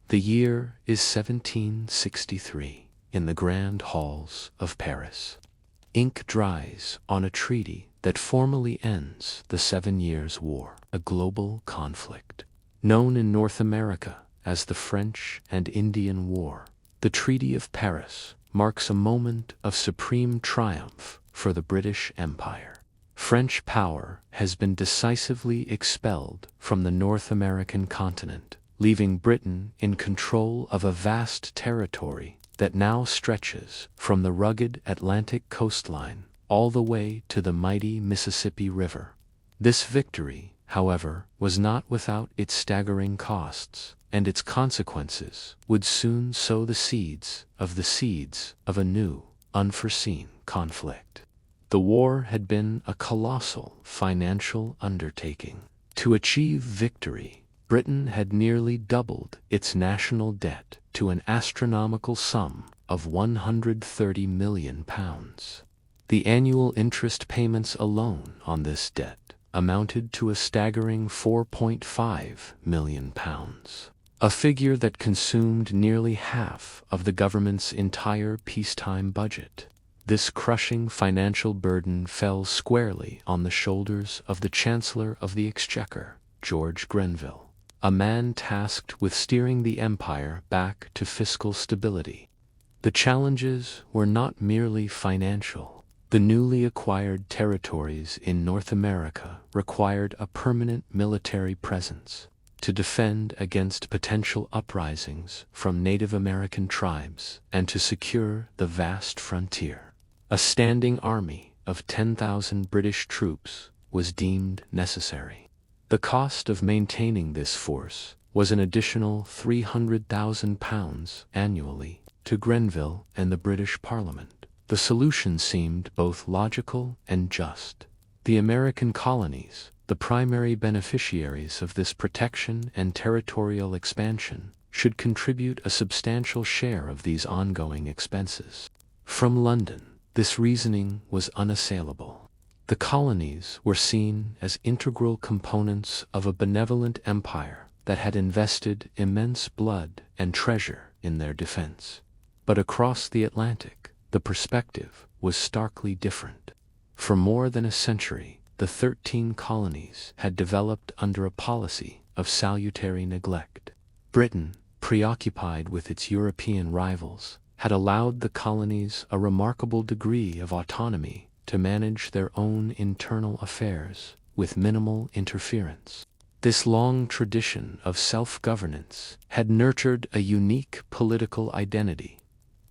The year is 1763, in the grand halls of Paris. Ink dries on a treaty that formally ends the 7 Years' War, a global conflict. Known in North America as the French and Indian War, the Treaty of Paris marks a moment of supreme triumph for the British Empire. French power has been decisively expelled from the North American continent, leaving Britain in control of a vast territory that now stretches from the rugged Atlantic coastline all the way to the mighty Mississippi River. This victory, however, was not without its staggering costs, and its consequences would soon sow the seeds of a new, unforeseen conflict. The war had been a colossal financial undertaking. To achieve victory, Britain had nearly doubled its national debt to an astronomical sum of £130 million. The annual interest payments alone on this debt amounted to a staggering £4.5 million, a figure that consumed nearly half of the government's entire peacetime budget. This crushing financial burden fell squarely on the shoulders of the Chancellor of the Exchequer, George Grenville, a man tasked with steering the empire back to fiscal stability. The challenges were not merely financial. The newly acquired territories in North America required a permanent military presence to defend against potential uprisings from Native American tribes and to secure the vast frontier. A standing army of 10,000 British troops was deemed necessary. The cost of maintaining this force was an additional £300,000 annually to Grenville and the British Parliament. The solution seemed both logical and just. The American colonies, the primary beneficiaries of this protection and territorial expansion, should contribute a substantial share of these ongoing expenses. From London, this reasoning was unassailable. The colonies were seen as integral components of a benevolent empire that had invested immense blood and treasure in their defense. But across the Atlantic, the perspective was starkly different. For more than a century, the 13 colonies had developed under a policy of salutary neglect. Britain, preoccupied with its European rivals, had allowed the colonies a remarkable degree of autonomy to manage their own internal affairs with minimal interference. This long tradition of self-governance had nurtured a unique political identity.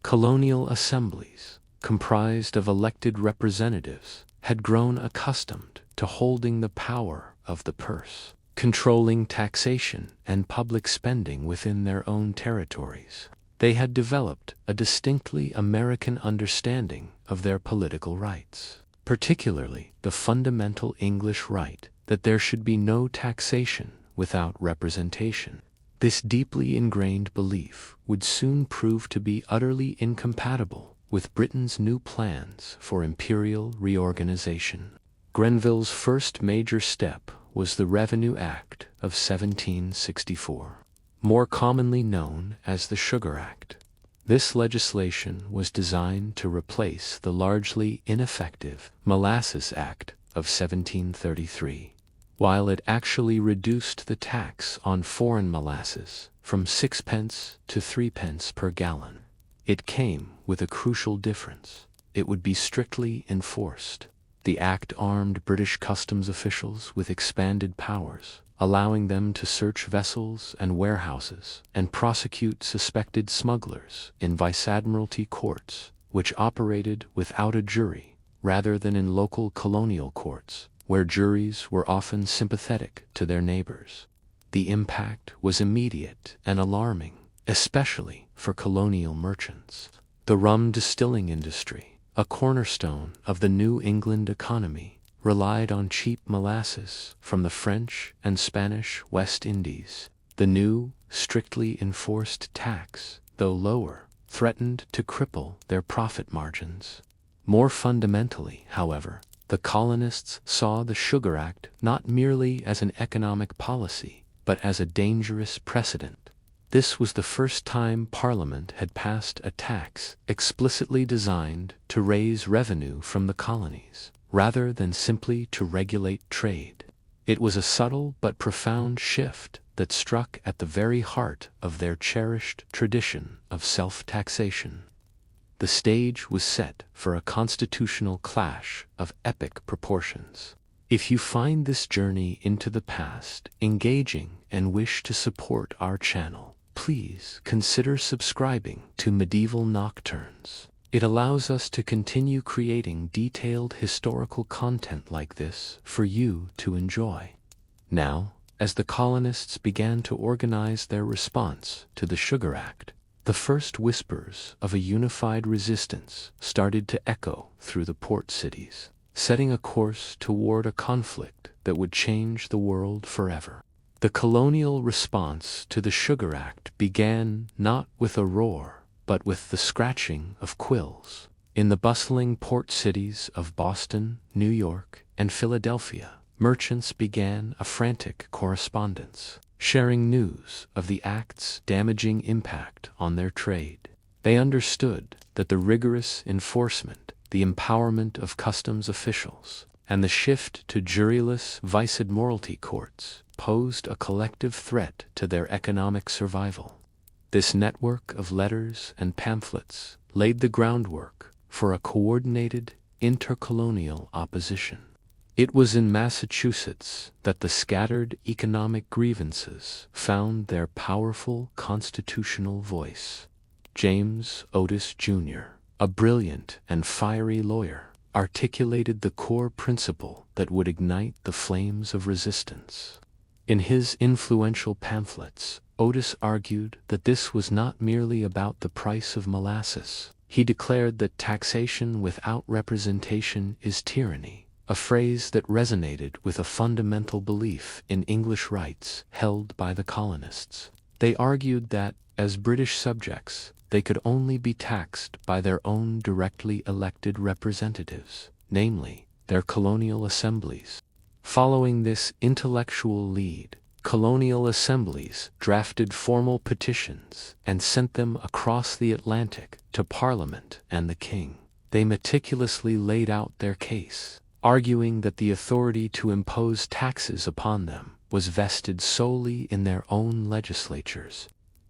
Colonial assemblies, comprised of elected representatives, had grown accustomed to holding the power of the purse, controlling taxation and public spending within their own territories. They had developed a distinctly American understanding of their political rights, particularly the fundamental English right that there should be no taxation without representation. This deeply ingrained belief would soon prove to be utterly incompatible with Britain's new plans for imperial reorganization. Grenville's first major step was the Revenue Act of 1764. More commonly known as the Sugar Act. This legislation was designed to replace the largely ineffective Molasses Act of 1733, while it actually reduced the tax on foreign molasses from 6 pence to 3 pence per gallon. It came with a crucial difference. It would be strictly enforced. The act armed British customs officials with expanded powers, allowing them to search vessels and warehouses and prosecute suspected smugglers in vice-admiralty courts, which operated without a jury, rather than in local colonial courts, where juries were often sympathetic to their neighbors. The impact was immediate and alarming, especially for colonial merchants. The rum distilling industry, a cornerstone of the New England economy, relied on cheap molasses from the French and Spanish West Indies. The new, strictly enforced tax, though lower, threatened to cripple their profit margins. More fundamentally, however, the colonists saw the Sugar Act not merely as an economic policy, but as a dangerous precedent. This was the first time Parliament had passed a tax explicitly designed to raise revenue from the colonies, rather than simply to regulate trade. It was a subtle but profound shift that struck at the very heart of their cherished tradition of self-taxation. The stage was set for a constitutional clash of epic proportions. If you find this journey into the past engaging and wish to support our channel, please consider subscribing to Medieval Nocturnes. It allows us to continue creating detailed historical content like this for you to enjoy. Now, as the colonists began to organize their response to the Sugar Act, the first whispers of a unified resistance started to echo through the port cities, setting a course toward a conflict that would change the world forever. The colonial response to the Sugar Act began not with a roar, but with the scratching of quills. In the bustling port cities of Boston, New York, and Philadelphia, merchants began a frantic correspondence, sharing news of the act's damaging impact on their trade. They understood that the rigorous enforcement, the empowerment of customs officials, and the shift to juryless vice-admiralty courts posed a collective threat to their economic survival. This network of letters and pamphlets laid the groundwork for a coordinated intercolonial opposition. It was in Massachusetts that the scattered economic grievances found their powerful constitutional voice. James Otis, Jr., a brilliant and fiery lawyer, articulated the core principle that would ignite the flames of resistance. In his influential pamphlets, Otis argued that this was not merely about the price of molasses. He declared that taxation without representation is tyranny, a phrase that resonated with a fundamental belief in English rights held by the colonists. They argued that, as British subjects, they could only be taxed by their own directly elected representatives, namely, their colonial assemblies. Following this intellectual lead, colonial assemblies drafted formal petitions and sent them across the Atlantic to Parliament and the King. They meticulously laid out their case, arguing that the authority to impose taxes upon them was vested solely in their own legislatures.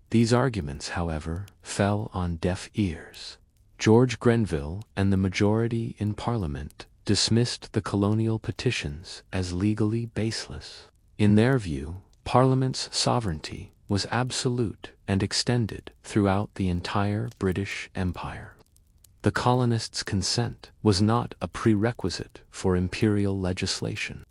These arguments, however, fell on deaf ears. George Grenville and the majority in Parliament dismissed the colonial petitions as legally baseless. In their view, Parliament's sovereignty was absolute and extended throughout the entire British Empire. The colonists' consent was not a prerequisite for imperial legislation.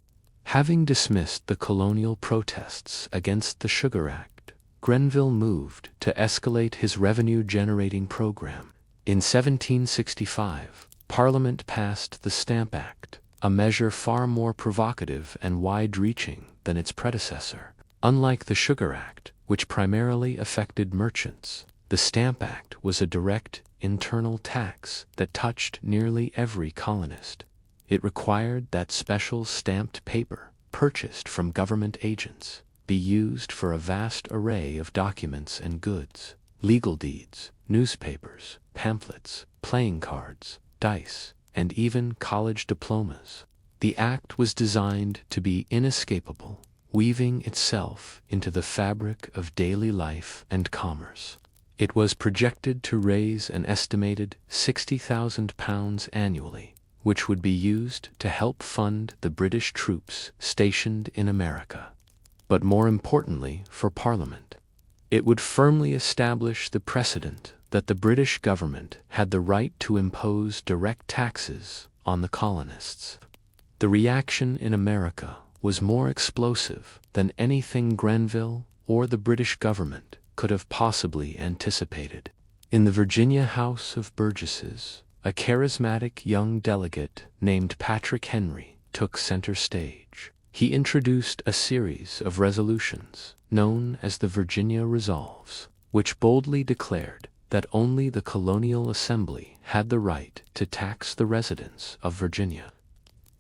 Having dismissed the colonial protests against the Sugar Act, Grenville moved to escalate his revenue-generating program. In 1765, Parliament passed the Stamp Act, a measure far more provocative and wide-reaching than its predecessor. Unlike the Sugar Act, which primarily affected merchants, the Stamp Act was a direct internal tax that touched nearly every colonist. It required that special stamped paper, purchased from government agents, be used for a vast array of documents and goods: legal deeds, newspapers, pamphlets, playing cards, dice, and even college diplomas. The act was designed to be inescapable, weaving itself into the fabric of daily life and commerce. It was projected to raise an estimated £60,000 annually, which would be used to help fund the British troops stationed in America. But more importantly for Parliament, it would firmly establish the precedent that the British government had the right to impose direct taxes on the colonists. The reaction in America was more explosive than anything Grenville or the British government could have possibly anticipated. In the Virginia House of Burgesses, a charismatic young delegate named Patrick Henry took center stage. He introduced a series of resolutions known as the Virginia Resolves, which boldly declared that only the colonial assembly had the right to tax the residents of Virginia.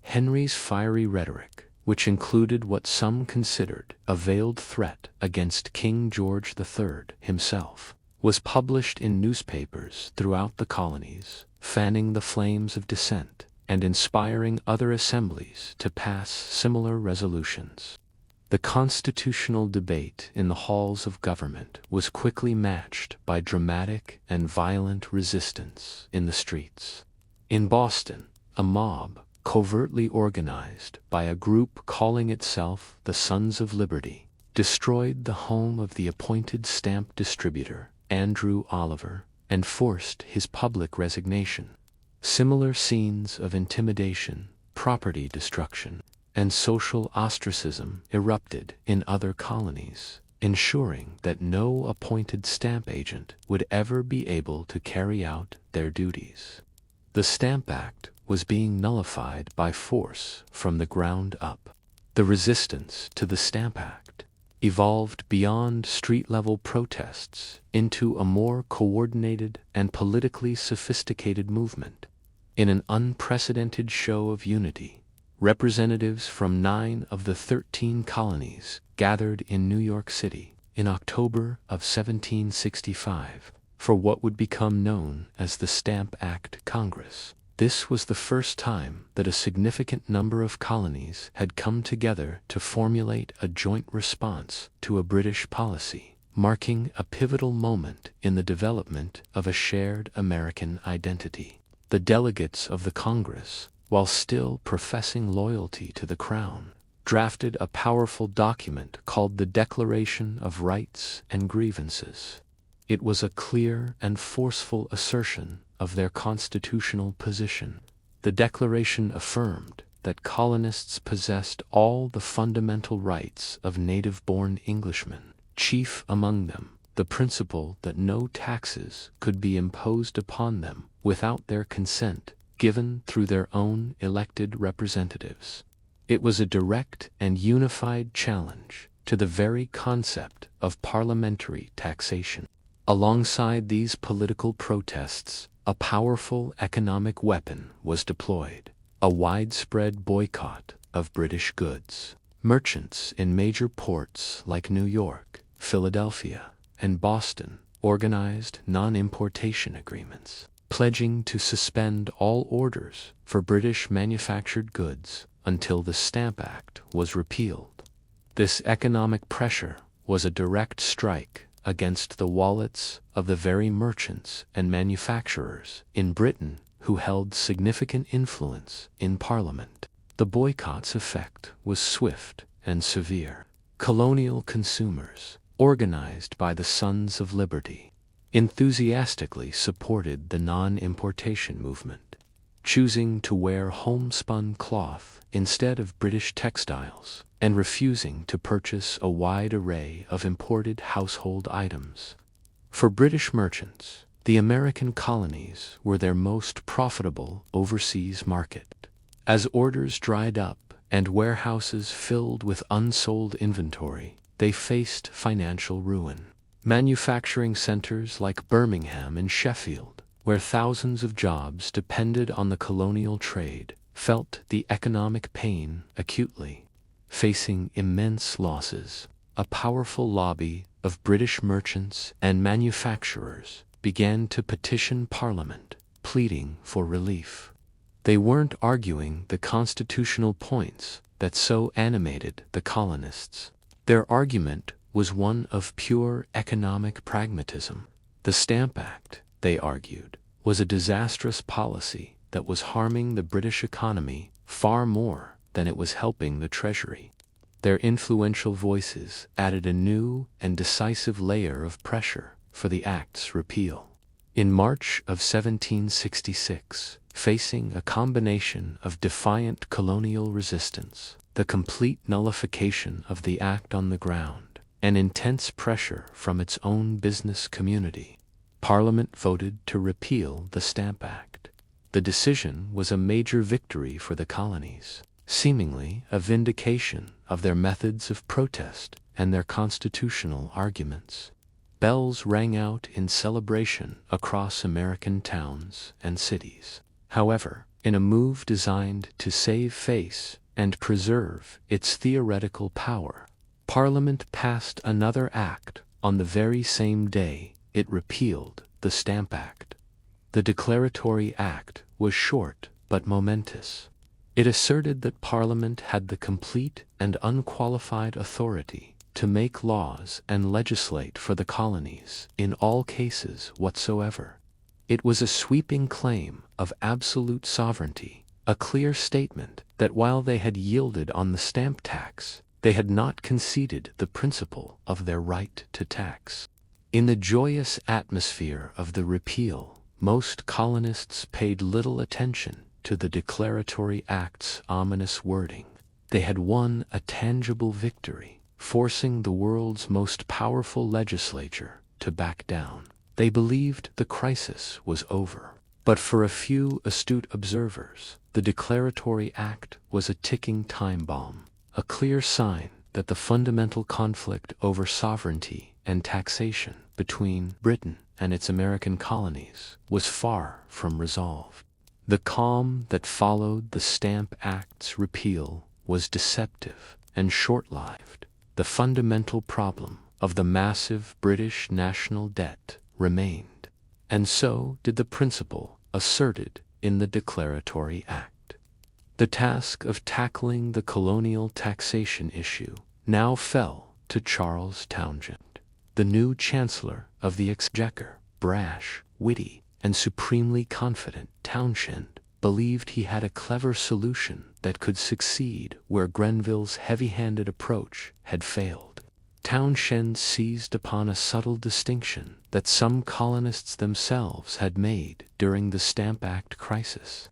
Henry's fiery rhetoric, which included what some considered a veiled threat against King George III himself, was published in newspapers throughout the colonies, fanning the flames of dissent and inspiring other assemblies to pass similar resolutions. The constitutional debate in the halls of government was quickly matched by dramatic and violent resistance in the streets. In Boston, a mob, covertly organized by a group calling itself the Sons of Liberty, destroyed the home of the appointed stamp distributor, Andrew Oliver, and forced his public resignation. Similar scenes of intimidation, property destruction, and social ostracism erupted in other colonies, ensuring that no appointed stamp agent would ever be able to carry out their duties. The Stamp Act was being nullified by force from the ground up. The resistance to the Stamp Act evolved beyond street-level protests into a more coordinated and politically sophisticated movement. In an unprecedented show of unity, representatives from 9 of the 13 colonies gathered in New York City in October of 1765 for what would become known as the Stamp Act Congress. This was the first time that a significant number of colonies had come together to formulate a joint response to a British policy, marking a pivotal moment in the development of a shared American identity. The delegates of the Congress, while still professing loyalty to the Crown, drafted a powerful document called the Declaration of Rights and Grievances. It was a clear and forceful assertion of their constitutional position. The Declaration affirmed that colonists possessed all the fundamental rights of native-born Englishmen, chief among them the principle that no taxes could be imposed upon them without their consent, given through their own elected representatives. It was a direct and unified challenge to the very concept of parliamentary taxation. Alongside these political protests, a powerful economic weapon was deployed: a widespread boycott of British goods. Merchants in major ports like New York, Philadelphia, and Boston organized non-importation agreements, pledging to suspend all orders for British manufactured goods until the Stamp Act was repealed. This economic pressure was a direct strike against the wallets of the very merchants and manufacturers in Britain who held significant influence in Parliament. The boycott's effect was swift and severe. Colonial consumers, organized by the Sons of Liberty, enthusiastically supported the non-importation movement, choosing to wear homespun cloth instead of British textiles and refusing to purchase a wide array of imported household items. For British merchants, the American colonies were their most profitable overseas market. As orders dried up and warehouses filled with unsold inventory, they faced financial ruin. Manufacturing centers like Birmingham and Sheffield, where thousands of jobs depended on the colonial trade, felt the economic pain acutely. Facing immense losses, a powerful lobby of British merchants and manufacturers began to petition Parliament, pleading for relief. They weren't arguing the constitutional points that so animated the colonists. Their argument was one of pure economic pragmatism. The Stamp Act, they argued, was a disastrous policy that was harming the British economy far more than it was helping the Treasury. Their influential voices added a new and decisive layer of pressure for the Act's repeal. In March of 1766, facing a combination of defiant colonial resistance, the complete nullification of the Act on the ground, and intense pressure from its own business community, Parliament voted to repeal the Stamp Act. The decision was a major victory for the colonies, seemingly a vindication of their methods of protest and their constitutional arguments. Bells rang out in celebration across American towns and cities. However, in a move designed to save face and preserve its theoretical power. Parliament passed another act on the very same day it repealed the Stamp Act. The Declaratory Act was short but momentous. It asserted that Parliament had the complete and unqualified authority to make laws and legislate for the colonies in all cases whatsoever. It was a sweeping claim of absolute sovereignty, a clear statement that while they had yielded on the stamp tax, they had not conceded the principle of their right to tax. In the joyous atmosphere of the repeal, most colonists paid little attention to the Declaratory Act's ominous wording. They had won a tangible victory, forcing the world's most powerful legislature to back down. They believed the crisis was over. But for a few astute observers, the Declaratory Act was a ticking time bomb, a clear sign that the fundamental conflict over sovereignty and taxation between Britain and its American colonies was far from resolved. The calm that followed the Stamp Act's repeal was deceptive and short-lived. The fundamental problem of the massive British national debt remained, and so did the principle asserted in the Declaratory Act. The task of tackling the colonial taxation issue now fell to Charles Townshend, the new Chancellor of the Exchequer. Brash, witty, and supremely confident, Townshend believed he had a clever solution that could succeed where Grenville's heavy-handed approach had failed. Townshend seized upon a subtle distinction that some colonists themselves had made during the Stamp Act crisis.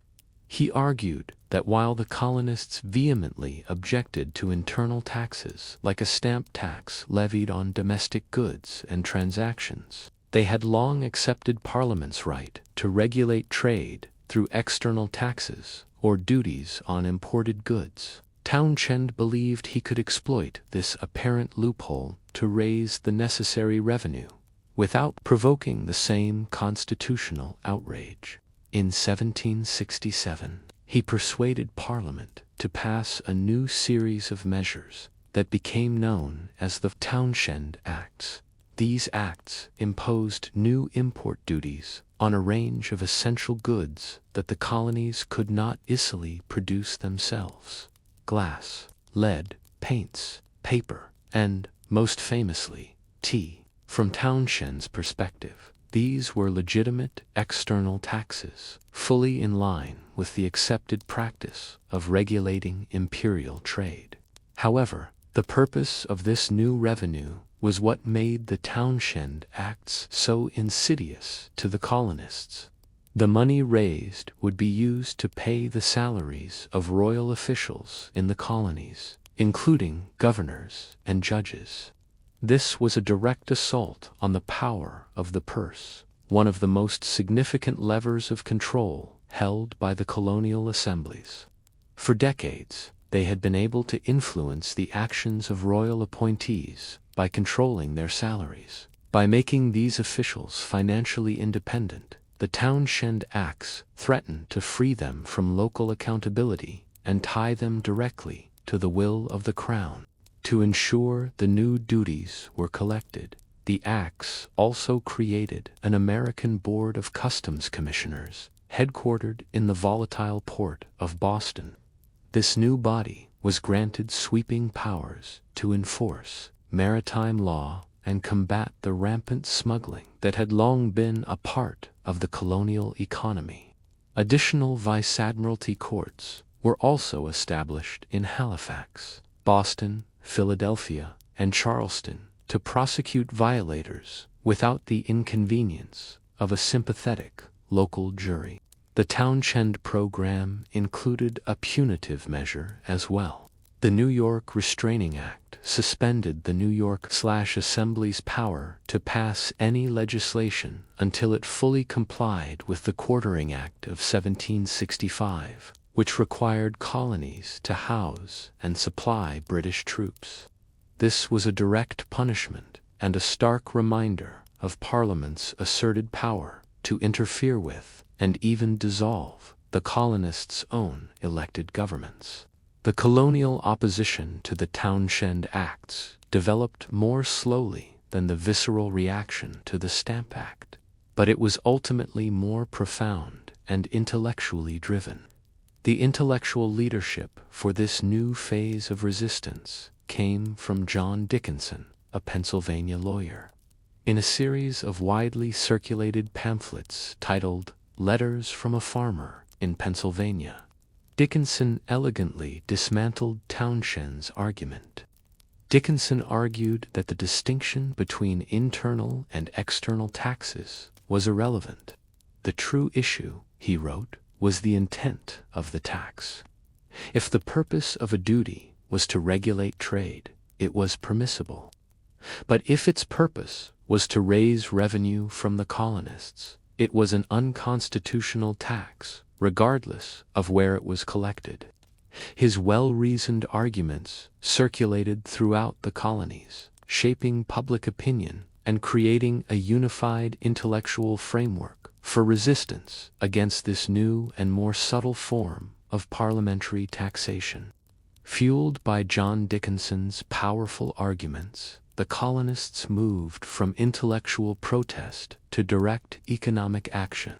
He argued that while the colonists vehemently objected to internal taxes like a stamp tax levied on domestic goods and transactions, they had long accepted Parliament's right to regulate trade through external taxes or duties on imported goods. Townshend believed he could exploit this apparent loophole to raise the necessary revenue without provoking the same constitutional outrage. In 1767, he persuaded Parliament to pass a new series of measures that became known as the Townshend Acts. These acts imposed new import duties on a range of essential goods that the colonies could not easily produce themselves: glass, lead, paints, paper, and, most famously, tea. From Townshend's perspective, these were legitimate external taxes, fully in line with the accepted practice of regulating imperial trade. However, the purpose of this new revenue was what made the Townshend Acts so insidious to the colonists. The money raised would be used to pay the salaries of royal officials in the colonies, including governors and judges. This was a direct assault on the power of the purse, one of the most significant levers of control held by the colonial assemblies. For decades, they had been able to influence the actions of royal appointees by controlling their salaries. By making these officials financially independent, the Townshend Acts threatened to free them from local accountability and tie them directly to the will of the Crown. To ensure the new duties were collected, the Acts also created an American Board of Customs Commissioners, headquartered in the volatile port of Boston. This new body was granted sweeping powers to enforce maritime law and combat the rampant smuggling that had long been a part of the colonial economy. Additional vice-admiralty courts were also established in Halifax, Boston, Philadelphia, and Charleston to prosecute violators without the inconvenience of a sympathetic local jury. The Townshend program included a punitive measure as well. The New York Restraining Act suspended the New York/Assembly's power to pass any legislation until it fully complied with the Quartering Act of 1765, which required colonies to house and supply British troops. This was a direct punishment and a stark reminder of Parliament's asserted power to interfere with and even dissolve the colonists' own elected governments. The colonial opposition to the Townshend Acts developed more slowly than the visceral reaction to the Stamp Act, but it was ultimately more profound and intellectually driven. The intellectual leadership for this new phase of resistance came from John Dickinson, a Pennsylvania lawyer. In a series of widely circulated pamphlets titled Letters from a Farmer in Pennsylvania, Dickinson elegantly dismantled Townshend's argument. Dickinson argued that the distinction between internal and external taxes was irrelevant. The true issue, he wrote, was the intent of the tax. If the purpose of a duty was to regulate trade, it was permissible. But if its purpose was to raise revenue from the colonists, it was an unconstitutional tax, regardless of where it was collected. His well-reasoned arguments circulated throughout the colonies, shaping public opinion and creating a unified intellectual framework for resistance against this new and more subtle form of parliamentary taxation. Fueled by John Dickinson's powerful arguments, the colonists moved from intellectual protest to direct economic action.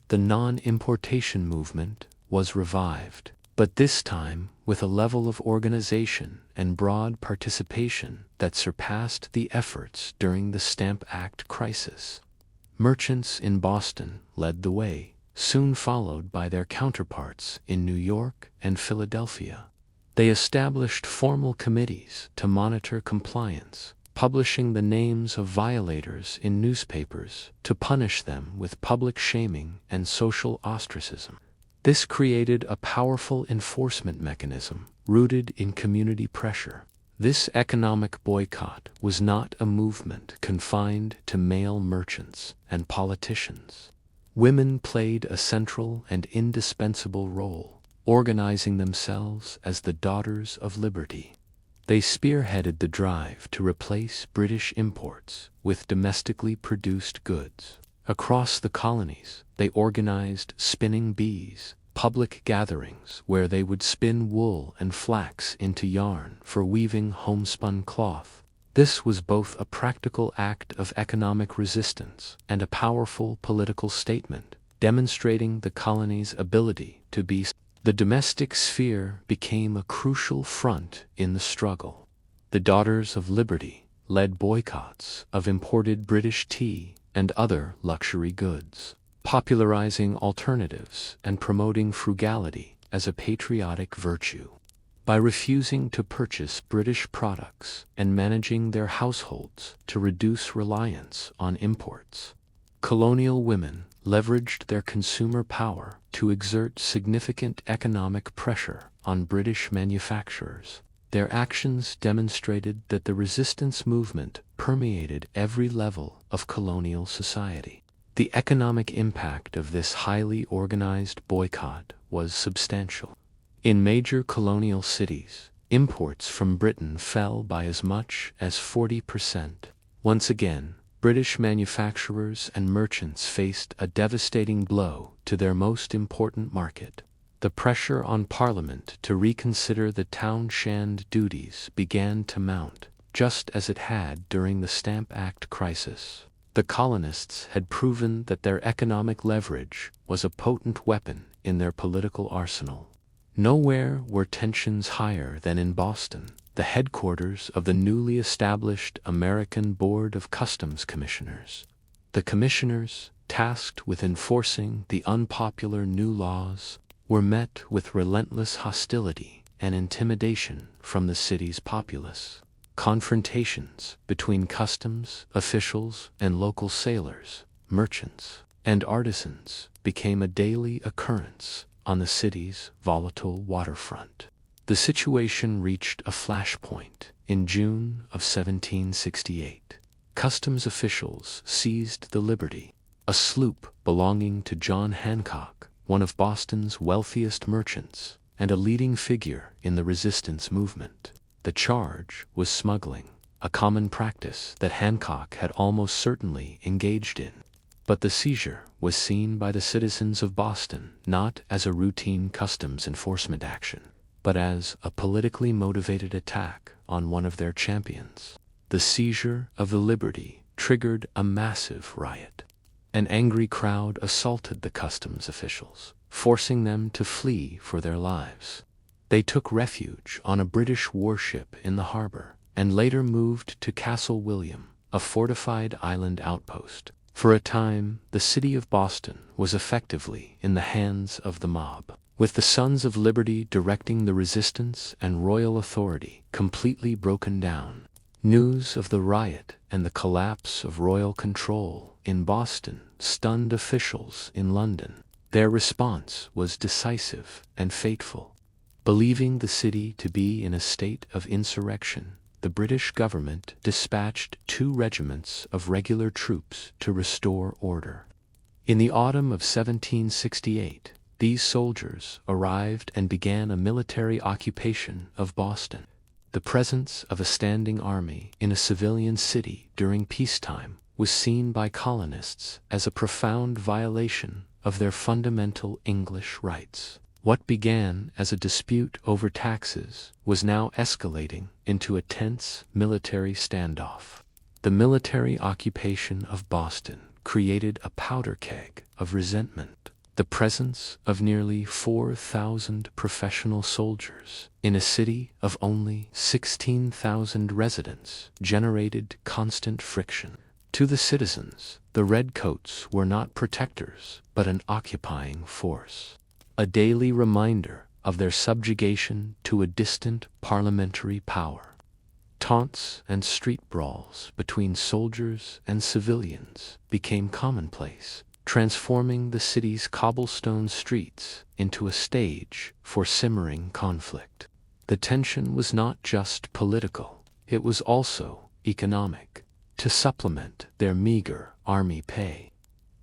The non-importation movement was revived, but this time with a level of organization and broad participation that surpassed the efforts during the Stamp Act crisis. Merchants in Boston led the way, soon followed by their counterparts in New York and Philadelphia. They established formal committees to monitor compliance, publishing the names of violators in newspapers to punish them with public shaming and social ostracism. This created a powerful enforcement mechanism rooted in community pressure. This economic boycott was not a movement confined to male merchants and politicians. Women played a central and indispensable role, organizing themselves as the Daughters of Liberty. They spearheaded the drive to replace British imports with domestically produced goods. Across the colonies, they organized spinning bees, public gatherings where they would spin wool and flax into yarn for weaving homespun cloth. This was both a practical act of economic resistance and a powerful political statement, demonstrating the colony's ability to be. The domestic sphere became a crucial front in the struggle. The Daughters of Liberty led boycotts of imported British tea and other luxury goods, popularizing alternatives and promoting frugality as a patriotic virtue. By refusing to purchase British products and managing their households to reduce reliance on imports, colonial women leveraged their consumer power to exert significant economic pressure on British manufacturers. Their actions demonstrated that the resistance movement permeated every level of colonial society. The economic impact of this highly organized boycott was substantial. In major colonial cities, imports from Britain fell by as much as 40%. Once again, British manufacturers and merchants faced a devastating blow to their most important market. The pressure on Parliament to reconsider the Townshend duties began to mount, just as it had during the Stamp Act crisis. The colonists had proven that their economic leverage was a potent weapon in their political arsenal. Nowhere were tensions higher than in Boston, the headquarters of the newly established American Board of Customs Commissioners. The commissioners, tasked with enforcing the unpopular new laws, were met with relentless hostility and intimidation from the city's populace. Confrontations between customs officials and local sailors, merchants, and artisans became a daily occurrence on the city's volatile waterfront. The situation reached a flashpoint in June of 1768. Customs officials seized the Liberty, a sloop belonging to John Hancock, one of Boston's wealthiest merchants and a leading figure in the resistance movement. The charge was smuggling, a common practice that Hancock had almost certainly engaged in. But the seizure was seen by the citizens of Boston not as a routine customs enforcement action. but as a politically motivated attack on one of their champions. The seizure of the Liberty triggered a massive riot. An angry crowd assaulted the customs officials, forcing them to flee for their lives. They took refuge on a British warship in the harbor, and later moved to Castle William, a fortified island outpost. For a time, the city of Boston was effectively in the hands of the mob, with the Sons of Liberty directing the resistance and royal authority completely broken down. News of the riot and the collapse of royal control in Boston stunned officials in London. Their response was decisive and fateful. Believing the city to be in a state of insurrection, the British government dispatched 2 regiments of regular troops to restore order. In the autumn of 1768, these soldiers arrived and began a military occupation of Boston. The presence of a standing army in a civilian city during peacetime was seen by colonists as a profound violation of their fundamental English rights. What began as a dispute over taxes was now escalating into a tense military standoff. The military occupation of Boston created a powder keg of resentment. The presence of nearly 4,000 professional soldiers in a city of only 16,000 residents generated constant friction. To the citizens, the redcoats were not protectors, but an occupying force, a daily reminder of their subjugation to a distant parliamentary power. Taunts and street brawls between soldiers and civilians became commonplace, transforming the city's cobblestone streets into a stage for simmering conflict. The tension was not just political, it was also economic. To supplement their meager army pay,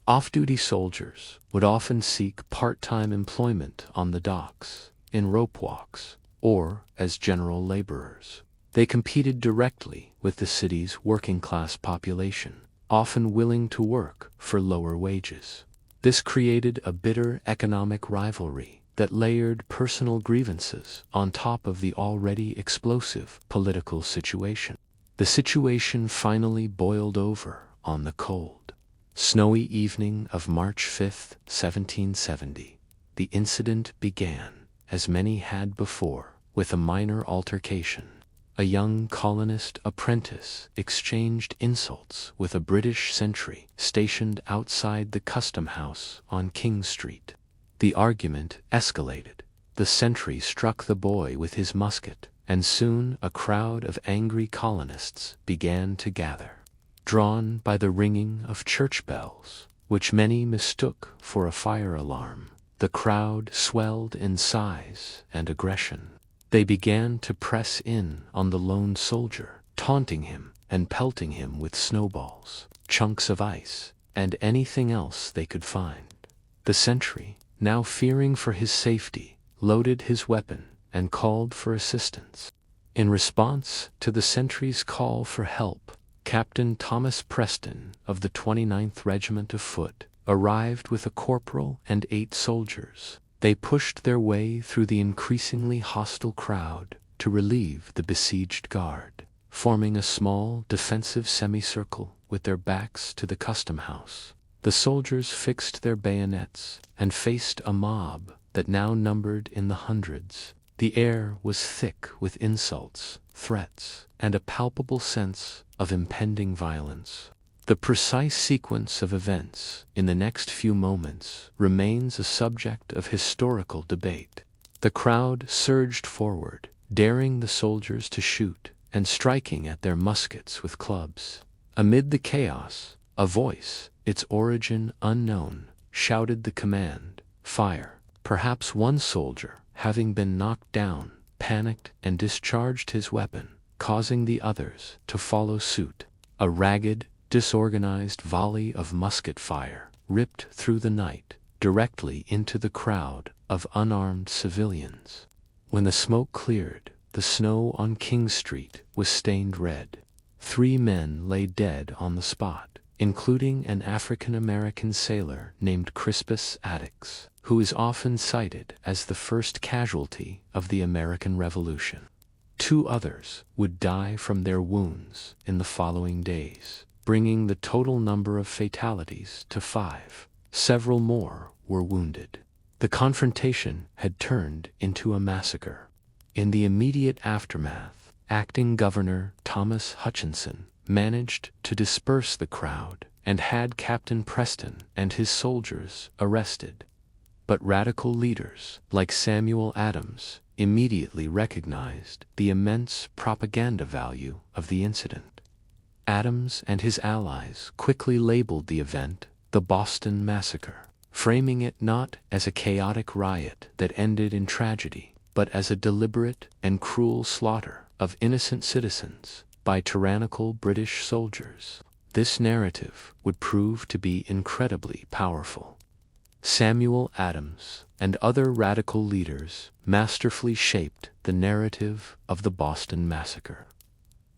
off-duty soldiers would often seek part-time employment on the docks, in rope walks, or as general laborers. They competed directly with the city's working-class population, often willing to work for lower wages. This created a bitter economic rivalry that layered personal grievances on top of the already explosive political situation. The situation finally boiled over on the cold, snowy evening of March 5, 1770. The incident began, as many had before, with a minor altercation. A young colonist apprentice exchanged insults with a British sentry stationed outside the custom house on King Street. The argument escalated. The sentry struck the boy with his musket, and soon a crowd of angry colonists began to gather. Drawn by the ringing of church bells, which many mistook for a fire alarm, the crowd swelled in size and aggression. They began to press in on the lone soldier, taunting him and pelting him with snowballs, chunks of ice, and anything else they could find. The sentry, now fearing for his safety, loaded his weapon and called for assistance. In response to the sentry's call for help, Captain Thomas Preston of the 29th Regiment of Foot arrived with a corporal and 8 soldiers. They pushed their way through the increasingly hostile crowd to relieve the besieged guard, forming a small defensive semicircle with their backs to the custom house. The soldiers fixed their bayonets and faced a mob that now numbered in the hundreds. The air was thick with insults, threats, and a palpable sense of impending violence. The precise sequence of events in the next few moments remains a subject of historical debate. The crowd surged forward, daring the soldiers to shoot and striking at their muskets with clubs. Amid the chaos, a voice, its origin unknown, shouted the command, "Fire!" Perhaps one soldier, having been knocked down, panicked and discharged his weapon, causing the others to follow suit. A ragged, disorganized volley of musket fire ripped through the night, directly into the crowd of unarmed civilians. When the smoke cleared, the snow on King Street was stained red. 3 men lay dead on the spot, including an African-American sailor named Crispus Attucks, who is often cited as the first casualty of the American Revolution. 2 others would die from their wounds in the following days, bringing the total number of fatalities to 5. Several more were wounded. The confrontation had turned into a massacre. In the immediate aftermath, acting Governor Thomas Hutchinson managed to disperse the crowd and had Captain Preston and his soldiers arrested. But radical leaders like Samuel Adams immediately recognized the immense propaganda value of the incident. Adams and his allies quickly labeled the event the Boston Massacre, framing it not as a chaotic riot that ended in tragedy, but as a deliberate and cruel slaughter of innocent citizens by tyrannical British soldiers. This narrative would prove to be incredibly powerful. Samuel Adams and other radical leaders masterfully shaped the narrative of the Boston Massacre.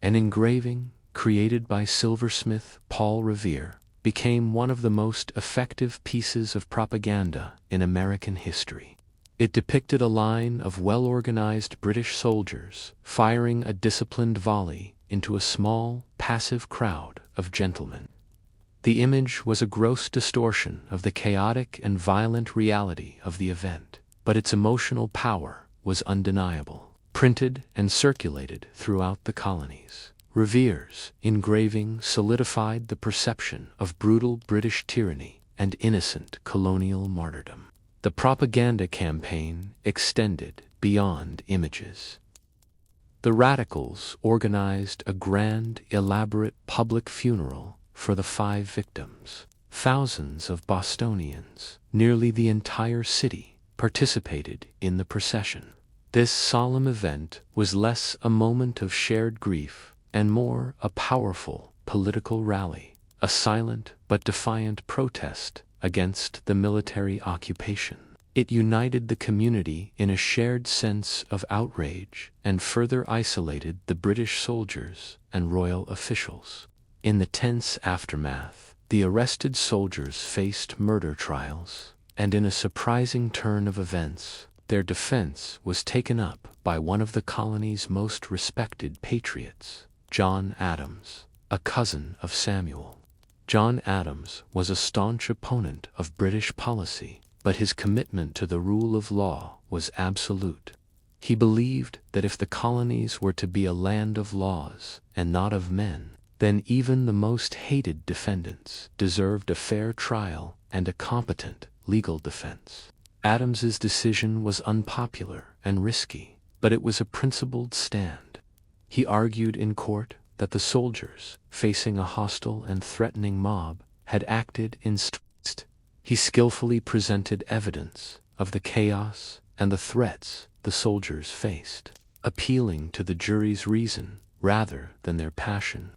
An engraving created by silversmith Paul Revere became one of the most effective pieces of propaganda in American history. It depicted a line of well-organized British soldiers firing a disciplined volley into a small, passive crowd of gentlemen. The image was a gross distortion of the chaotic and violent reality of the event, but its emotional power was undeniable. Printed and circulated throughout the colonies, Revere's engraving solidified the perception of brutal British tyranny and innocent colonial martyrdom. The propaganda campaign extended beyond images. The radicals organized a grand, elaborate public funeral for the 5 victims. Thousands of Bostonians, nearly the entire city, participated in the procession. This solemn event was less a moment of shared grief and more a powerful political rally, a silent but defiant protest against the military occupation. It united the community in a shared sense of outrage and further isolated the British soldiers and royal officials. In the tense aftermath, the arrested soldiers faced murder trials, and in a surprising turn of events, their defense was taken up by one of the colony's most respected patriots, John Adams, a cousin of Samuel. John Adams was a staunch opponent of British policy, but his commitment to the rule of law was absolute. He believed that if the colonies were to be a land of laws and not of men, then even the most hated defendants deserved a fair trial and a competent legal defense. Adams's decision was unpopular and risky, but it was a principled stand. He argued in court that the soldiers, facing a hostile and threatening mob, had acted in strength. He skillfully presented evidence of the chaos and the threats the soldiers faced, appealing to the jury's reason rather than their passion.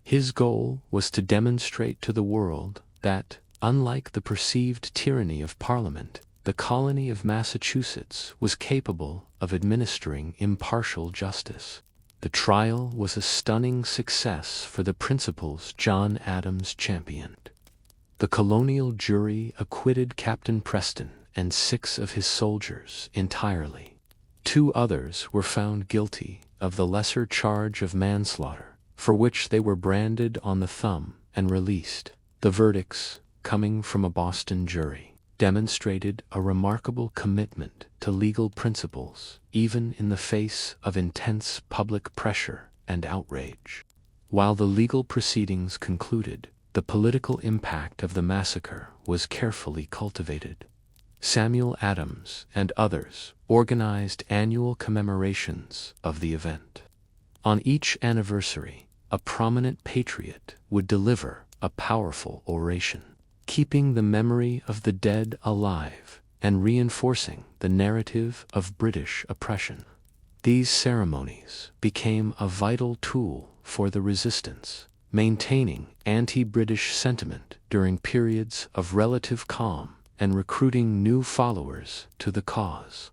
His goal was to demonstrate to the world that, unlike the perceived tyranny of Parliament, the colony of Massachusetts was capable of administering impartial justice. The trial was a stunning success for the principles John Adams championed. The colonial jury acquitted Captain Preston and 6 of his soldiers entirely. 2 others were found guilty of the lesser charge of manslaughter, for which they were branded on the thumb and released. The verdicts, coming from a Boston jury, demonstrated a remarkable commitment to legal principles, even in the face of intense public pressure and outrage. While the legal proceedings concluded, the political impact of the massacre was carefully cultivated. Samuel Adams and others organized annual commemorations of the event. On each anniversary, a prominent patriot would deliver a powerful oration, keeping the memory of the dead alive and reinforcing the narrative of British oppression. These ceremonies became a vital tool for the resistance, maintaining anti-British sentiment during periods of relative calm and recruiting new followers to the cause.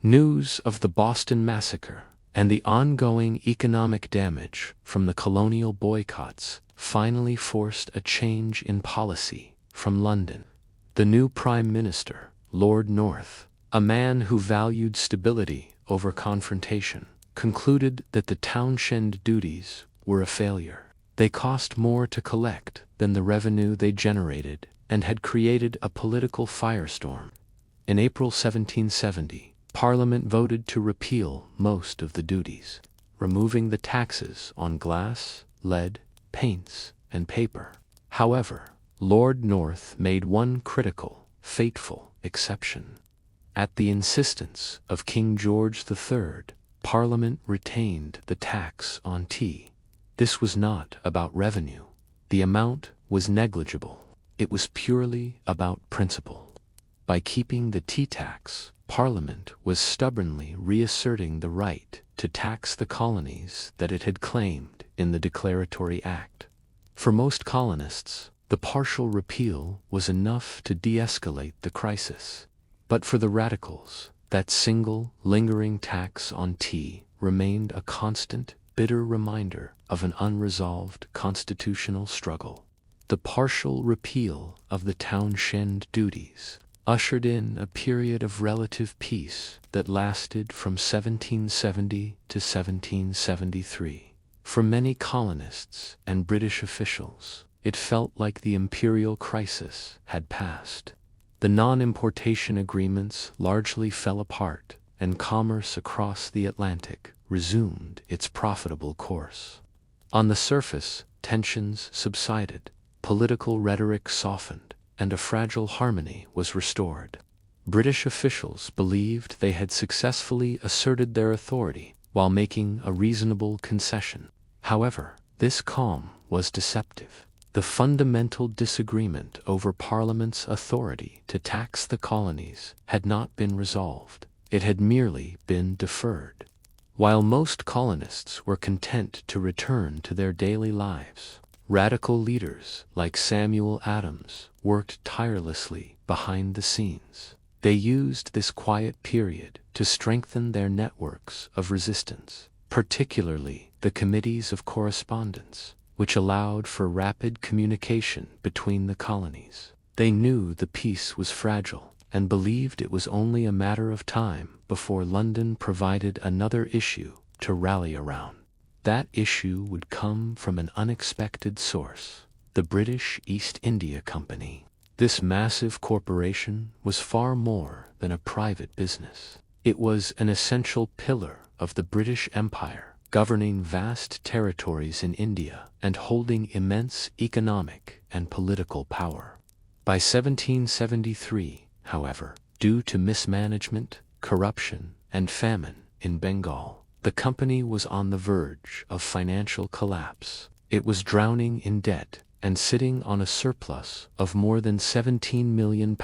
News of the Boston Massacre and the ongoing economic damage from the colonial boycotts finally forced a change in policy from London. The new Prime Minister, Lord North, a man who valued stability over confrontation, concluded that the Townshend duties were a failure. They cost more to collect than the revenue they generated and had created a political firestorm. In April 1770, Parliament voted to repeal most of the duties, removing the taxes on glass, lead, paints, and paper. However, Lord North made one critical, fateful exception. At the insistence of King George III, Parliament retained the tax on tea. This was not about revenue. The amount was negligible. It was purely about principle. By keeping the tea tax, Parliament was stubbornly reasserting the right to tax the colonies that it had claimed in the Declaratory Act. For most colonists, the partial repeal was enough to de-escalate the crisis. But for the radicals, that single, lingering tax on tea remained a constant, bitter reminder of an unresolved constitutional struggle. The partial repeal of the Townshend duties ushered in a period of relative peace that lasted from 1770 to 1773. For many colonists and British officials, it felt like the imperial crisis had passed. The non-importation agreements largely fell apart, and commerce across the Atlantic resumed its profitable course. On the surface, tensions subsided, political rhetoric softened, and a fragile harmony was restored. British officials believed they had successfully asserted their authority while making a reasonable concession. However, this calm was deceptive. The fundamental disagreement over Parliament's authority to tax the colonies had not been resolved. It had merely been deferred. While most colonists were content to return to their daily lives, radical leaders like Samuel Adams worked tirelessly behind the scenes. They used this quiet period to strengthen their networks of resistance, particularly the Committees of Correspondence, which allowed for rapid communication between the colonies. They knew the peace was fragile and believed it was only a matter of time before London provided another issue to rally around. That issue would come from an unexpected source: the British East India Company. This massive corporation was far more than a private business. It was an essential pillar of the British Empire, governing vast territories in India and holding immense economic and political power. By 1773, however, due to mismanagement, corruption, and famine in Bengal, the company was on the verge of financial collapse. It was drowning in debt and sitting on a surplus of more than £17 million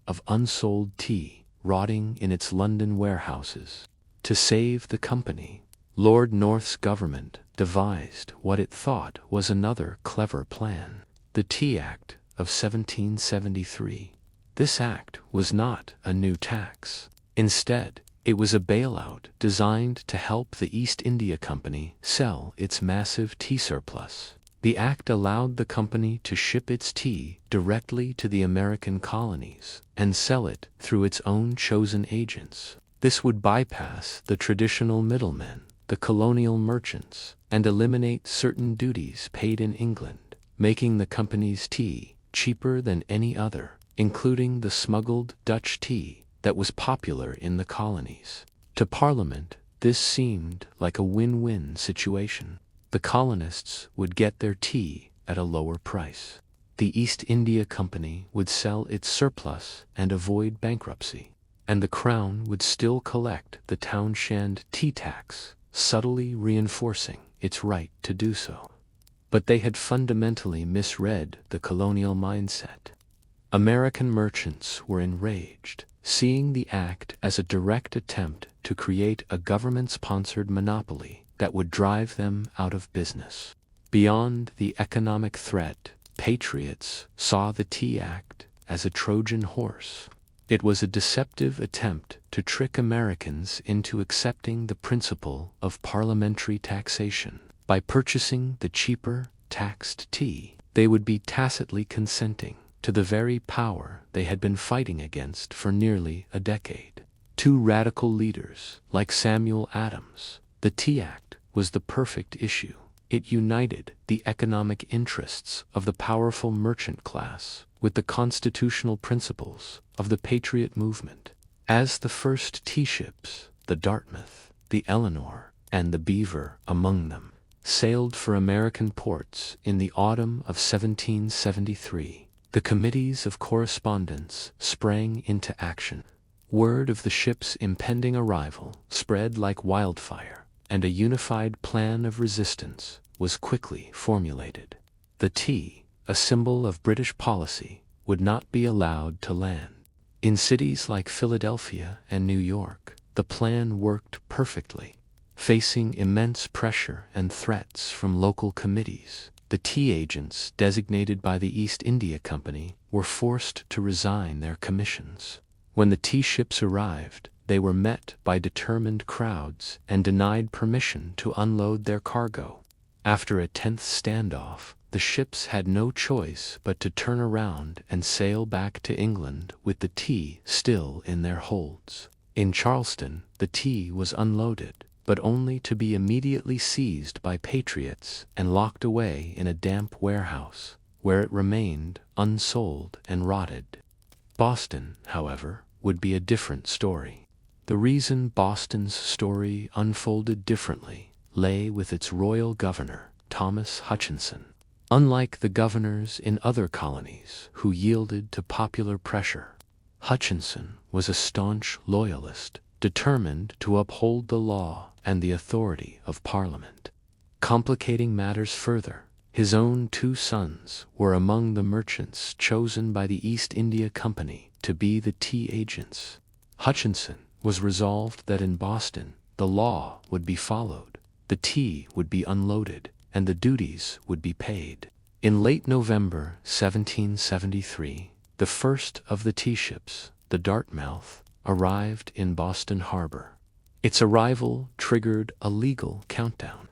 of unsold tea rotting in its London warehouses. To save the company, Lord North's government devised what it thought was another clever plan: the Tea Act of 1773. This act was not a new tax. Instead, it was a bailout designed to help the East India Company sell its massive tea surplus. The act allowed the company to ship its tea directly to the American colonies and sell it through its own chosen agents. This would bypass the traditional middlemen, the colonial merchants, and eliminate certain duties paid in England, making the company's tea cheaper than any other, including the smuggled Dutch tea that was popular in the colonies. To Parliament, this seemed like a win-win situation. The colonists would get their tea at a lower price. The East India Company would sell its surplus and avoid bankruptcy, and the Crown would still collect the Townshend tea tax, subtly reinforcing its right to do so. But they had fundamentally misread the colonial mindset. American merchants were enraged, seeing the act as a direct attempt to create a government-sponsored monopoly that would drive them out of business. Beyond the economic threat, patriots saw the Tea Act as a Trojan horse. It was a deceptive attempt to trick Americans into accepting the principle of parliamentary taxation. By purchasing the cheaper, taxed tea, they would be tacitly consenting to the very power they had been fighting against for nearly a decade. To radical leaders like Samuel Adams, the Tea Act was the perfect issue. It united the economic interests of the powerful merchant class with the constitutional principles of the Patriot movement. As the first tea ships, the Dartmouth, the Eleanor, and the Beaver among them, sailed for American ports in the autumn of 1773, the committees of correspondence sprang into action. Word of the ship's impending arrival spread like wildfire, and a unified plan of resistance was quickly formulated. The tea, a symbol of British policy, would not be allowed to land. In cities like Philadelphia and New York, the plan worked perfectly. Facing immense pressure and threats from local committees, the tea agents designated by the East India Company were forced to resign their commissions. When the tea ships arrived, they were met by determined crowds and denied permission to unload their cargo. After a tense standoff, the ships had no choice but to turn around and sail back to England with the tea still in their holds. In Charleston, the tea was unloaded, but only to be immediately seized by patriots and locked away in a damp warehouse, where it remained unsold and rotted. Boston, however, would be a different story. The reason Boston's story unfolded differently lay with its royal governor, Thomas Hutchinson. Unlike the governors in other colonies who yielded to popular pressure, Hutchinson was a staunch loyalist, determined to uphold the law and the authority of Parliament. Complicating matters further, his own two sons were among the merchants chosen by the East India Company to be the tea agents. Hutchinson was resolved that in Boston the law would be followed, the tea would be unloaded, and the duties would be paid. In late November 1773, the first of the tea ships, the Dartmouth, arrived in Boston Harbor. Its arrival triggered a legal countdown.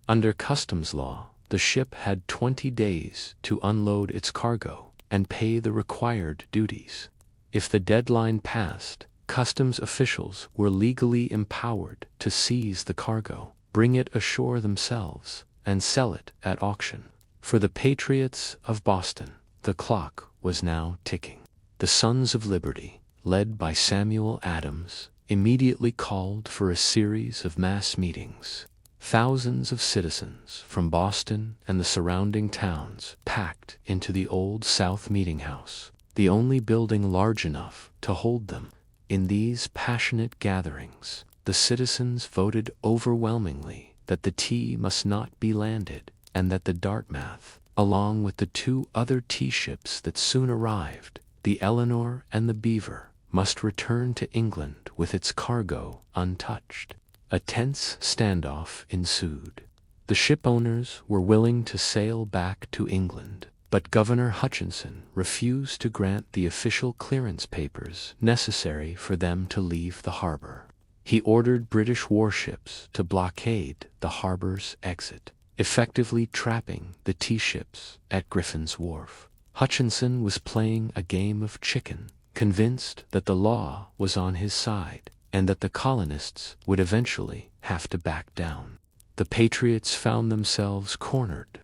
Under customs law, the ship had 20 days to unload its cargo and pay the required duties. If the deadline passed, customs officials were legally empowered to seize the cargo, bring it ashore themselves, and sell it at auction. For the patriots of Boston, the clock was now ticking. The Sons of Liberty, led by Samuel Adams, immediately called for a series of mass meetings. Thousands of citizens from Boston and the surrounding towns packed into the Old South Meeting House, the only building large enough to hold them. In these passionate gatherings, the citizens voted overwhelmingly that the tea must not be landed, and that the Dartmouth, along with the two other tea ships that soon arrived, the Eleanor and the Beaver, must return to England with its cargo untouched. A tense standoff ensued. The ship owners were willing to sail back to England, but Governor Hutchinson refused to grant the official clearance papers necessary for them to leave the harbor. He ordered British warships to blockade the harbor's exit, effectively trapping the tea ships at Griffin's Wharf. Hutchinson was playing a game of chicken, convinced that the law was on his side and that the colonists would eventually have to back down. The patriots found themselves cornered.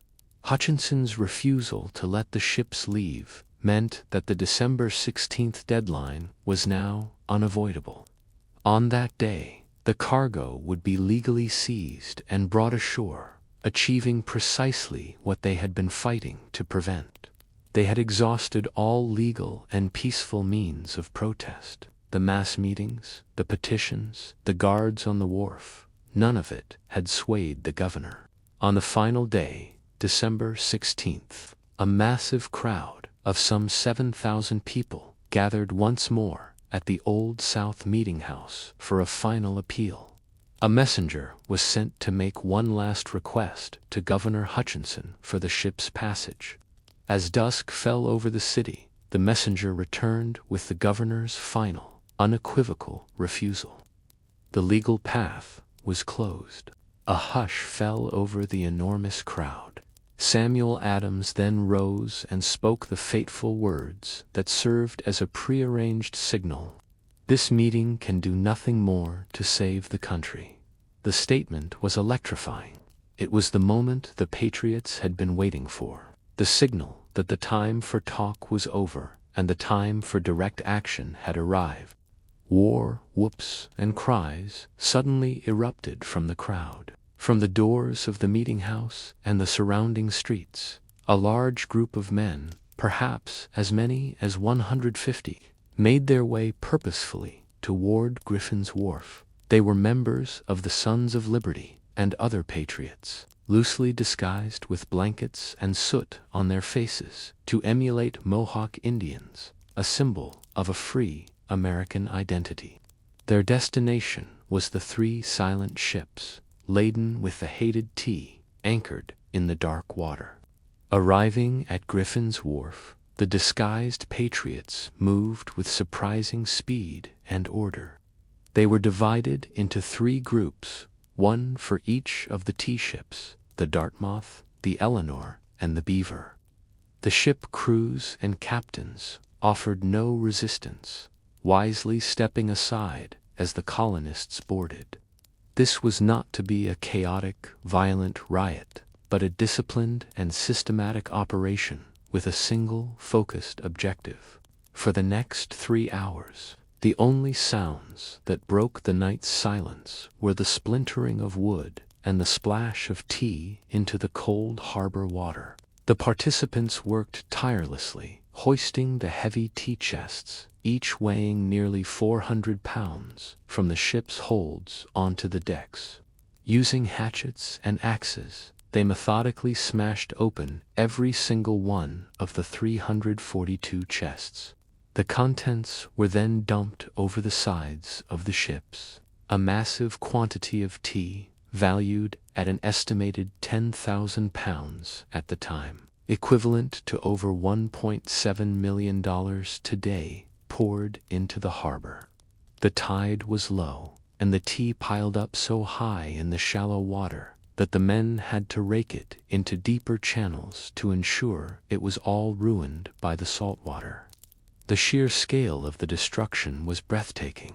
Hutchinson's refusal to let the ships leave meant that the December 16th deadline was now unavoidable. On that day, the cargo would be legally seized and brought ashore, achieving precisely what they had been fighting to prevent. They had exhausted all legal and peaceful means of protest. The mass meetings, the petitions, the guards on the wharf, none of it had swayed the governor. On the final day, December 16th, a massive crowd of some 7,000 people gathered once more at the Old South Meeting House for a final appeal. A messenger was sent to make one last request to Governor Hutchinson for the ship's passage. As dusk fell over the city, the messenger returned with the governor's final, unequivocal refusal. The legal path was closed. A hush fell over the enormous crowd. Samuel Adams then rose and spoke the fateful words that served as a prearranged signal. "This meeting can do nothing more to save the country." The statement was electrifying. It was the moment the patriots had been waiting for, the signal that the time for talk was over and the time for direct action had arrived. War whoops and cries suddenly erupted from the crowd. From the doors of the meeting house and the surrounding streets, a large group of men, perhaps as many as 150, made their way purposefully toward Griffin's Wharf. They were members of the Sons of Liberty and other patriots, loosely disguised with blankets and soot on their faces to emulate Mohawk Indians, a symbol of a free American identity. Their destination was the 3 silent ships, laden with the hated tea, anchored in the dark water. Arriving at Griffin's Wharf, the disguised patriots moved with surprising speed and order. They were divided into 3 groups, one for each of the tea ships, the Dartmouth, the Eleanor, and the Beaver. The ship crews and captains offered no resistance, wisely stepping aside as the colonists boarded. This was not to be a chaotic, violent riot, but a disciplined and systematic operation with a single, focused objective. For the next 3 hours, the only sounds that broke the night's silence were the splintering of wood and the splash of tea into the cold harbor water. The participants worked tirelessly, hoisting the heavy tea chests, each weighing nearly 400 pounds, from the ship's holds onto the decks. Using hatchets and axes, they methodically smashed open every single one of the 342 chests. The contents were then dumped over the sides of the ships. A massive quantity of tea, valued at an estimated 10,000 pounds at the time, equivalent to over $1.7 million today, poured into the harbor. The tide was low, and the tea piled up so high in the shallow water that the men had to rake it into deeper channels to ensure it was all ruined by the salt water. The sheer scale of the destruction was breathtaking.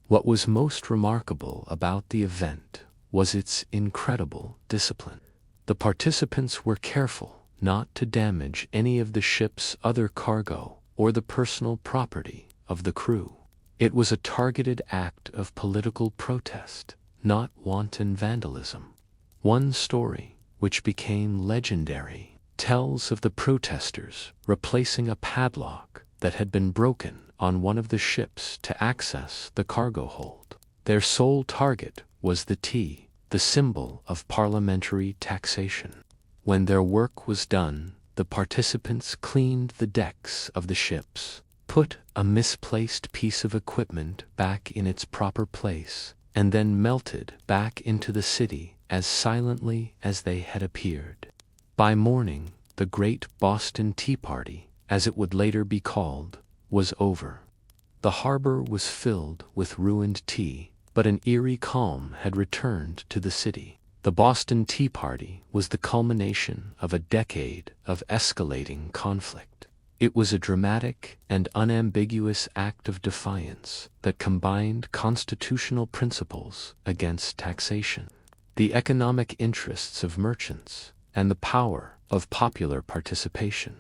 What was most remarkable about the event was its incredible discipline. The participants were careful not to damage any of the ship's other cargo or the personal property of the crew. It was a targeted act of political protest, not wanton vandalism. One story, which became legendary, tells of the protesters replacing a padlock that had been broken on one of the ships to access the cargo hold. Their sole target was the tea, the symbol of parliamentary taxation. When their work was done, the participants cleaned the decks of the ships, put a misplaced piece of equipment back in its proper place, and then melted back into the city as silently as they had appeared. By morning, the Great Boston Tea Party, as it would later be called, was over. The harbor was filled with ruined tea, but an eerie calm had returned to the city. The Boston Tea Party was the culmination of a decade of escalating conflict. It was a dramatic and unambiguous act of defiance that combined constitutional principles against taxation, the economic interests of merchants, and the power of popular participation.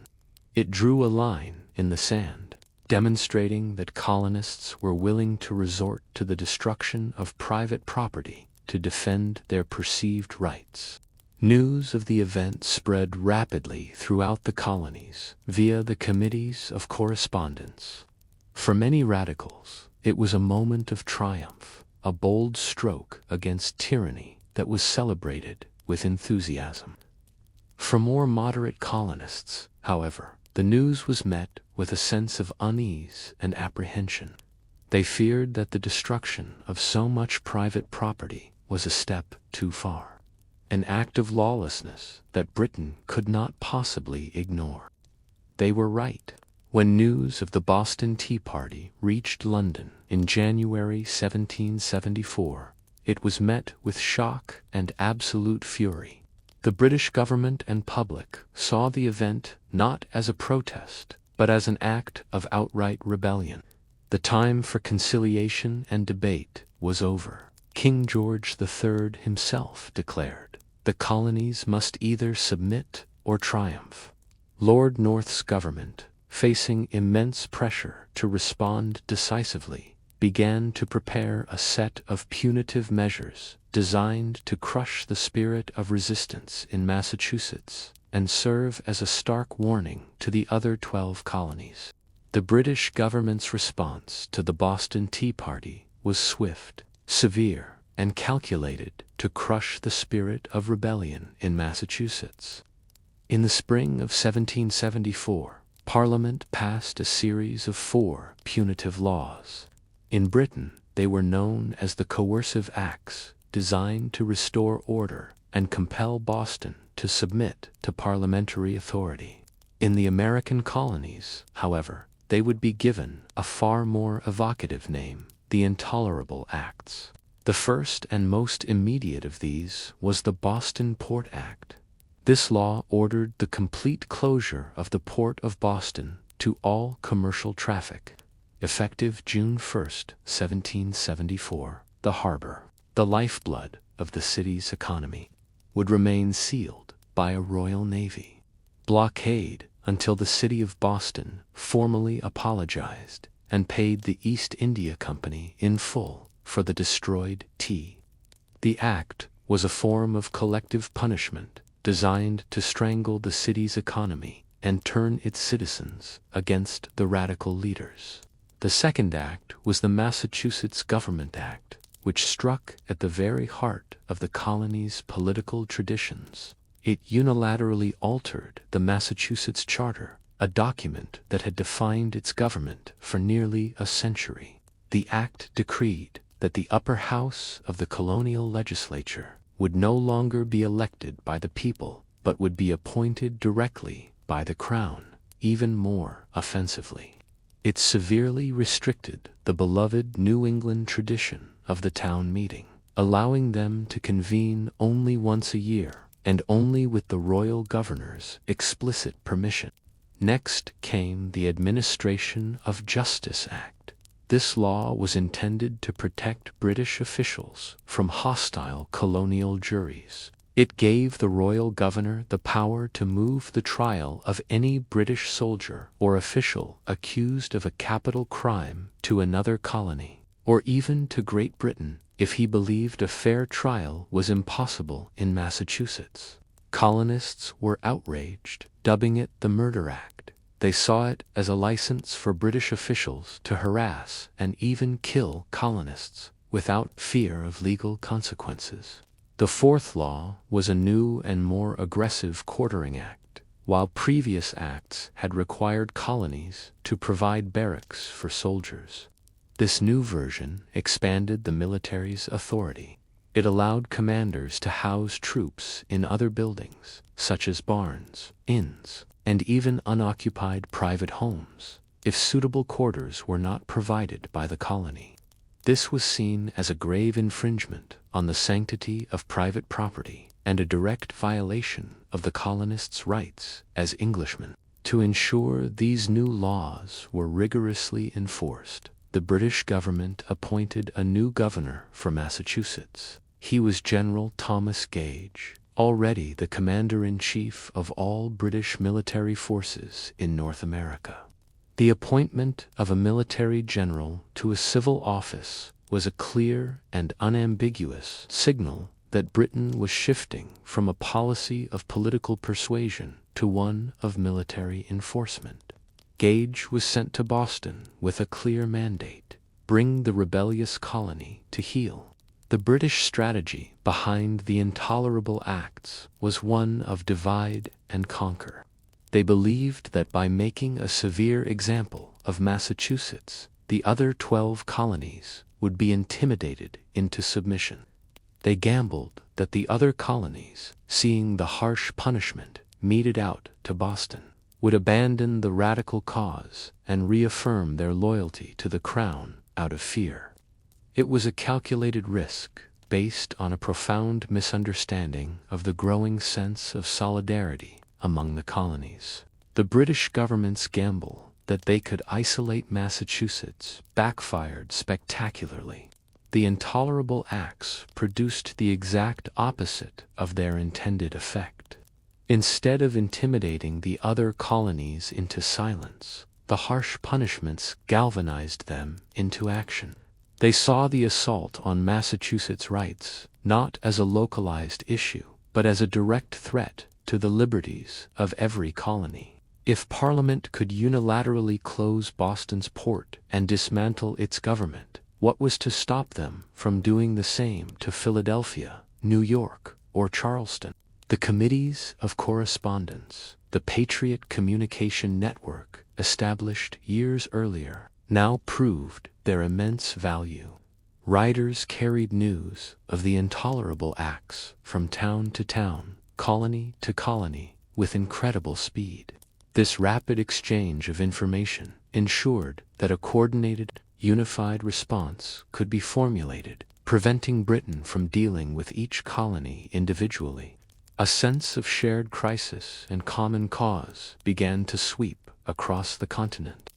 It drew a line in the sand, demonstrating that colonists were willing to resort to the destruction of private property to defend their perceived rights. News of the event spread rapidly throughout the colonies via the committees of correspondence. For many radicals, it was a moment of triumph, a bold stroke against tyranny that was celebrated with enthusiasm. For more moderate colonists, however, the news was met with a sense of unease and apprehension. They feared that the destruction of so much private property was a step too far, an act of lawlessness that Britain could not possibly ignore. They were right. When news of the Boston Tea Party reached London in January 1774, it was met with shock and absolute fury. The British government and public saw the event not as a protest, but as an act of outright rebellion. The time for conciliation and debate was over. King George III himself declared, "The colonies must either submit or triumph." Lord North's government, facing immense pressure to respond decisively, began to prepare a set of punitive measures designed to crush the spirit of resistance in Massachusetts and serve as a stark warning to the other 12 colonies. The British government's response to the Boston Tea Party was swift, severe, and calculated to crush the spirit of rebellion in Massachusetts. In the spring of 1774, Parliament passed a series of 4 punitive laws. In Britain, they were known as the Coercive Acts, designed to restore order and compel Boston to submit to parliamentary authority. In the American colonies, however, they would be given a far more evocative name, the Intolerable Acts. The first and most immediate of these was the Boston Port Act. This law ordered the complete closure of the Port of Boston to all commercial traffic. Effective June 1, 1774, the harbor, the lifeblood of the city's economy, would remain sealed by a Royal Navy. Blockade until the city of Boston formally apologized and paid the East India Company in full for the destroyed tea. The act was a form of collective punishment designed to strangle the city's economy and turn its citizens against the radical leaders. The second act was the Massachusetts Government Act, which struck at the very heart of the colony's political traditions. It unilaterally altered the Massachusetts Charter, a document that had defined its government for nearly a century. The act decreed that the upper house of the colonial legislature would no longer be elected by the people, but would be appointed directly by the Crown. Even more offensively, it severely restricted the beloved New England tradition of the town meeting, allowing them to convene only once a year and only with the royal governor's explicit permission. Next came the Administration of Justice Act. This law was intended to protect British officials from hostile colonial juries. It gave the royal governor the power to move the trial of any British soldier or official accused of a capital crime to another colony, or even to Great Britain, if he believed a fair trial was impossible in Massachusetts. Colonists were outraged, dubbing it the Murder Act. They saw it as a license for British officials to harass and even kill colonists without fear of legal consequences. The fourth law was a new and more aggressive quartering act. While previous acts had required colonies to provide barracks for soldiers, this new version expanded the military's authority. It allowed commanders to house troops in other buildings, such as barns, inns, and even unoccupied private homes, if suitable quarters were not provided by the colony. This was seen as a grave infringement on the sanctity of private property and a direct violation of the colonists' rights as Englishmen. To ensure these new laws were rigorously enforced, the British government appointed a new governor for Massachusetts. He was General Thomas Gage, already the commander-in-chief of all British military forces in North America. The appointment of a military general to a civil office was a clear and unambiguous signal that Britain was shifting from a policy of political persuasion to one of military enforcement. Gage was sent to Boston with a clear mandate: bring the rebellious colony to heel. The British strategy behind the Intolerable Acts was one of divide and conquer. They believed that by making a severe example of Massachusetts, the other 12 colonies would be intimidated into submission. They gambled that the other colonies, seeing the harsh punishment meted out to Boston, would abandon the radical cause and reaffirm their loyalty to the crown out of fear. It was a calculated risk based on a profound misunderstanding of the growing sense of solidarity among the colonies. The British government's gamble that they could isolate Massachusetts backfired spectacularly. The intolerable acts produced the exact opposite of their intended effect. Instead of intimidating the other colonies into silence, the harsh punishments galvanized them into action. They saw the assault on Massachusetts' rights not as a localized issue, but as a direct threat to the liberties of every colony. If Parliament could unilaterally close Boston's port and dismantle its government, what was to stop them from doing the same to Philadelphia, New York, or Charleston? The Committees of Correspondence, the Patriot Communication Network, established years earlier, now proved their immense value. Riders carried news of the intolerable acts from town to town, colony to colony, with incredible speed. This rapid exchange of information ensured that a coordinated, unified response could be formulated, preventing Britain from dealing with each colony individually. A sense of shared crisis and common cause began to sweep across the continent.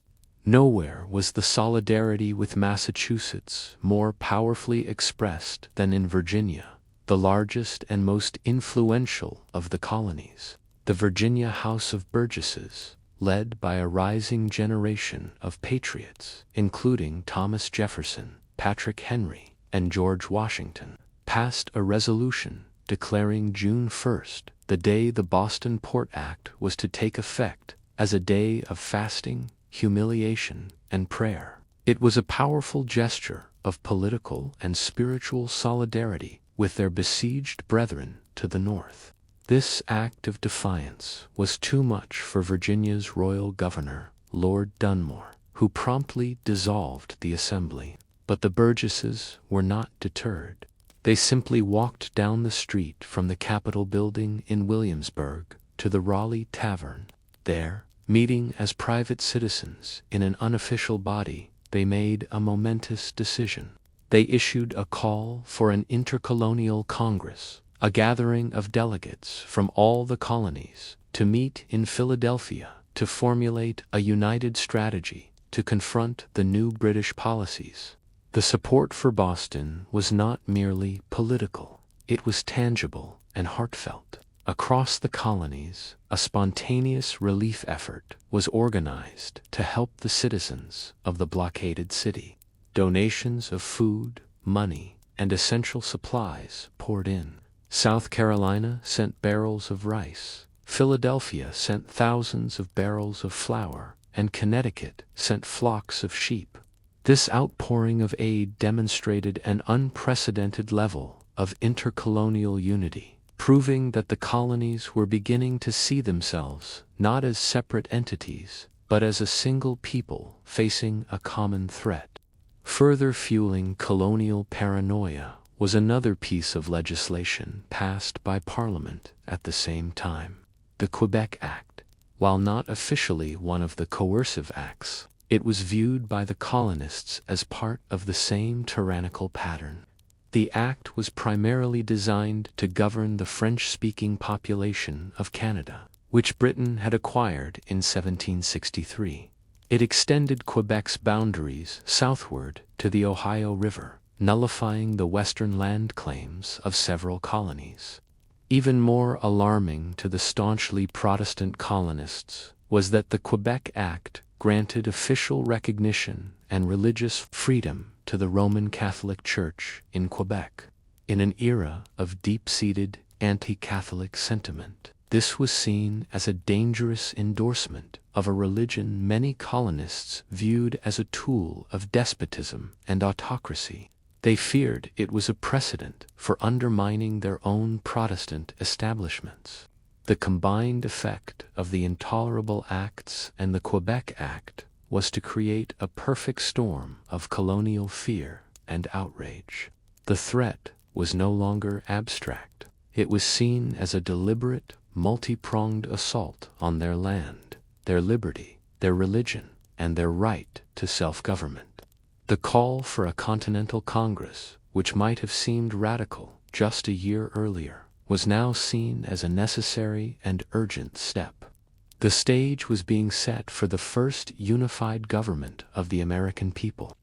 Nowhere was the solidarity with Massachusetts more powerfully expressed than in Virginia, the largest and most influential of the colonies. The Virginia House of Burgesses, led by a rising generation of patriots, including Thomas Jefferson, Patrick Henry, and George Washington, passed a resolution declaring June 1st, the day the Boston Port Act was to take effect, as a day of fasting, humiliation, and prayer. It was a powerful gesture of political and spiritual solidarity with their besieged brethren to the north. This act of defiance was too much for Virginia's royal governor, Lord Dunmore, who promptly dissolved the assembly. But the Burgesses were not deterred. They simply walked down the street from the Capitol building in Williamsburg to the Raleigh Tavern. There, meeting as private citizens in an unofficial body, they made a momentous decision. They issued a call for an intercolonial Congress, a gathering of delegates from all the colonies, to meet in Philadelphia to formulate a united strategy to confront the new British policies. The support for Boston was not merely political, it was tangible and heartfelt. Across the colonies, a spontaneous relief effort was organized to help the citizens of the blockaded city. Donations of food, money, and essential supplies poured in. South Carolina sent barrels of rice, Philadelphia sent thousands of barrels of flour, and Connecticut sent flocks of sheep. This outpouring of aid demonstrated an unprecedented level of intercolonial unity, proving that the colonies were beginning to see themselves not as separate entities, but as a single people facing a common threat. Further fueling colonial paranoia was another piece of legislation passed by Parliament at the same time, the Quebec Act. While not officially one of the coercive acts, it was viewed by the colonists as part of the same tyrannical pattern. The act was primarily designed to govern the French-speaking population of Canada, which Britain had acquired in 1763. It extended Quebec's boundaries southward to the Ohio River, nullifying the western land claims of several colonies. Even more alarming to the staunchly Protestant colonists was that the Quebec Act granted official recognition and religious freedom to the Roman Catholic Church in Quebec. In an era of deep-seated anti-Catholic sentiment, this was seen as a dangerous endorsement of a religion many colonists viewed as a tool of despotism and autocracy. They feared it was a precedent for undermining their own Protestant establishments. The combined effect of the intolerable acts and the Quebec Act was to create a perfect storm of colonial fear and outrage. The threat was no longer abstract. It was seen as a deliberate, multi-pronged assault on their land. their liberty, their religion, and their right to self-government. The call for a Continental Congress, which might have seemed radical just a year earlier, was now seen as a necessary and urgent step. The stage was being set for the first unified government of the American people.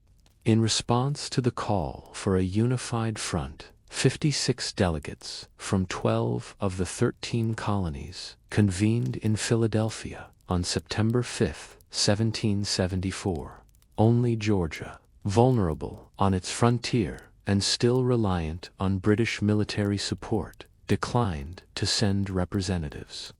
In response to the call for a unified front, 56 delegates from 12 of the 13 colonies convened in Philadelphia on September 5, 1774. Only Georgia, vulnerable on its frontier and still reliant on British military support, declined to send representatives.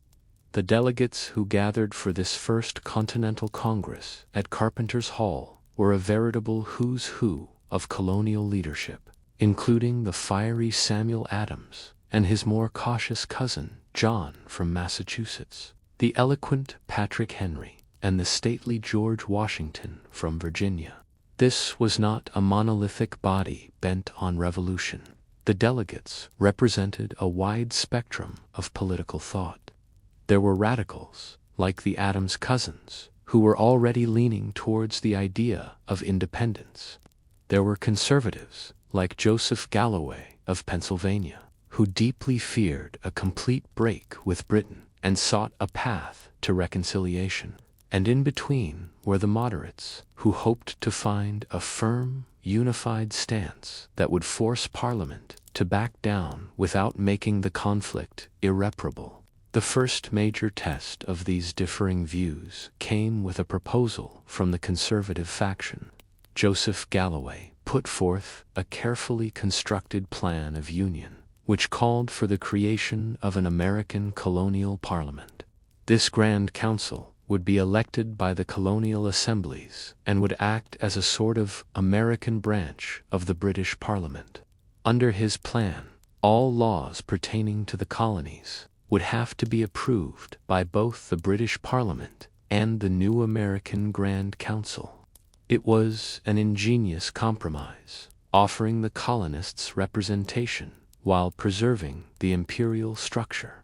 The delegates who gathered for this first Continental Congress at Carpenter's Hall were a veritable who's who of colonial leadership, including the fiery Samuel Adams and his more cautious cousin, John from Massachusetts, the eloquent Patrick Henry, and the stately George Washington from Virginia. This was not a monolithic body bent on revolution. The delegates represented a wide spectrum of political thought. There were radicals, like the Adams cousins, who were already leaning towards the idea of independence. There were conservatives, like Joseph Galloway of Pennsylvania, who deeply feared a complete break with Britain and sought a path to reconciliation. And in between were the moderates, who hoped to find a firm, unified stance that would force Parliament to back down without making the conflict irreparable. The first major test of these differing views came with a proposal from the conservative faction. Joseph Galloway put forth a carefully constructed plan of union, which called for the creation of an American colonial parliament. This Grand Council would be elected by the colonial assemblies and would act as a sort of American branch of the British Parliament. Under his plan, all laws pertaining to the colonies would have to be approved by both the British Parliament and the new American Grand Council. It was an ingenious compromise, offering the colonists representation while preserving the imperial structure.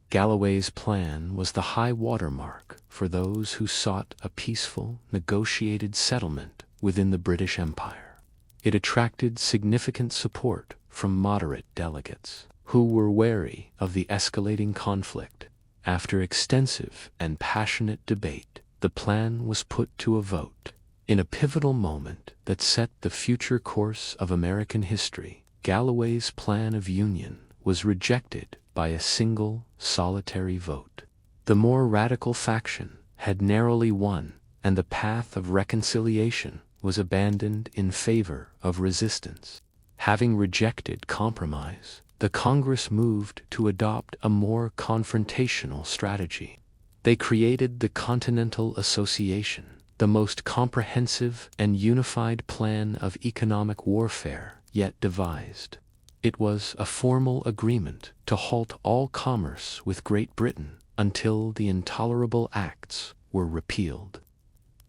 Galloway's plan was the high watermark for those who sought a peaceful, negotiated settlement within the British Empire. It attracted significant support from moderate delegates, who were wary of the escalating conflict. After extensive and passionate debate, the plan was put to a vote. In a pivotal moment that set the future course of American history, Galloway's plan of union was rejected by a single, solitary vote. The more radical faction had narrowly won, and the path of reconciliation was abandoned in favor of resistance. Having rejected compromise, the Congress moved to adopt a more confrontational strategy. They created the Continental Association, the most comprehensive and unified plan of economic warfare yet devised. It was a formal agreement to halt all commerce with Great Britain until the intolerable acts were repealed.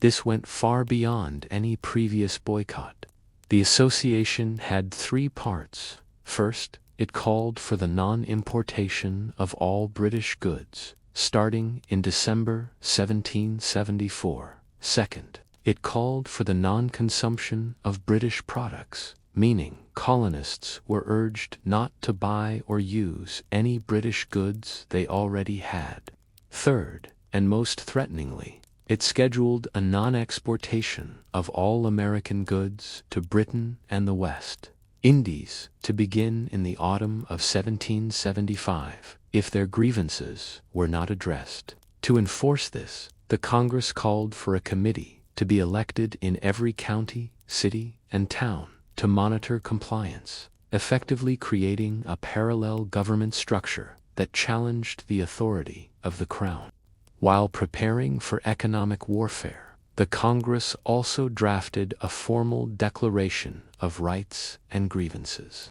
This went far beyond any previous boycott. The association had three parts. First, it called for the non-importation of all British goods, starting in December 1774. Second, it called for the non-consumption of British products, meaning colonists were urged not to buy or use any British goods they already had. Third, and most threateningly, it scheduled a non-exportation of all American goods to Britain and the West Indies to begin in the autumn of 1775, if their grievances were not addressed. To enforce this, the Congress called for a committee to be elected in every county, city, and town to monitor compliance, effectively creating a parallel government structure that challenged the authority of the Crown. While preparing for economic warfare, the Congress also drafted a formal Declaration of Rights and Grievances.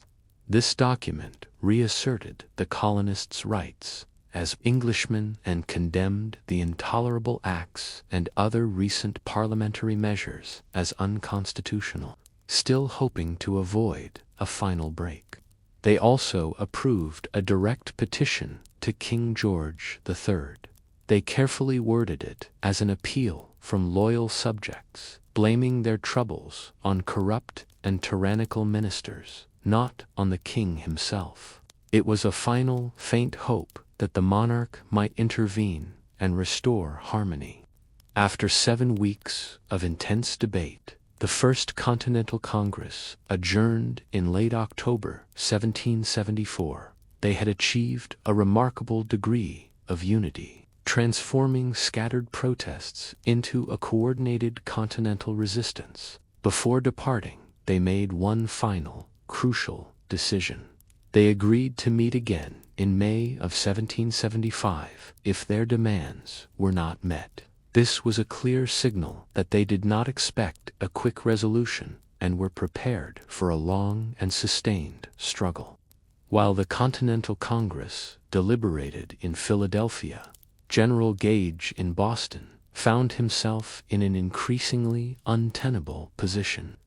This document reasserted the colonists' rights as Englishmen and condemned the intolerable acts and other recent parliamentary measures as unconstitutional, still hoping to avoid a final break. They also approved a direct petition to King George III. They carefully worded it as an appeal from loyal subjects, blaming their troubles on corrupt and tyrannical ministers, not on the king himself. It was a final, faint hope that the monarch might intervene and restore harmony. After 7 weeks of intense debate, the First Continental Congress adjourned in late October 1774. They had achieved a remarkable degree of unity, transforming scattered protests into a coordinated continental resistance. Before departing, they made one final, crucial decision. They agreed to meet again in May of 1775 if their demands were not met. This was a clear signal that they did not expect a quick resolution and were prepared for a long and sustained struggle. While the Continental Congress deliberated in Philadelphia, General Gage in Boston found himself in an increasingly untenable position.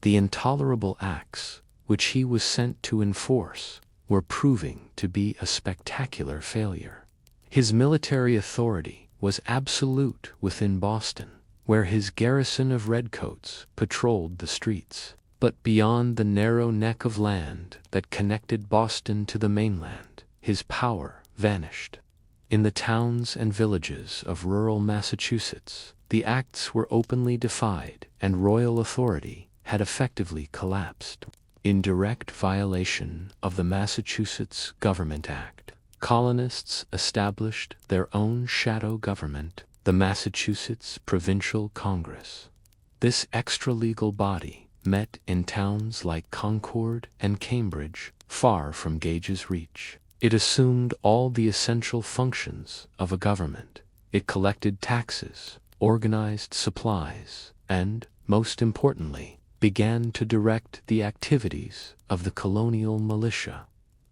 The intolerable acts which he was sent to enforce were proving to be a spectacular failure. His military authority was absolute within Boston, where his garrison of redcoats patrolled the streets. But beyond the narrow neck of land that connected Boston to the mainland, his power vanished. In the towns and villages of rural Massachusetts, the acts were openly defied, and royal authority had effectively collapsed. In direct violation of the Massachusetts Government Act, colonists established their own shadow government, the Massachusetts Provincial Congress. This extra-legal body met in towns like Concord and Cambridge, far from Gage's reach. It assumed all the essential functions of a government. It collected taxes, organized supplies, and, most importantly, began to direct the activities of the colonial militia.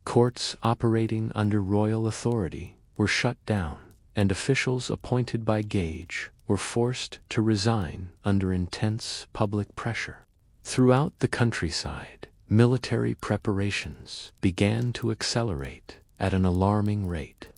Courts operating under royal authority were shut down, and officials appointed by Gage were forced to resign under intense public pressure. Throughout the countryside, military preparations began to accelerate at an alarming rate.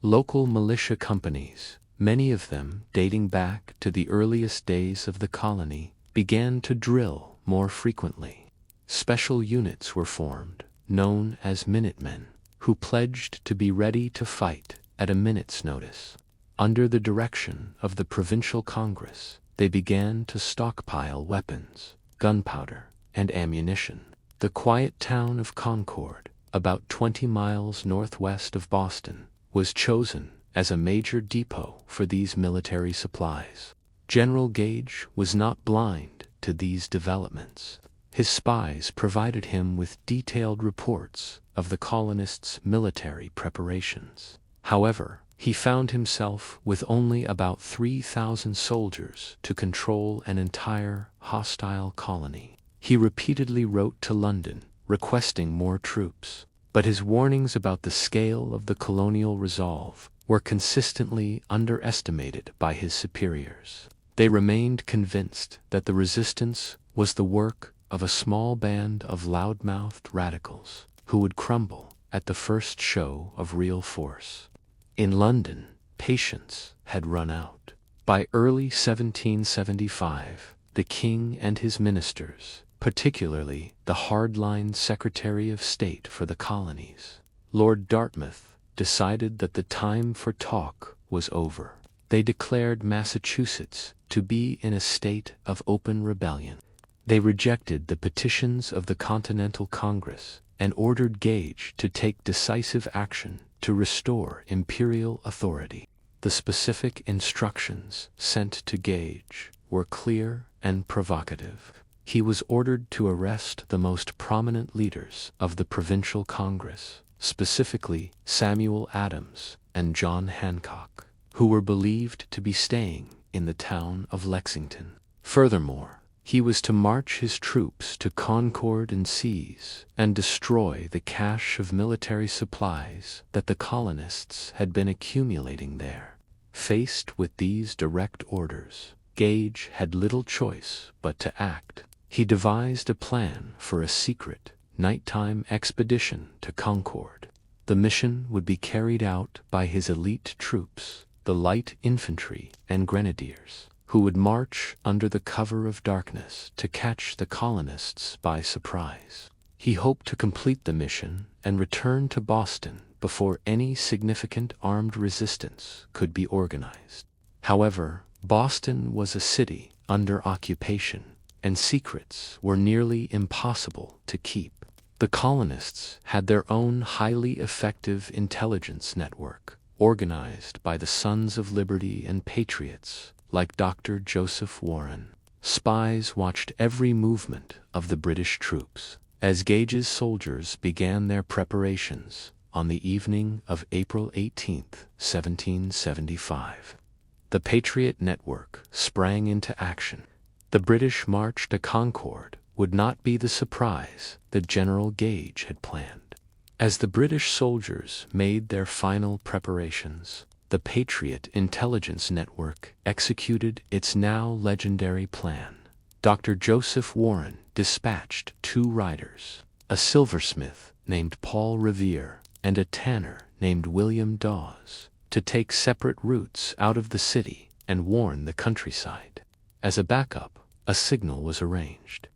Local militia companies, many of them dating back to the earliest days of the colony, began to drill more frequently. Special units were formed, known as Minutemen, who pledged to be ready to fight at a minute's notice. Under the direction of the Provincial Congress, they began to stockpile weapons, gunpowder, and ammunition. The quiet town of Concord, about 20 miles northwest of Boston, was chosen as a major depot for these military supplies. General Gage was not blind to these developments. His spies provided him with detailed reports of the colonists' military preparations. However, he found himself with only about 3,000 soldiers to control an entire hostile colony. He repeatedly wrote to London, requesting more troops, but his warnings about the scale of the colonial resolve were consistently underestimated by his superiors. They remained convinced that the resistance was the work of a small band of loudmouthed radicals who would crumble at the first show of real force. In London, patience had run out. By early 1775, the king and his ministers, particularly the hardline Secretary of State for the Colonies, Lord Dartmouth, decided that the time for talk was over. They declared Massachusetts to be in a state of open rebellion. They rejected the petitions of the Continental Congress and ordered Gage to take decisive action to restore imperial authority. The specific instructions sent to Gage were clear and provocative. He was ordered to arrest the most prominent leaders of the Provincial Congress, specifically Samuel Adams and John Hancock, who were believed to be staying in the town of Lexington. Furthermore, he was to march his troops to Concord and seize and destroy the cache of military supplies that the colonists had been accumulating there. Faced with these direct orders, Gage had little choice but to act. He devised a plan for a secret, nighttime expedition to Concord. The mission would be carried out by his elite troops, the light infantry and grenadiers, who would march under the cover of darkness to catch the colonists by surprise. He hoped to complete the mission and return to Boston before any significant armed resistance could be organized. However, Boston was a city under occupation, and secrets were nearly impossible to keep. The colonists had their own highly effective intelligence network, organized by the Sons of Liberty and patriots like Dr. Joseph Warren. Spies watched every movement of the British troops as Gage's soldiers began their preparations on the evening of April 18, 1775. The Patriot network sprang into action. The British march to Concord would not be the surprise that General Gage had planned. As the British soldiers made their final preparations, the Patriot intelligence network executed its now legendary plan. Dr. Joseph Warren dispatched 2 riders, a silversmith named Paul Revere and a tanner named William Dawes, to take separate routes out of the city and warn the countryside. As a backup, a signal was arranged.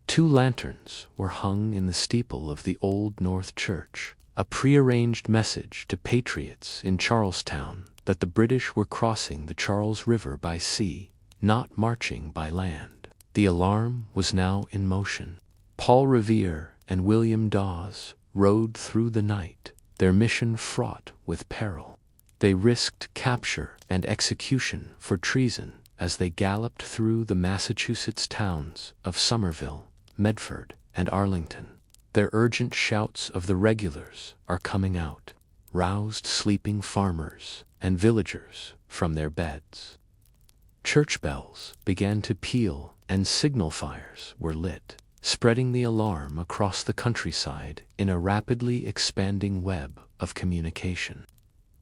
2 lanterns were hung in the steeple of the Old North Church, a prearranged message to patriots in Charlestown that the British were crossing the Charles River by sea, not marching by land. The alarm was now in motion. Paul Revere and William Dawes rode through the night, their mission fraught with peril. They risked capture and execution for treason as they galloped through the Massachusetts towns of Somerville, Medford, and Arlington. Their urgent shouts of the regulars are coming out roused sleeping farmers and villagers from their beds. Church bells began to peal and signal fires were lit, spreading the alarm across the countryside in a rapidly expanding web of communication.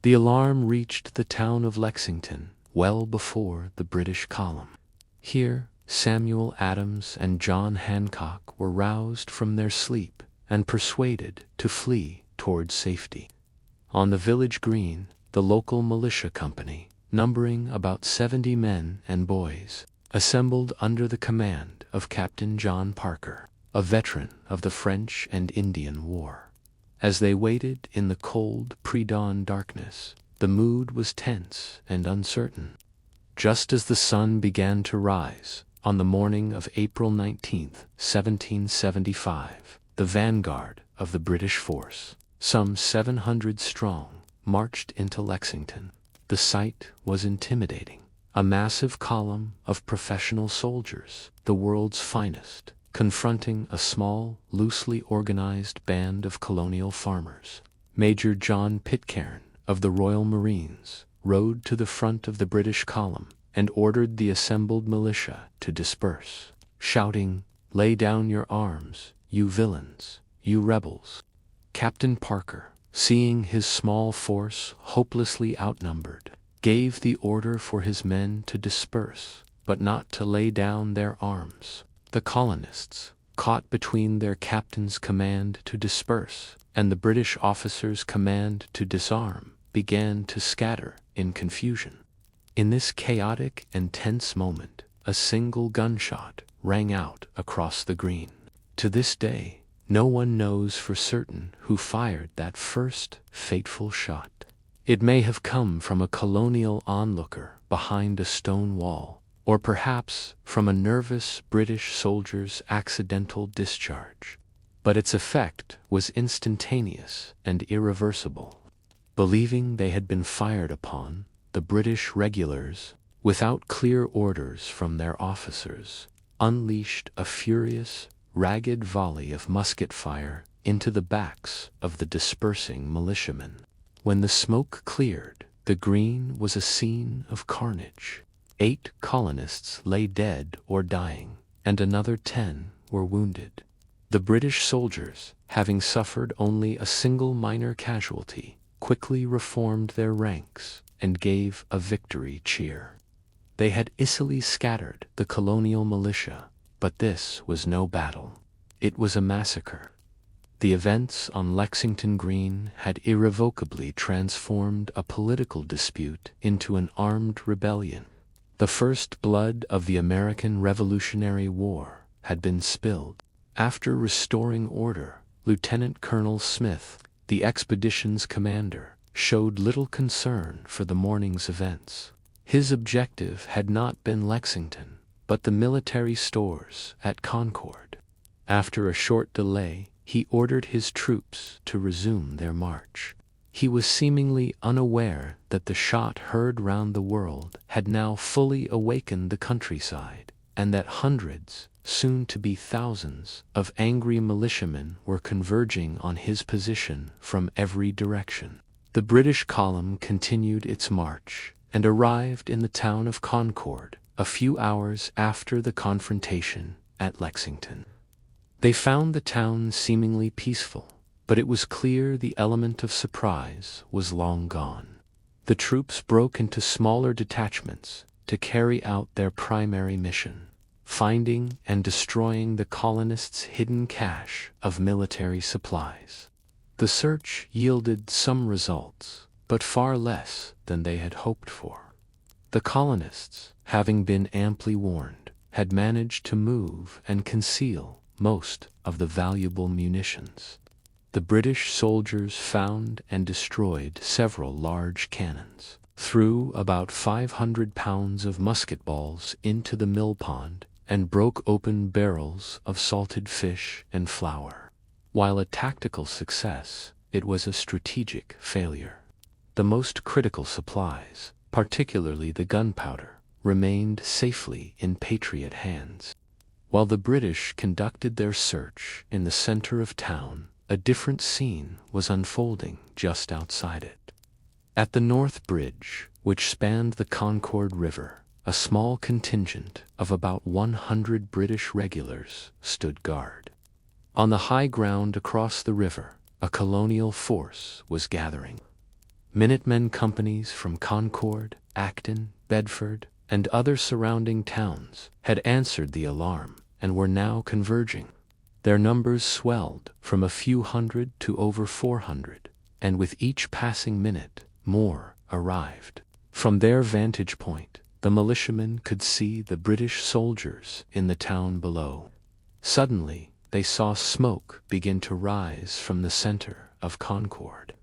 The alarm reached the town of Lexington well before the British column. Here, Samuel Adams and John Hancock were roused from their sleep and persuaded to flee toward safety. On the village green, the local militia company, numbering about 70 men and boys, assembled under the command of Captain John Parker, a veteran of the French and Indian War. As they waited in the cold pre-dawn darkness, the mood was tense and uncertain. Just as the sun began to rise, on the morning of April 19, 1775, the vanguard of the British force, some 700 strong, marched into Lexington. The sight was intimidating. A massive column of professional soldiers, the world's finest, confronting a small, loosely organized band of colonial farmers. Major John Pitcairn of the Royal Marines rode to the front of the British column and ordered the assembled militia to disperse, shouting, "Lay down your arms, you villains, you rebels." Captain Parker, seeing his small force hopelessly outnumbered, gave the order for his men to disperse, but not to lay down their arms. The colonists, caught between their captain's command to disperse and the British officer's command to disarm, began to scatter in confusion. In this chaotic and tense moment, a single gunshot rang out across the green. To this day, no one knows for certain who fired that first fateful shot. It may have come from a colonial onlooker behind a stone wall, or perhaps from a nervous British soldier's accidental discharge. But its effect was instantaneous and irreversible. Believing they had been fired upon, the British regulars, without clear orders from their officers, unleashed a furious, ragged volley of musket fire into the backs of the dispersing militiamen. When the smoke cleared, the green was a scene of carnage. 8 colonists lay dead or dying, and another 10 were wounded. The British soldiers, having suffered only a single minor casualty, quickly reformed their ranks and gave a victory cheer. They had easily scattered the colonial militia, but this was no battle. It was a massacre. The events on Lexington Green had irrevocably transformed a political dispute into an armed rebellion. The first blood of the American Revolutionary War had been spilled. After restoring order, Lieutenant Colonel Smith, the expedition's commander, showed little concern for the morning's events. His objective had not been Lexington, but the military stores at Concord. After a short delay, he ordered his troops to resume their march. He was seemingly unaware that the shot heard round the world had now fully awakened the countryside, and that hundreds, soon to be thousands, of angry militiamen were converging on his position from every direction. The British column continued its march, and arrived in the town of Concord a few hours after the confrontation at Lexington. They found the town seemingly peaceful, but it was clear the element of surprise was long gone. The troops broke into smaller detachments to carry out their primary mission, finding and destroying the colonists' hidden cache of military supplies. The search yielded some results, but far less than they had hoped for. The colonists, having been amply warned, had managed to move and conceal most of the valuable munitions. The British soldiers found and destroyed several large cannons, threw about 500 pounds of musket balls into the mill pond, and broke open barrels of salted fish and flour. While a tactical success, it was a strategic failure. The most critical supplies, particularly the gunpowder, remained safely in Patriot hands. While the British conducted their search in the center of town, a different scene was unfolding just outside it. At the North Bridge, which spanned the Concord River, a small contingent of about 100 British regulars stood guard. On the high ground across the river, a colonial force was gathering. Minutemen companies from Concord, Acton, Bedford, and other surrounding towns had answered the alarm and were now converging. Their numbers swelled from a few hundred to over 400, and with each passing minute, more arrived. From their vantage point, the militiamen could see the British soldiers in the town below. Suddenly, they saw smoke begin to rise from the center of Concord.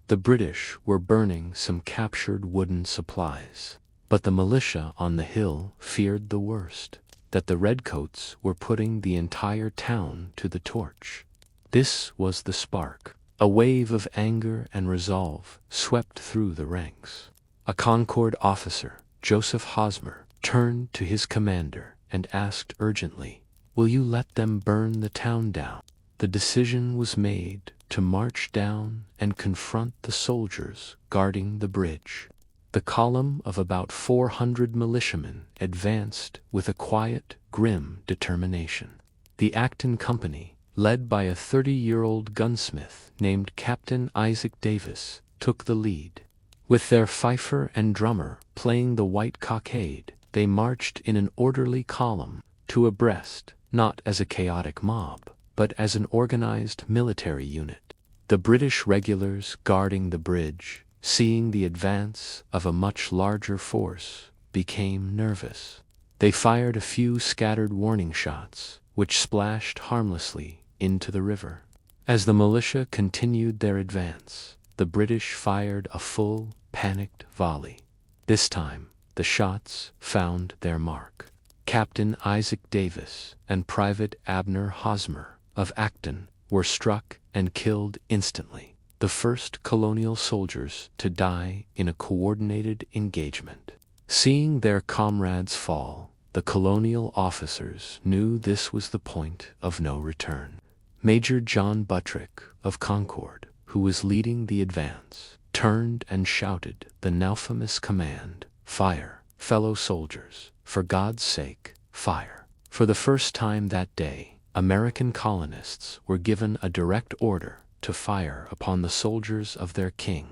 The British were burning some captured wooden supplies, but the militia on the hill feared the worst, that the redcoats were putting the entire town to the torch. This was the spark. A wave of anger and resolve swept through the ranks. A Concord officer, Joseph Hosmer, turned to his commander and asked urgently, "Will you let them burn the town down?" The decision was made to march down and confront the soldiers guarding the bridge. The column of about 400 militiamen advanced with a quiet, grim determination. The Acton Company, led by a 30-year-old gunsmith named Captain Isaac Davis, took the lead. With their fifer and drummer playing the White Cockade, they marched in an orderly column, two abreast, not as a chaotic mob, but as an organized military unit. The British regulars guarding the bridge, seeing the advance of a much larger force, became nervous. They fired a few scattered warning shots, which splashed harmlessly into the river. As the militia continued their advance, the British fired a full, panicked volley. This time, the shots found their mark. Captain Isaac Davis and Private Abner Hosmer of Acton were struck and killed instantly, the first colonial soldiers to die in a coordinated engagement. Seeing their comrades fall, the colonial officers knew this was the point of no return. Major John Buttrick of Concord, who was leading the advance, turned and shouted the now famous command, "Fire, fellow soldiers, for God's sake, fire." For the first time that day, American colonists were given a direct order to fire upon the soldiers of their king.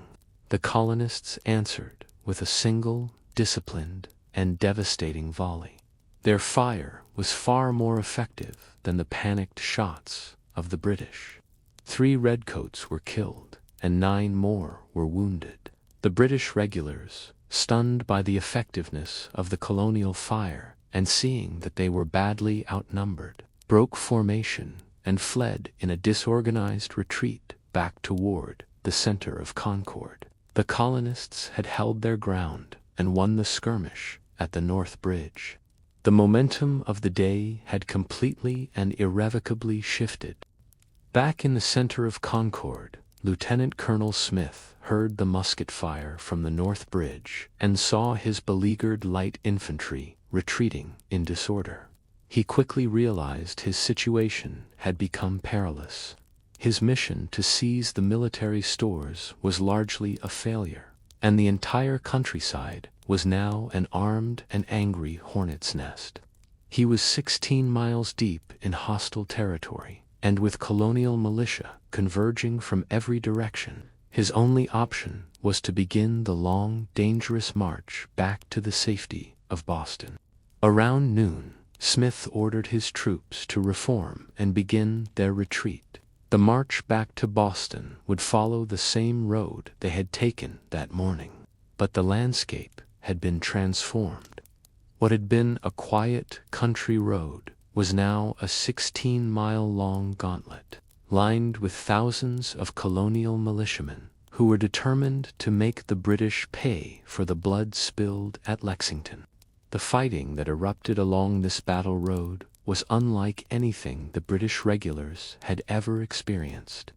The colonists answered with a single, disciplined, and devastating volley. Their fire was far more effective than the panicked shots of the British. 3 redcoats were killed, and 9 more were wounded. The British regulars, stunned by the effectiveness of the colonial fire and seeing that they were badly outnumbered, broke formation and fled in a disorganized retreat back toward the center of Concord. The colonists had held their ground and won the skirmish at the North Bridge. The momentum of the day had completely and irrevocably shifted. Back in the center of Concord, Lieutenant Colonel Smith heard the musket fire from the North Bridge and saw his beleaguered light infantry retreating in disorder. He quickly realized his situation had become perilous. His mission to seize the military stores was largely a failure, and the entire countryside was now an armed and angry hornet's nest. He was 16 miles deep in hostile territory, and with colonial militia converging from every direction, his only option was to begin the long, dangerous march back to the safety of Boston. Around noon, Smith ordered his troops to reform and begin their retreat. The march back to Boston would follow the same road they had taken that morning, but the landscape had been transformed. What had been a quiet country road was now a 16-mile-long gauntlet, lined with thousands of colonial militiamen who were determined to make the British pay for the blood spilled at Lexington. The fighting that erupted along this battle road was unlike anything the British regulars had ever experienced.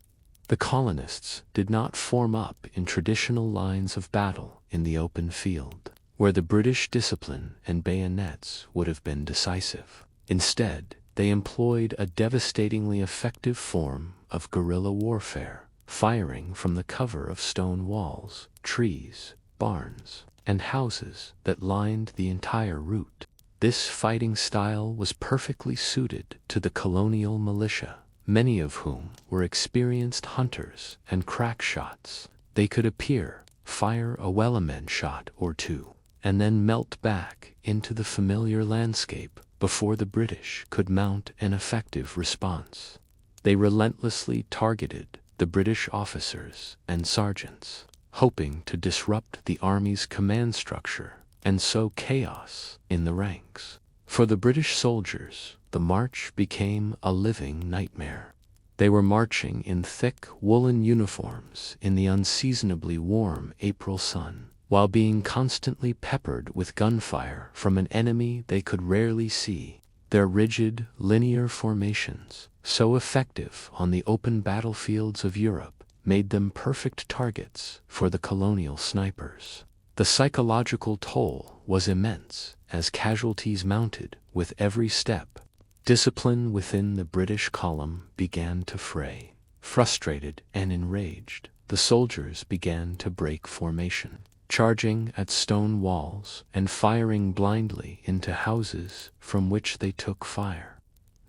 The colonists did not form up in traditional lines of battle in the open field, where the British discipline and bayonets would have been decisive. Instead, they employed a devastatingly effective form of guerrilla warfare, firing from the cover of stone walls, trees, barns, and houses that lined the entire route. This fighting style was perfectly suited to the colonial militia, many of whom were experienced hunters and crack shots. They could appear, fire a well-aimed shot or two, and then melt back into the familiar landscape before the British could mount an effective response. They relentlessly targeted the British officers and sergeants, hoping to disrupt the Army's command structure and sow chaos in the ranks. For the British soldiers, the march became a living nightmare. They were marching in thick woolen uniforms in the unseasonably warm April sun, while being constantly peppered with gunfire from an enemy they could rarely see. Their rigid, linear formations, so effective on the open battlefields of Europe, made them perfect targets for the colonial snipers. The psychological toll was immense as casualties mounted with every step. Discipline within the British column began to fray. Frustrated and enraged, the soldiers began to break formation, charging at stone walls and firing blindly into houses from which they took fire.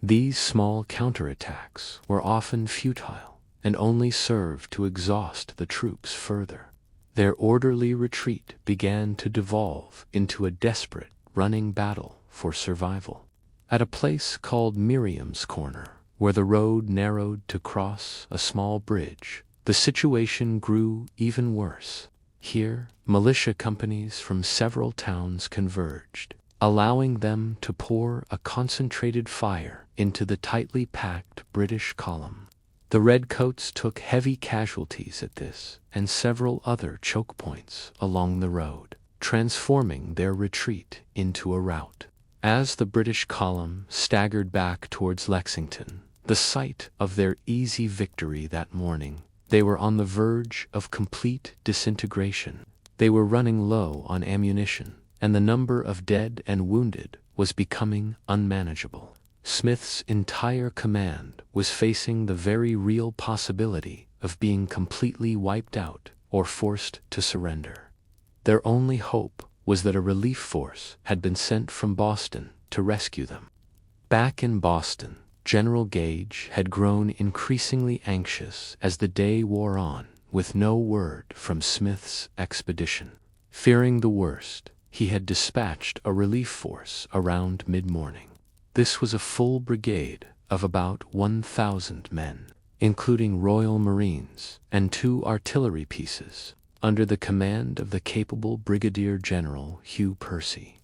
These small counterattacks were often futile and only served to exhaust the troops further. Their orderly retreat began to devolve into a desperate running battle for survival. At a place called Miriam's Corner, where the road narrowed to cross a small bridge, the situation grew even worse. Here, militia companies from several towns converged, allowing them to pour a concentrated fire into the tightly packed British column. The redcoats took heavy casualties at this and several other choke points along the road, transforming their retreat into a rout. As the British column staggered back towards Lexington, the site of their easy victory that morning, they were on the verge of complete disintegration. They were running low on ammunition, and the number of dead and wounded was becoming unmanageable. Smith's entire command was facing the very real possibility of being completely wiped out or forced to surrender. Their only hope was that a relief force had been sent from Boston to rescue them. Back in Boston, General Gage had grown increasingly anxious as the day wore on, with no word from Smith's expedition. Fearing the worst, he had dispatched a relief force around mid-morning. This was a full brigade of about 1,000 men. including Royal Marines, and 2 artillery pieces, under the command of the capable Brigadier General Hugh Percy.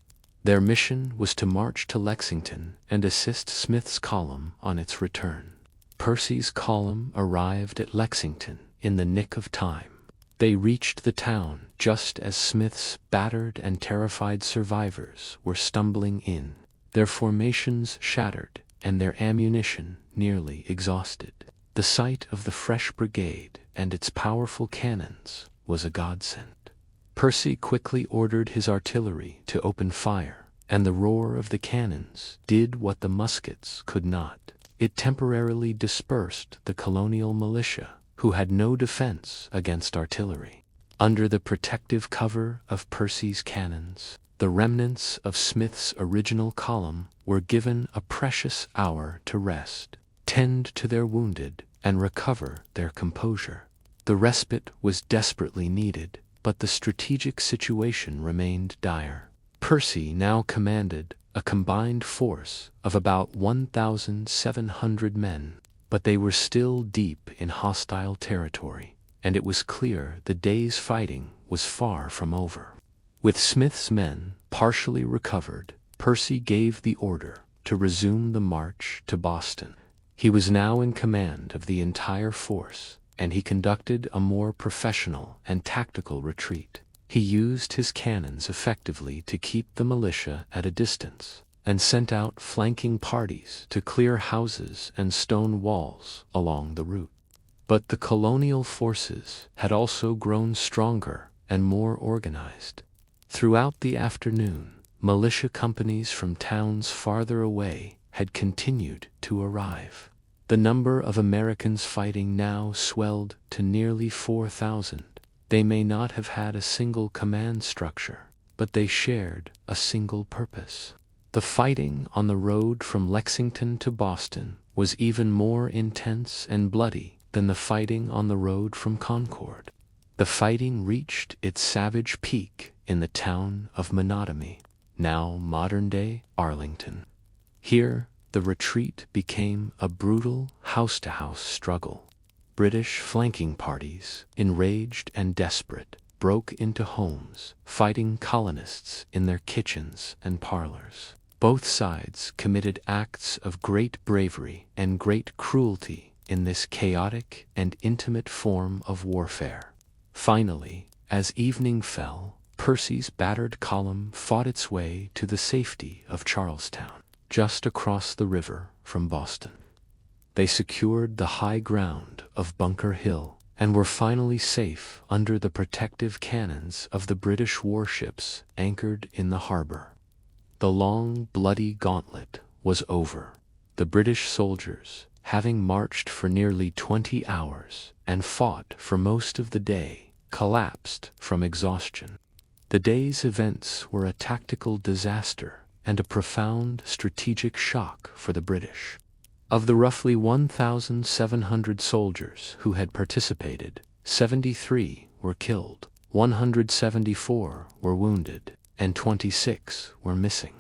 Their mission was to march to Lexington and assist Smith's column on its return. Percy's column arrived at Lexington in the nick of time. They reached the town just as Smith's battered and terrified survivors were stumbling in, their formations shattered and their ammunition nearly exhausted. The sight of the fresh brigade and its powerful cannons was a godsend. Percy quickly ordered his artillery to open fire, and the roar of the cannons did what the muskets could not. It temporarily dispersed the colonial militia, who had no defense against artillery. Under the protective cover of Percy's cannons, the remnants of Smith's original column were given a precious hour to rest, tend to their wounded, and recover their composure. The respite was desperately needed, but the strategic situation remained dire. Percy now commanded a combined force of about 1,700 men, but they were still deep in hostile territory, and it was clear the day's fighting was far from over. With Smith's men partially recovered, Percy gave the order to resume the march to Boston. He was now in command of the entire force, and he conducted a more professional and tactical retreat. He used his cannons effectively to keep the militia at a distance, and sent out flanking parties to clear houses and stone walls along the route. But the colonial forces had also grown stronger and more organized. Throughout the afternoon, militia companies from towns farther away had continued to arrive. The number of Americans fighting now swelled to nearly 4,000. They may not have had a single command structure, but they shared a single purpose. The fighting on the road from Lexington to Boston was even more intense and bloody than the fighting on the road from Concord. The fighting reached its savage peak in the town of Monotony, now modern-day Arlington. Here, the retreat became a brutal house-to-house struggle. British flanking parties, enraged and desperate, broke into homes, fighting colonists in their kitchens and parlors. Both sides committed acts of great bravery and great cruelty in this chaotic and intimate form of warfare. Finally, as evening fell, Percy's battered column fought its way to the safety of Charlestown, just across the river from Boston. They secured the high ground of Bunker Hill and were finally safe under the protective cannons of the British warships anchored in the harbor. The long, bloody gauntlet was over. The British soldiers, having marched for nearly 20 hours and fought for most of the day, collapsed from exhaustion. The day's events were a tactical disaster and a profound strategic shock for the British. Of the roughly 1,700 soldiers who had participated, 73 were killed, 174 were wounded, and 26 were missing.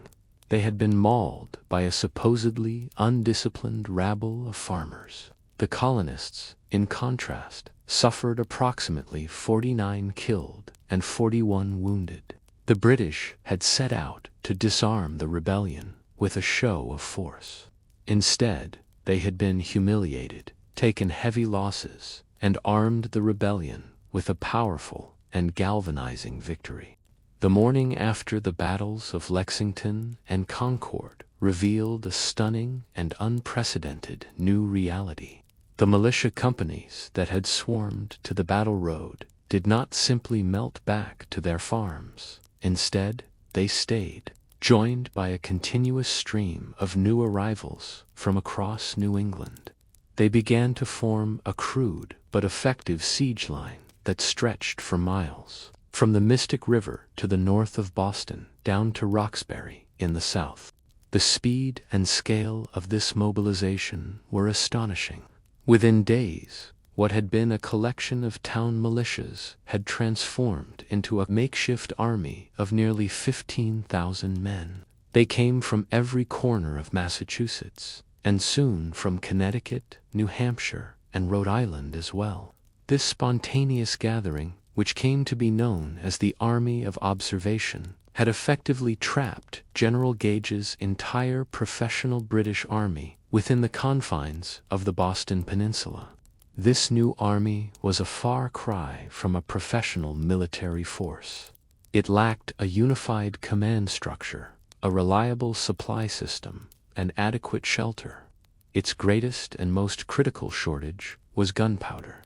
They had been mauled by a supposedly undisciplined rabble of farmers. The colonists, in contrast, suffered approximately 49 killed and 41 wounded. The British had set out to disarm the rebellion with a show of force. Instead, they had been humiliated, taken heavy losses, and armed the rebellion with a powerful and galvanizing victory. The morning after the battles of Lexington and Concord revealed a stunning and unprecedented new reality. The militia companies that had swarmed to the battle road did not simply melt back to their farms. Instead, they stayed, joined by a continuous stream of new arrivals from across New England. They began to form a crude but effective siege line that stretched for miles, from the Mystic River to the north of Boston down to Roxbury in the south. The speed and scale of this mobilization were astonishing. Within days, what had been a collection of town militias had transformed into a makeshift army of nearly 15,000 men. They came from every corner of Massachusetts, and soon from Connecticut, New Hampshire, and Rhode Island as well. This spontaneous gathering, which came to be known as the Army of Observation, had effectively trapped General Gage's entire professional British army within the confines of the Boston Peninsula. This new army was a far cry from a professional military force. It lacked a unified command structure, a reliable supply system, and adequate shelter. Its greatest and most critical shortage was gunpowder.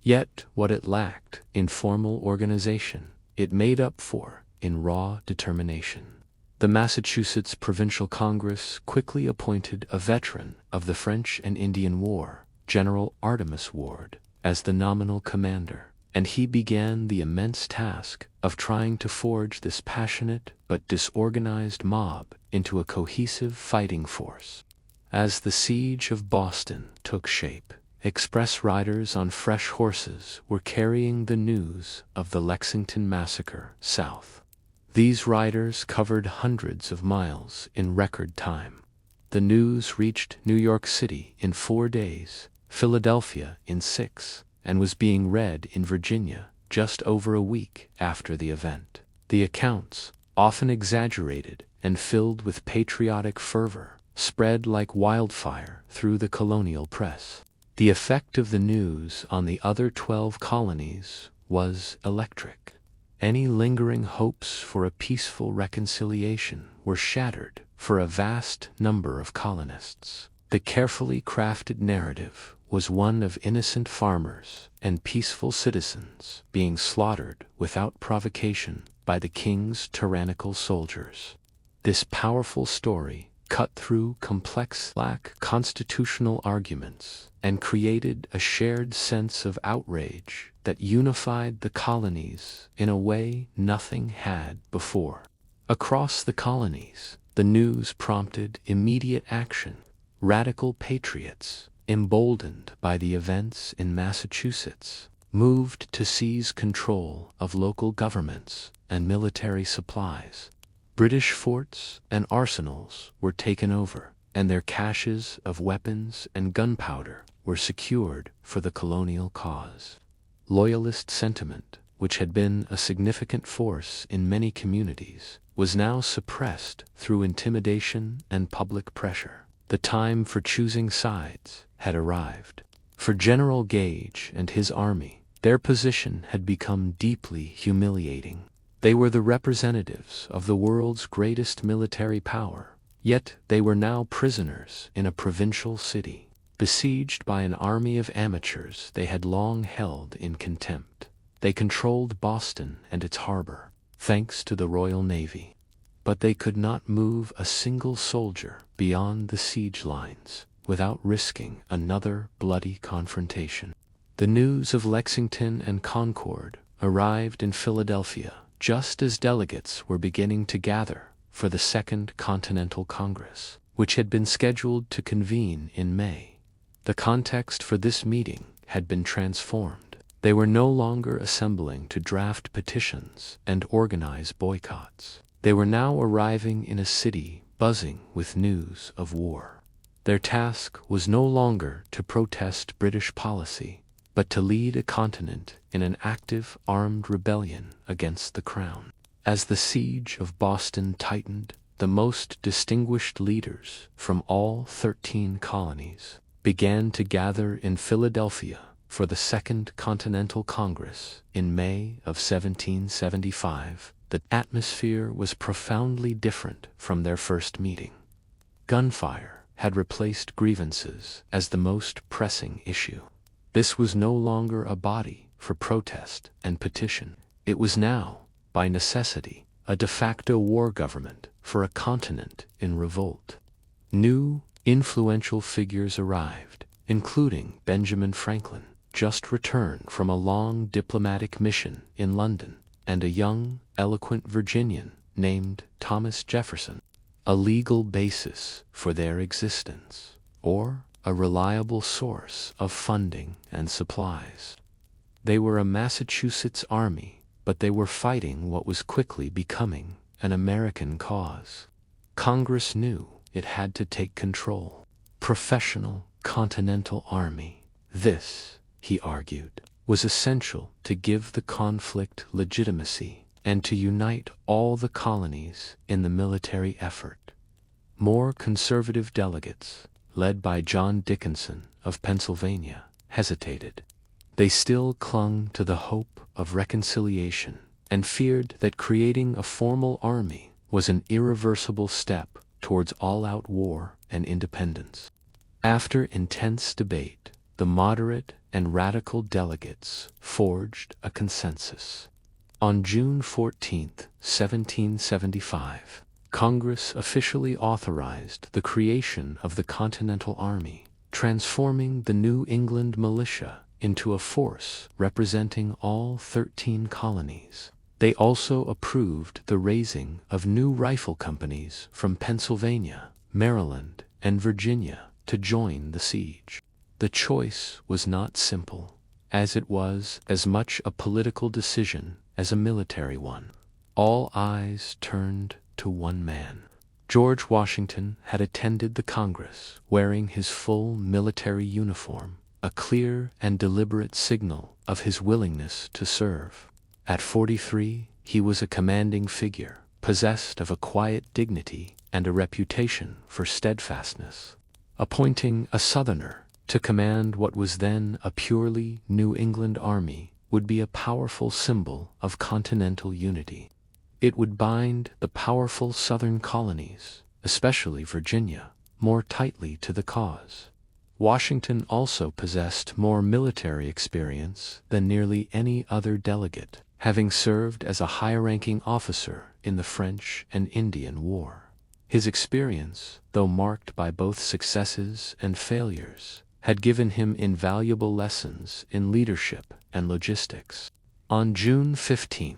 Yet what it lacked in formal organization, it made up for in raw determination. The Massachusetts Provincial Congress quickly appointed a veteran of the French and Indian War, General Artemus Ward, as the nominal commander, and he began the immense task of trying to forge this passionate but disorganized mob into a cohesive fighting force. As the siege of Boston took shape, express riders on fresh horses were carrying the news of the Lexington massacre south. These riders covered hundreds of miles in record time. The news reached New York City in 4 days, Philadelphia in 6, and was being read in Virginia just over a week after the event. The accounts, often exaggerated and filled with patriotic fervor, spread like wildfire through the colonial press. The effect of the news on the other 12 colonies was electric. Any lingering hopes for a peaceful reconciliation were shattered for a vast number of colonists. The carefully crafted narrative was one of innocent farmers and peaceful citizens being slaughtered without provocation by the king's tyrannical soldiers. This powerful story cut through complex constitutional arguments and created a shared sense of outrage that unified the colonies in a way nothing had before. Across the colonies, the news prompted immediate action. Radical patriots, emboldened by the events in Massachusetts, moved to seize control of local governments and military supplies. British forts and arsenals were taken over, and their caches of weapons and gunpowder were secured for the colonial cause. Loyalist sentiment, which had been a significant force in many communities, was now suppressed through intimidation and public pressure. The time for choosing sides had arrived. For General Gage and his army, their position had become deeply humiliating. They were the representatives of the world's greatest military power, yet they were now prisoners in a provincial city, besieged by an army of amateurs they had long held in contempt. They controlled Boston and its harbor, thanks to the Royal Navy. But they could not move a single soldier beyond the siege lines without risking another bloody confrontation. The news of Lexington and Concord arrived in Philadelphia just as delegates were beginning to gather for the Second Continental Congress, which had been scheduled to convene in May. The context for this meeting had been transformed. They were no longer assembling to draft petitions and organize boycotts. They were now arriving in a city buzzing with news of war. Their task was no longer to protest British policy, but to lead a continent in an active armed rebellion against the crown. As the siege of Boston tightened, the most distinguished leaders from all 13 colonies began to gather in Philadelphia for the Second Continental Congress in May of 1775. The atmosphere was profoundly different from their first meeting. Gunfire had replaced grievances as the most pressing issue. This was no longer a body for protest and petition. It was now, by necessity, a de facto war government for a continent in revolt. New, influential figures arrived, including Benjamin Franklin, just returned from a long diplomatic mission in London, and a young, eloquent Virginian named Thomas Jefferson. A legal basis for their existence, or a reliable source of funding and supplies. They were a Massachusetts army, but they were fighting what was quickly becoming an American cause. Congress knew it had to take control. Professional Continental Army, This, he argued, was essential to give the conflict legitimacy and to unite all the colonies in the military effort. More conservative delegates, led by John Dickinson of Pennsylvania, hesitated. They still clung to the hope of reconciliation and feared that creating a formal army was an irreversible step towards all-out war and independence. After intense debate, the moderate and radical delegates forged a consensus. On June 14, 1775, Congress officially authorized the creation of the Continental Army, transforming the New England militia into a force representing all 13 colonies. They also approved the raising of new rifle companies from Pennsylvania, Maryland, and Virginia to join the siege. The choice was not simple, as it was as much a political decision as a military one. All eyes turned to one man. George Washington had attended the Congress wearing his full military uniform, a clear and deliberate signal of his willingness to serve. At 43, he was a commanding figure, possessed of a quiet dignity and a reputation for steadfastness. Appointing a Southerner to command what was then a purely New England army would be a powerful symbol of continental unity. It would bind the powerful Southern colonies, especially Virginia, more tightly to the cause. Washington also possessed more military experience than nearly any other delegate, having served as a high-ranking officer in the French and Indian War. His experience, though marked by both successes and failures, had given him invaluable lessons in leadership and logistics. On June 15th,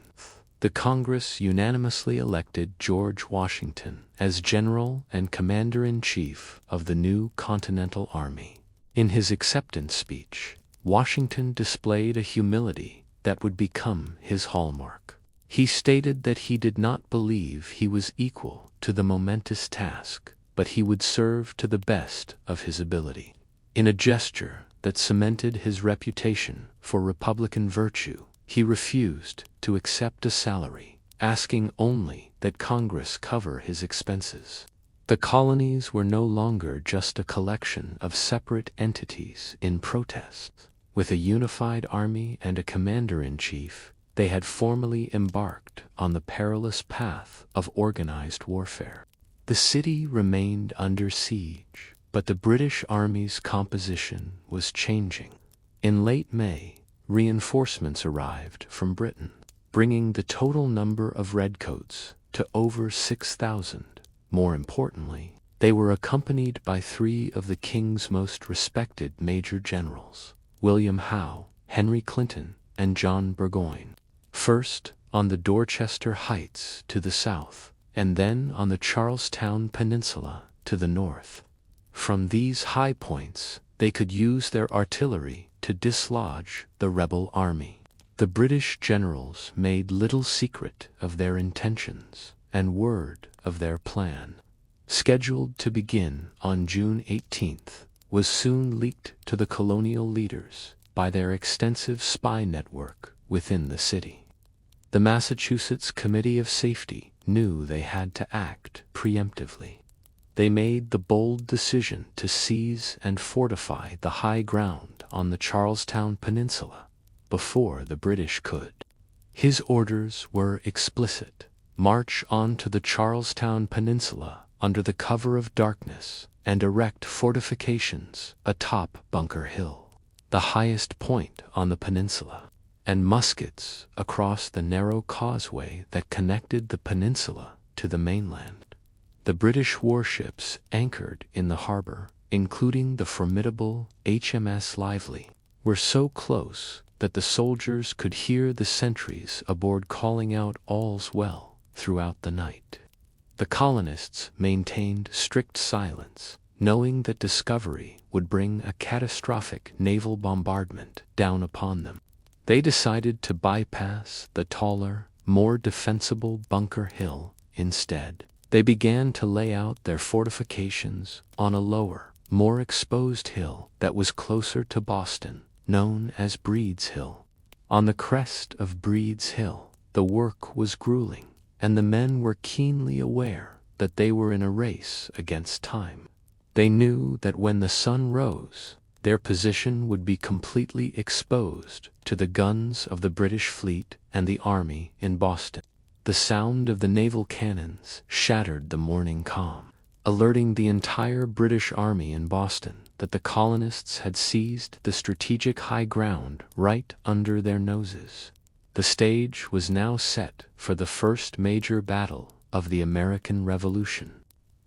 the Congress unanimously elected George Washington as General and Commander-in-Chief of the new Continental Army. In his acceptance speech, Washington displayed a humility that would become his hallmark. He stated that he did not believe he was equal to the momentous task, but he would serve to the best of his ability. In a gesture that cemented his reputation for Republican virtue, he refused to accept a salary, asking only that Congress cover his expenses. The colonies were no longer just a collection of separate entities in protest. With a unified army and a commander-in-chief, they had formally embarked on the perilous path of organized warfare. The city remained under siege, but the British Army's composition was changing. In late May, reinforcements arrived from Britain, bringing the total number of redcoats to over 6,000. More importantly, they were accompanied by 3 of the king's most respected major generals, William Howe, Henry Clinton, and John Burgoyne. First on the Dorchester Heights to the south, and then on the Charlestown Peninsula to the north. From these high points, they could use their artillery to dislodge the rebel army. The British generals made little secret of their intentions and word of their plan. Scheduled to begin on June 18th, was soon leaked to the colonial leaders by their extensive spy network within the city. The Massachusetts Committee of Safety knew they had to act preemptively. They made the bold decision to seize and fortify the high ground on the Charlestown Peninsula before the British could. His orders were explicit: march on to the Charlestown Peninsula under the cover of darkness and erect fortifications atop Bunker Hill, the highest point on the peninsula, and muskets across the narrow causeway that connected the peninsula to the mainland. The British warships anchored in the harbor, including the formidable HMS Lively, were so close that the soldiers could hear the sentries aboard calling out "All's well" throughout the night. The colonists maintained strict silence, knowing that discovery would bring a catastrophic naval bombardment down upon them. They decided to bypass the taller, more defensible Bunker Hill instead. They began to lay out their fortifications on a lower, more exposed hill that was closer to Boston, known as Breed's Hill. On the crest of Breed's Hill, the work was grueling, and the men were keenly aware that they were in a race against time. They knew that when the sun rose, their position would be completely exposed to the guns of the British fleet and the army in Boston. The sound of the naval cannons shattered the morning calm, alerting the entire British army in Boston that the colonists had seized the strategic high ground right under their noses. The stage was now set for the first major battle of the American Revolution.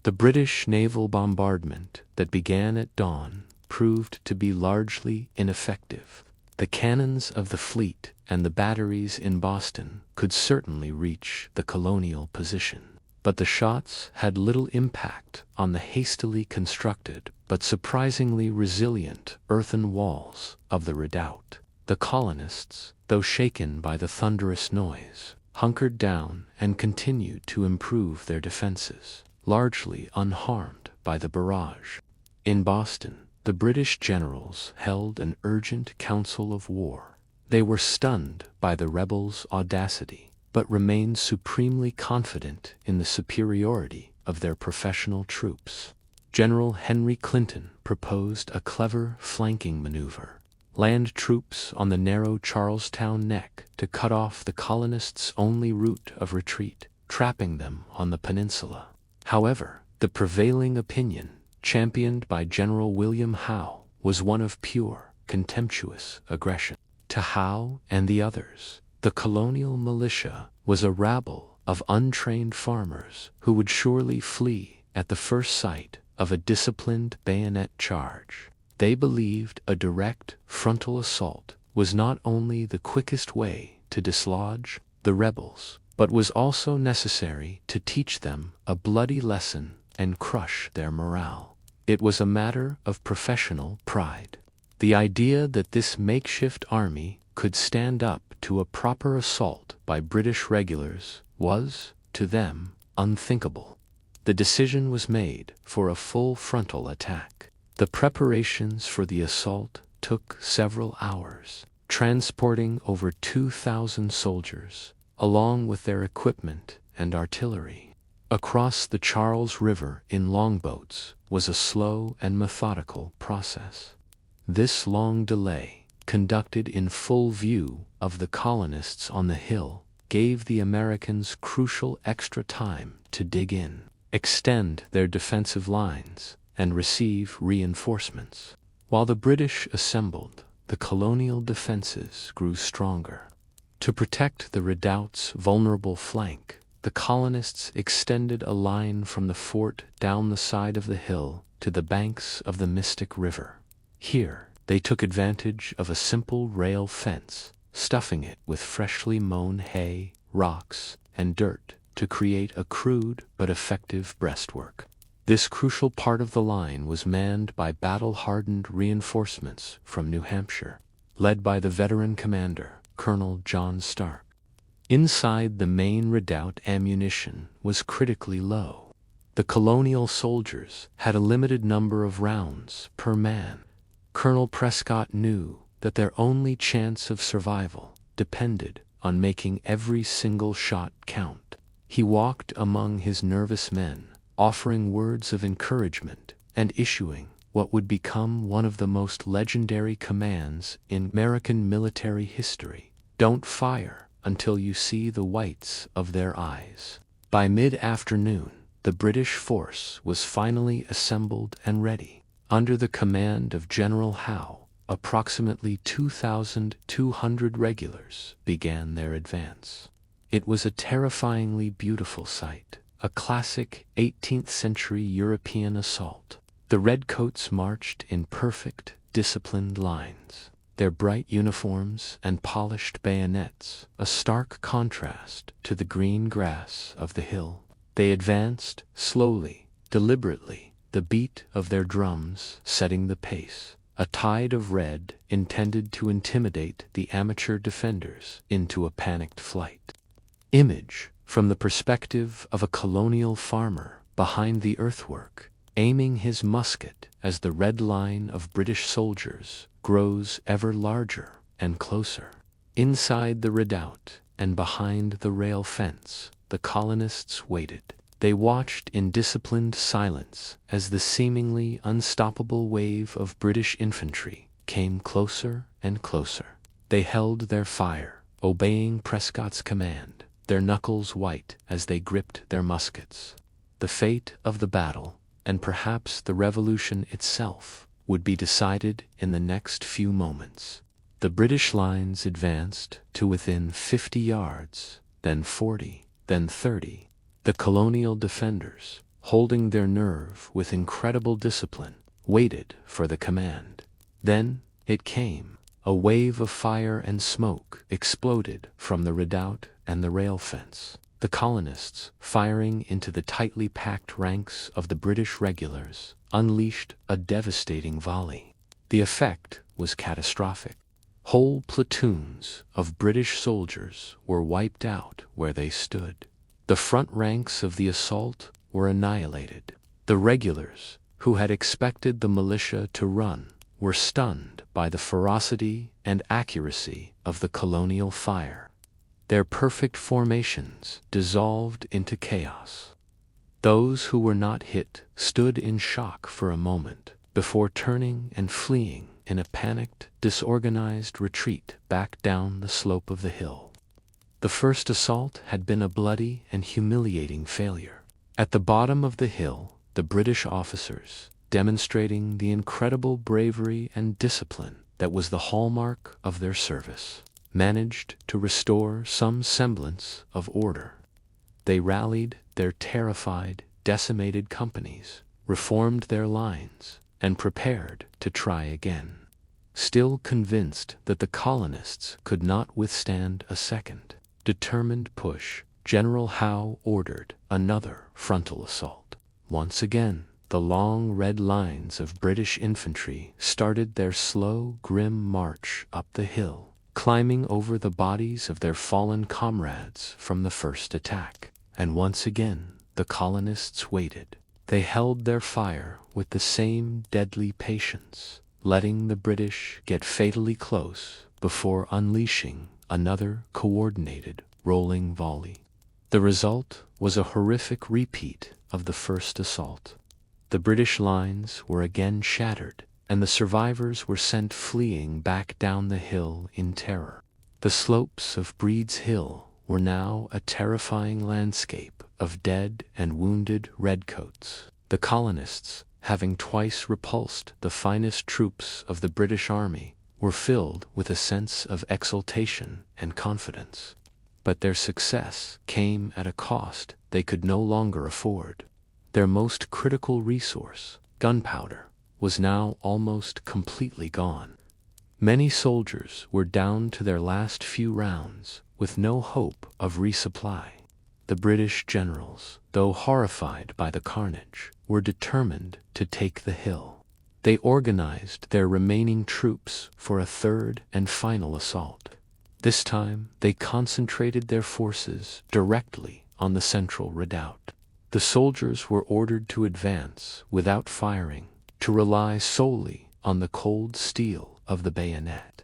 The British naval bombardment that began at dawn proved to be largely ineffective. The cannons of the fleet and the batteries in Boston could certainly reach the colonial position, but the shots had little impact on the hastily constructed but surprisingly resilient earthen walls of the redoubt. The colonists, though shaken by the thunderous noise, hunkered down and continued to improve their defenses, largely unharmed by the barrage. In Boston, the British generals held an urgent council of war. They were stunned by the rebels' audacity, but remained supremely confident in the superiority of their professional troops. General Henry Clinton proposed a clever flanking maneuver: land troops on the narrow Charlestown Neck to cut off the colonists' only route of retreat, trapping them on the peninsula. However, the prevailing opinion, championed by General William Howe, was one of pure, contemptuous aggression. To Howe and the others, the colonial militia was a rabble of untrained farmers who would surely flee at the first sight of a disciplined bayonet charge. They believed a direct, frontal assault was not only the quickest way to dislodge the rebels, but was also necessary to teach them a bloody lesson and crush their morale. It was a matter of professional pride. The idea that this makeshift army could stand up to a proper assault by British regulars was, to them, unthinkable. The decision was made for a full frontal attack. The preparations for the assault took several hours, transporting over 2,000 soldiers, along with their equipment and artillery, across the Charles River in longboats was a slow and methodical process. This long delay, conducted in full view of the colonists on the hill, gave the Americans crucial extra time to dig in, extend their defensive lines, and receive reinforcements. While the British assembled, the colonial defenses grew stronger. To protect the redoubt's vulnerable flank, the colonists extended a line from the fort down the side of the hill to the banks of the Mystic River. Here, they took advantage of a simple rail fence, stuffing it with freshly mown hay, rocks, and dirt to create a crude but effective breastwork. This crucial part of the line was manned by battle-hardened reinforcements from New Hampshire, led by the veteran commander, Colonel John Stark. Inside the main redoubt, ammunition was critically low. The colonial soldiers had a limited number of rounds per man. Colonel Prescott knew that their only chance of survival depended on making every single shot count. He walked among his nervous men, offering words of encouragement and issuing what would become one of the most legendary commands in American military history: "Don't fire until you see the whites of their eyes." By mid-afternoon, the British force was finally assembled and ready. Under the command of General Howe, approximately 2,200 regulars began their advance. It was a terrifyingly beautiful sight, a classic 18th-century European assault. The redcoats marched in perfect, disciplined lines, their bright uniforms and polished bayonets a stark contrast to the green grass of the hill. They advanced slowly, deliberately, the beat of their drums setting the pace, a tide of red intended to intimidate the amateur defenders into a panicked flight. Image, from the perspective of a colonial farmer behind the earthwork, aiming his musket as the red line of British soldiers grows ever larger and closer. Inside the redoubt and behind the rail fence, the colonists waited. They watched in disciplined silence as the seemingly unstoppable wave of British infantry came closer and closer. They held their fire, obeying Prescott's command, their knuckles white as they gripped their muskets. The fate of the battle, and perhaps the Revolution itself, would be decided in the next few moments. The British lines advanced to within 50 yards, then 40, then 30. The colonial defenders, holding their nerve with incredible discipline, waited for the command. Then it came. A wave of fire and smoke exploded from the redoubt and the rail fence. The colonists, firing into the tightly packed ranks of the British regulars, unleashed a devastating volley. The effect was catastrophic. Whole platoons of British soldiers were wiped out where they stood. The front ranks of the assault were annihilated. The regulars, who had expected the militia to run, were stunned by the ferocity and accuracy of the colonial fire. Their perfect formations dissolved into chaos. Those who were not hit stood in shock for a moment before turning and fleeing in a panicked, disorganized retreat back down the slope of the hill. The first assault had been a bloody and humiliating failure. At the bottom of the hill, the British officers, demonstrating the incredible bravery and discipline that was the hallmark of their service, managed to restore some semblance of order. They rallied their terrified, decimated companies, reformed their lines, and prepared to try again. Still convinced that the colonists could not withstand a second determined push, General Howe ordered another frontal assault. Once again, the long red lines of British infantry started their slow, grim march up the hill, climbing over the bodies of their fallen comrades from the first attack. And once again, the colonists waited. They held their fire with the same deadly patience, letting the British get fatally close before unleashing another coordinated rolling volley. The result was a horrific repeat of the first assault. The British lines were again shattered, and the survivors were sent fleeing back down the hill in terror. The slopes of Breed's Hill were now a terrifying landscape of dead and wounded redcoats. The colonists, having twice repulsed the finest troops of the British Army, were filled with a sense of exultation and confidence. But their success came at a cost they could no longer afford. Their most critical resource, gunpowder, was now almost completely gone. Many soldiers were down to their last few rounds, with no hope of resupply. The British generals, though horrified by the carnage, were determined to take the hill. They organized their remaining troops for a third and final assault. This time, they concentrated their forces directly on the central redoubt. The soldiers were ordered to advance without firing, to rely solely on the cold steel of the bayonet.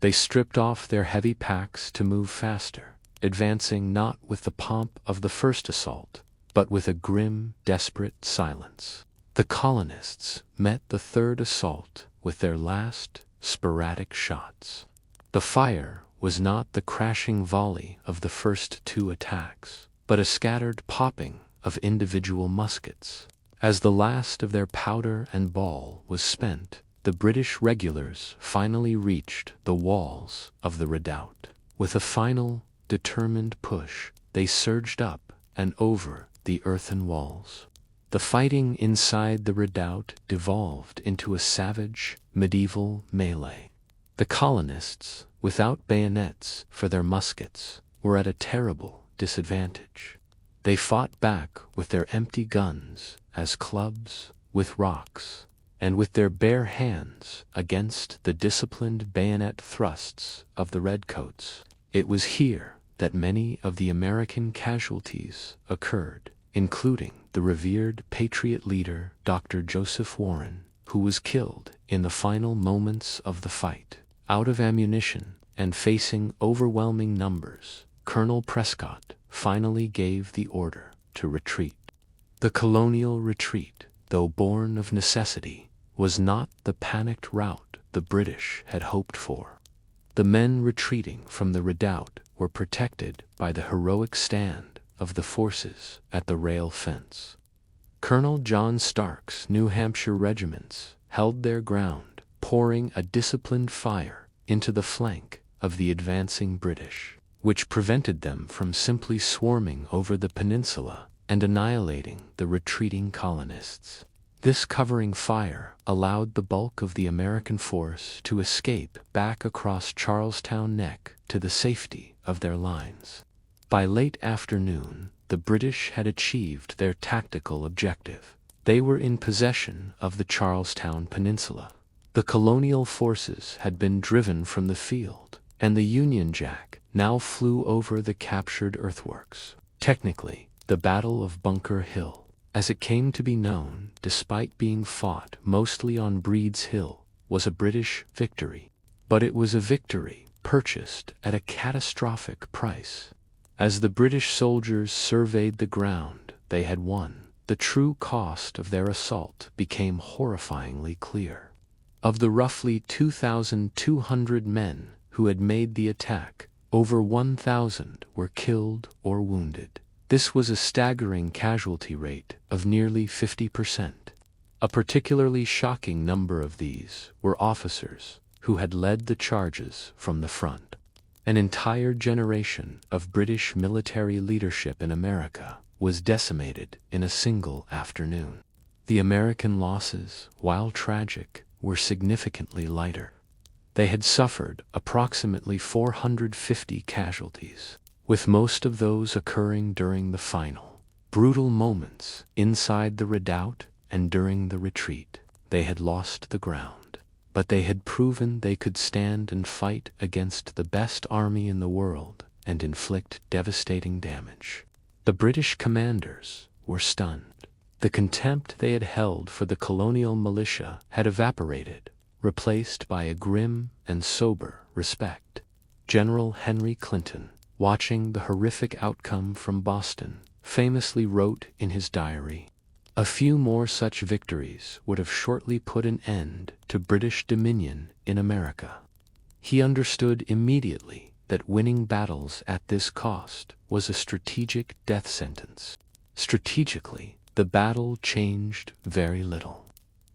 They stripped off their heavy packs to move faster, advancing not with the pomp of the first assault, but with a grim, desperate silence. The colonists met the third assault with their last sporadic shots. The fire was not the crashing volley of the first two attacks, but a scattered popping of individual muskets. As the last of their powder and ball was spent, the British regulars finally reached the walls of the redoubt. With a final, determined push, they surged up and over the earthen walls. The fighting inside the redoubt devolved into a savage, medieval melee. The colonists, without bayonets for their muskets, were at a terrible disadvantage. They fought back with their empty guns as clubs, with rocks, and with their bare hands against the disciplined bayonet thrusts of the redcoats. It was here that many of the American casualties occurred, including the revered Patriot leader Dr. Joseph Warren, who was killed in the final moments of the fight. Out of ammunition and facing overwhelming numbers, Colonel Prescott finally gave the order to retreat. The colonial retreat, though born of necessity, was not the panicked rout the British had hoped for. The men retreating from the redoubt were protected by the heroic stand of the forces at the rail fence. Colonel John Stark's New Hampshire regiments held their ground, pouring a disciplined fire into the flank of the advancing British, which prevented them from simply swarming over the peninsula and annihilating the retreating colonists. This covering fire allowed the bulk of the American force to escape back across Charlestown Neck to the safety of their lines. By late afternoon, the British had achieved their tactical objective. They were in possession of the Charlestown Peninsula. The colonial forces had been driven from the field, and the Union Jack now flew over the captured earthworks. Technically, the Battle of Bunker Hill, as it came to be known, despite being fought mostly on Breed's Hill, was a British victory. But it was a victory purchased at a catastrophic price. As the British soldiers surveyed the ground they had won, the true cost of their assault became horrifyingly clear. Of the roughly 2,200 men who had made the attack, over 1,000 were killed or wounded. This was a staggering casualty rate of nearly 50%. A particularly shocking number of these were officers who had led the charges from the front. An entire generation of British military leadership in America was decimated in a single afternoon. The American losses, while tragic, were significantly lighter. They had suffered approximately 450 casualties, with most of those occurring during the final, brutal moments inside the redoubt and during the retreat. They had lost the ground, but they had proven they could stand and fight against the best army in the world and inflict devastating damage. The British commanders were stunned. The contempt they had held for the colonial militia had evaporated, replaced by a grim and sober respect. General Henry Clinton, watching the horrific outcome from Boston, famously wrote in his diary, "A few more such victories would have shortly put an end to British dominion in America." He understood immediately that winning battles at this cost was a strategic death sentence. Strategically, the battle changed very little.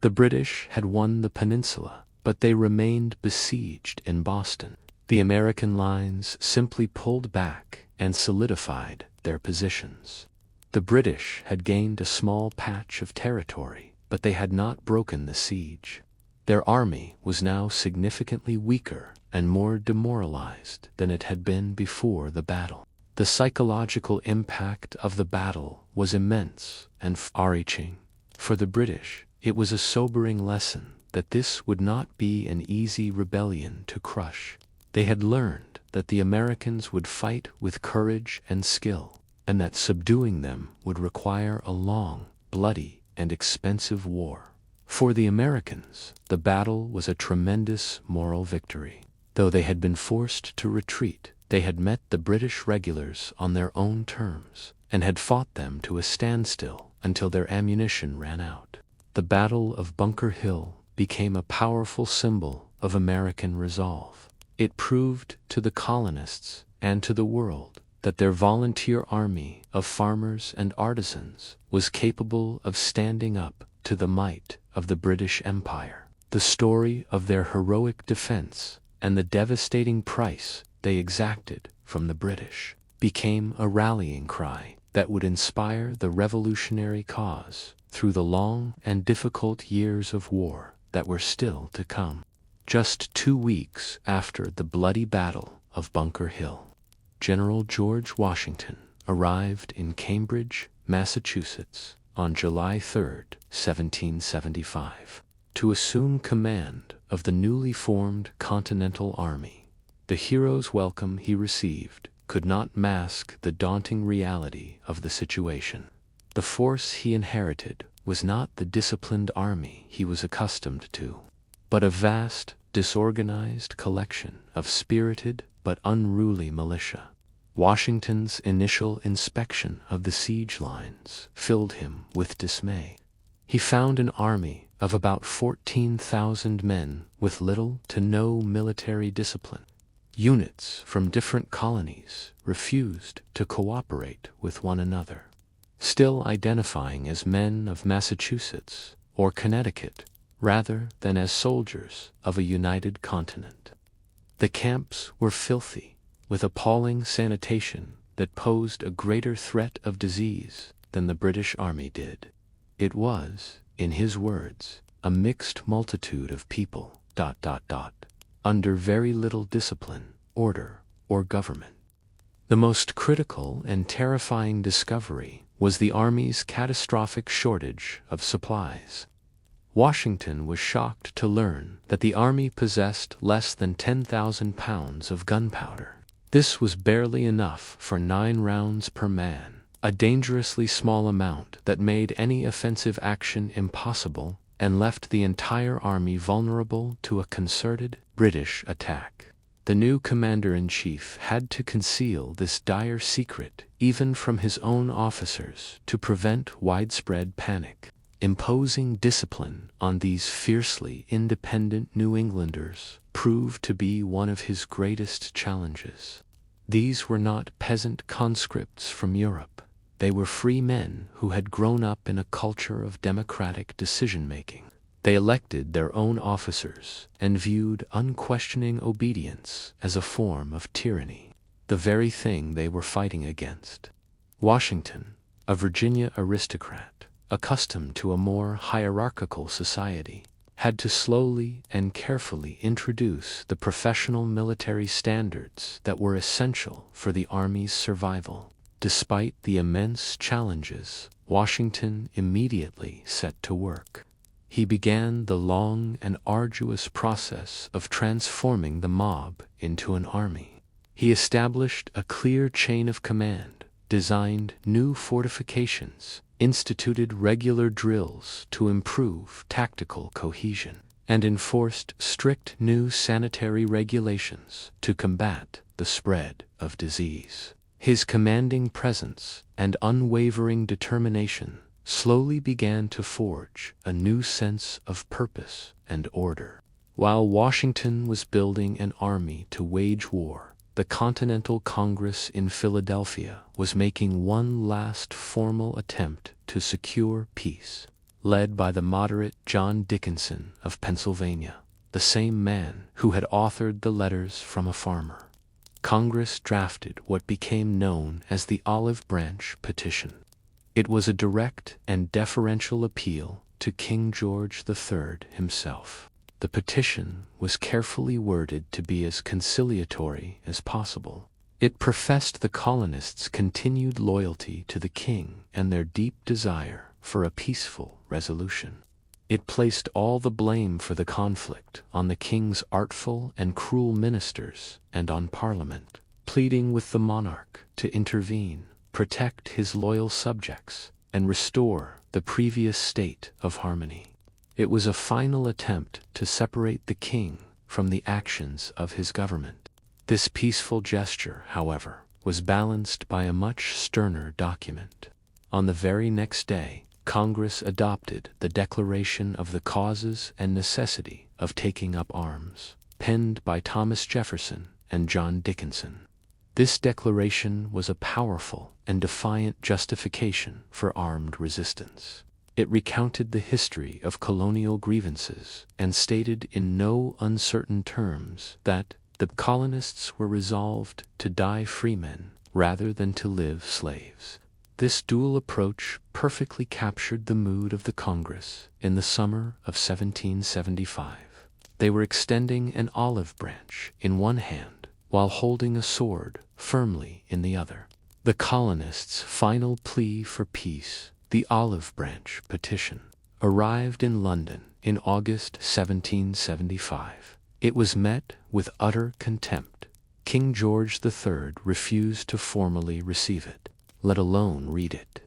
The British had won the peninsula, but they remained besieged in Boston. The American lines simply pulled back and solidified their positions. The British had gained a small patch of territory, but they had not broken the siege. Their army was now significantly weaker and more demoralized than it had been before the battle. The psychological impact of the battle was immense and far-reaching. For the British, it was a sobering lesson that this would not be an easy rebellion to crush. They had learned that the Americans would fight with courage and skill, and that subduing them would require a long, bloody, and expensive war. For the Americans, the battle was a tremendous moral victory. Though they had been forced to retreat, they had met the British regulars on their own terms, and had fought them to a standstill until their ammunition ran out. The Battle of Bunker Hill became a powerful symbol of American resolve. It proved to the colonists and to the world that their volunteer army of farmers and artisans was capable of standing up to the might of the British Empire. The story of their heroic defense and the devastating price they exacted from the British became a rallying cry that would inspire the revolutionary cause through the long and difficult years of war that were still to come. Just 2 weeks after the bloody Battle of Bunker Hill, General George Washington arrived in Cambridge, Massachusetts, on July 3, 1775, to assume command of the newly formed Continental Army. The hero's welcome he received could not mask the daunting reality of the situation. The force he inherited was not the disciplined army he was accustomed to, but a vast, disorganized collection of spirited but unruly militia. Washington's initial inspection of the siege lines filled him with dismay. He found an army of about 14,000 men with little to no military discipline. Units from different colonies refused to cooperate with one another, still identifying as men of Massachusetts or Connecticut rather than as soldiers of a united continent. The camps were filthy, with appalling sanitation that posed a greater threat of disease than the British Army did. It was, in his words, a mixed multitude of people, under very little discipline, order, or government. The most critical and terrifying discovery was the Army's catastrophic shortage of supplies. Washington was shocked to learn that the Army possessed less than 10,000 pounds of gunpowder. This was barely enough for 9 rounds per man, a dangerously small amount that made any offensive action impossible and left the entire army vulnerable to a concerted British attack. The new commander-in-chief had to conceal this dire secret even from his own officers to prevent widespread panic. Imposing discipline on these fiercely independent New Englanders proved to be one of his greatest challenges. These were not peasant conscripts from Europe. They were free men who had grown up in a culture of democratic decision-making. They elected their own officers and viewed unquestioning obedience as a form of tyranny, the very thing they were fighting against. Washington, a Virginia aristocrat, accustomed to a more hierarchical society, had to slowly and carefully introduce the professional military standards that were essential for the Army's survival. Despite the immense challenges, Washington immediately set to work. He began the long and arduous process of transforming the mob into an army. He established a clear chain of command, designed new fortifications, instituted regular drills to improve tactical cohesion, and enforced strict new sanitary regulations to combat the spread of disease. His commanding presence and unwavering determination slowly began to forge a new sense of purpose and order. While Washington was building an army to wage war, the Continental Congress in Philadelphia was making one last formal attempt to secure peace, led by the moderate John Dickinson of Pennsylvania, the same man who had authored the Letters from a Farmer. Congress drafted what became known as the Olive Branch Petition. It was a direct and deferential appeal to King George III himself. The petition was carefully worded to be as conciliatory as possible. It professed the colonists' continued loyalty to the king and their deep desire for a peaceful resolution. It placed all the blame for the conflict on the king's artful and cruel ministers and on Parliament, pleading with the monarch to intervene, protect his loyal subjects, and restore the previous state of harmony. It was a final attempt to separate the king from the actions of his government. This peaceful gesture, however, was balanced by a much sterner document. On the very next day, Congress adopted the Declaration of the Causes and Necessity of Taking Up Arms, penned by Thomas Jefferson and John Dickinson. This declaration was a powerful and defiant justification for armed resistance. It recounted the history of colonial grievances and stated in no uncertain terms that the colonists were resolved to die freemen rather than to live slaves. This dual approach perfectly captured the mood of the Congress in the summer of 1775. They were extending an olive branch in one hand while holding a sword firmly in the other. The colonists' final plea for peace, the Olive Branch Petition, arrived in London in August 1775. It was met with utter contempt. King George III refused to formally receive it, let alone read it.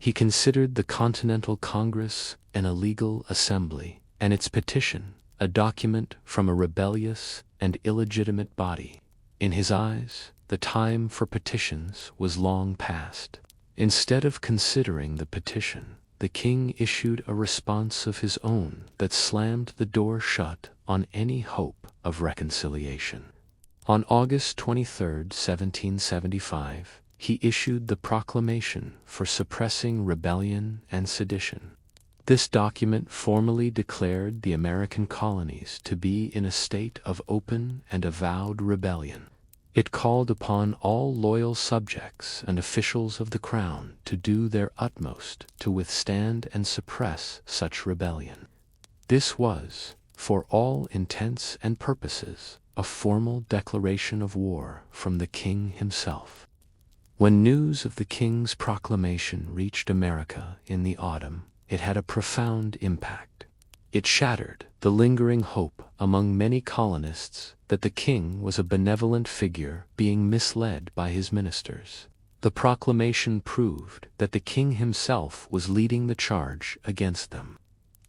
He considered the Continental Congress an illegal assembly, and its petition a document from a rebellious and illegitimate body. In his eyes, the time for petitions was long past. Instead of considering the petition, the king issued a response of his own that slammed the door shut on any hope of reconciliation. On August 23, 1775, he issued the Proclamation for Suppressing Rebellion and Sedition. This document formally declared the American colonies to be in a state of open and avowed rebellion. It called upon all loyal subjects and officials of the Crown to do their utmost to withstand and suppress such rebellion. This was, for all intents and purposes, a formal declaration of war from the king himself. When news of the king's proclamation reached America in the autumn, it had a profound impact. It shattered the lingering hope among many colonists that the king was a benevolent figure being misled by his ministers. The proclamation proved that the king himself was leading the charge against them.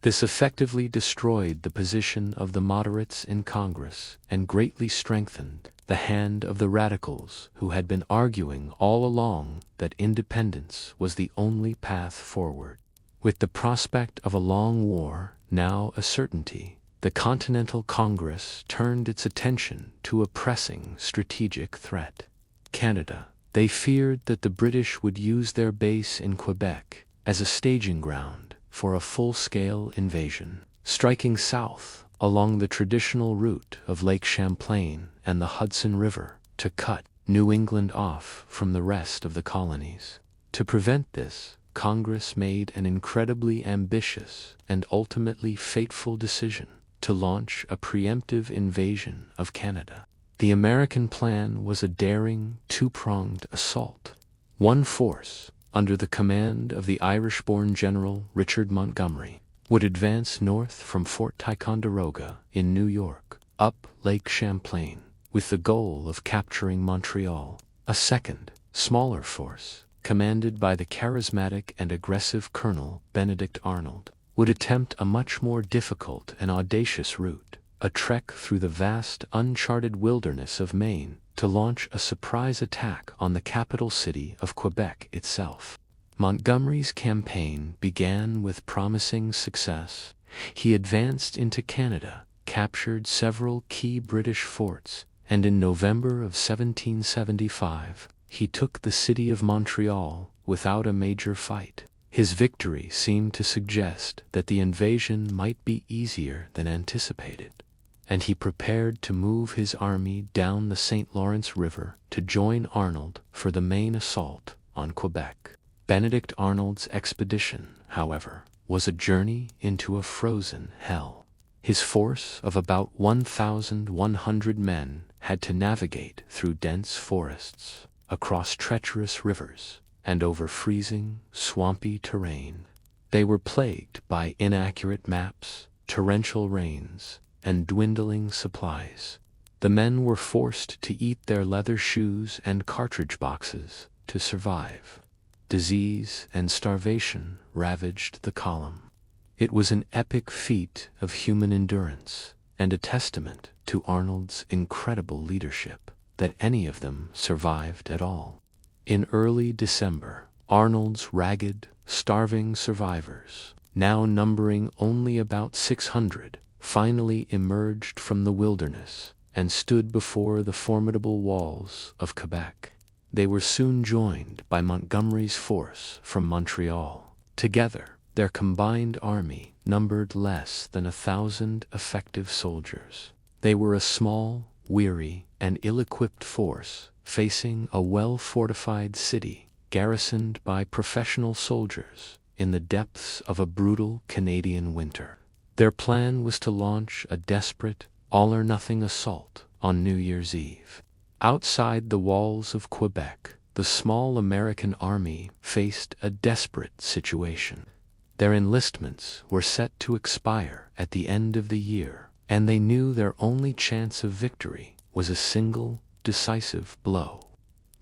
This effectively destroyed the position of the moderates in Congress and greatly strengthened the hand of the radicals who had been arguing all along that independence was the only path forward. With the prospect of a long war now a certainty, the Continental Congress turned its attention to a pressing strategic threat: Canada. They feared that the British would use their base in Quebec as a staging ground for a full-scale invasion, striking south along the traditional route of Lake Champlain and the Hudson River to cut New England off from the rest of the colonies. To prevent this, Congress made an incredibly ambitious and ultimately fateful decision to launch a preemptive invasion of Canada. The American plan was a daring, two-pronged assault. One force, under the command of the Irish-born General Richard Montgomery, would advance north from Fort Ticonderoga in New York, up Lake Champlain, with the goal of capturing Montreal. A second, smaller force, commanded by the charismatic and aggressive Colonel Benedict Arnold, would attempt a much more difficult and audacious route, a trek through the vast uncharted wilderness of Maine to launch a surprise attack on the capital city of Quebec itself. Montgomery's campaign began with promising success. He advanced into Canada, captured several key British forts, and in November of 1775, he took the city of Montreal without a major fight. His victory seemed to suggest that the invasion might be easier than anticipated, and he prepared to move his army down the St. Lawrence River to join Arnold for the main assault on Quebec. Benedict Arnold's expedition, however, was a journey into a frozen hell. His force of about 1,100 men had to navigate through dense forests, across treacherous rivers, and over freezing, swampy terrain. They were plagued by inaccurate maps, torrential rains, and dwindling supplies. The men were forced to eat their leather shoes and cartridge boxes to survive. Disease and starvation ravaged the column. It was an epic feat of human endurance, and a testament to Arnold's incredible leadership, that any of them survived at all. In early December, Arnold's ragged, starving survivors, now numbering only about 600, finally emerged from the wilderness and stood before the formidable walls of Quebec. They were soon joined by Montgomery's force from Montreal. Together, their combined army numbered less than 1,000 effective soldiers. They were a small, weary, and ill-equipped force facing a well-fortified city garrisoned by professional soldiers in the depths of a brutal Canadian winter. Their plan was to launch a desperate, all-or-nothing assault on New Year's Eve. Outside the walls of Quebec, the small American army faced a desperate situation. Their enlistments were set to expire at the end of the year, and they knew their only chance of victory was a single, decisive blow.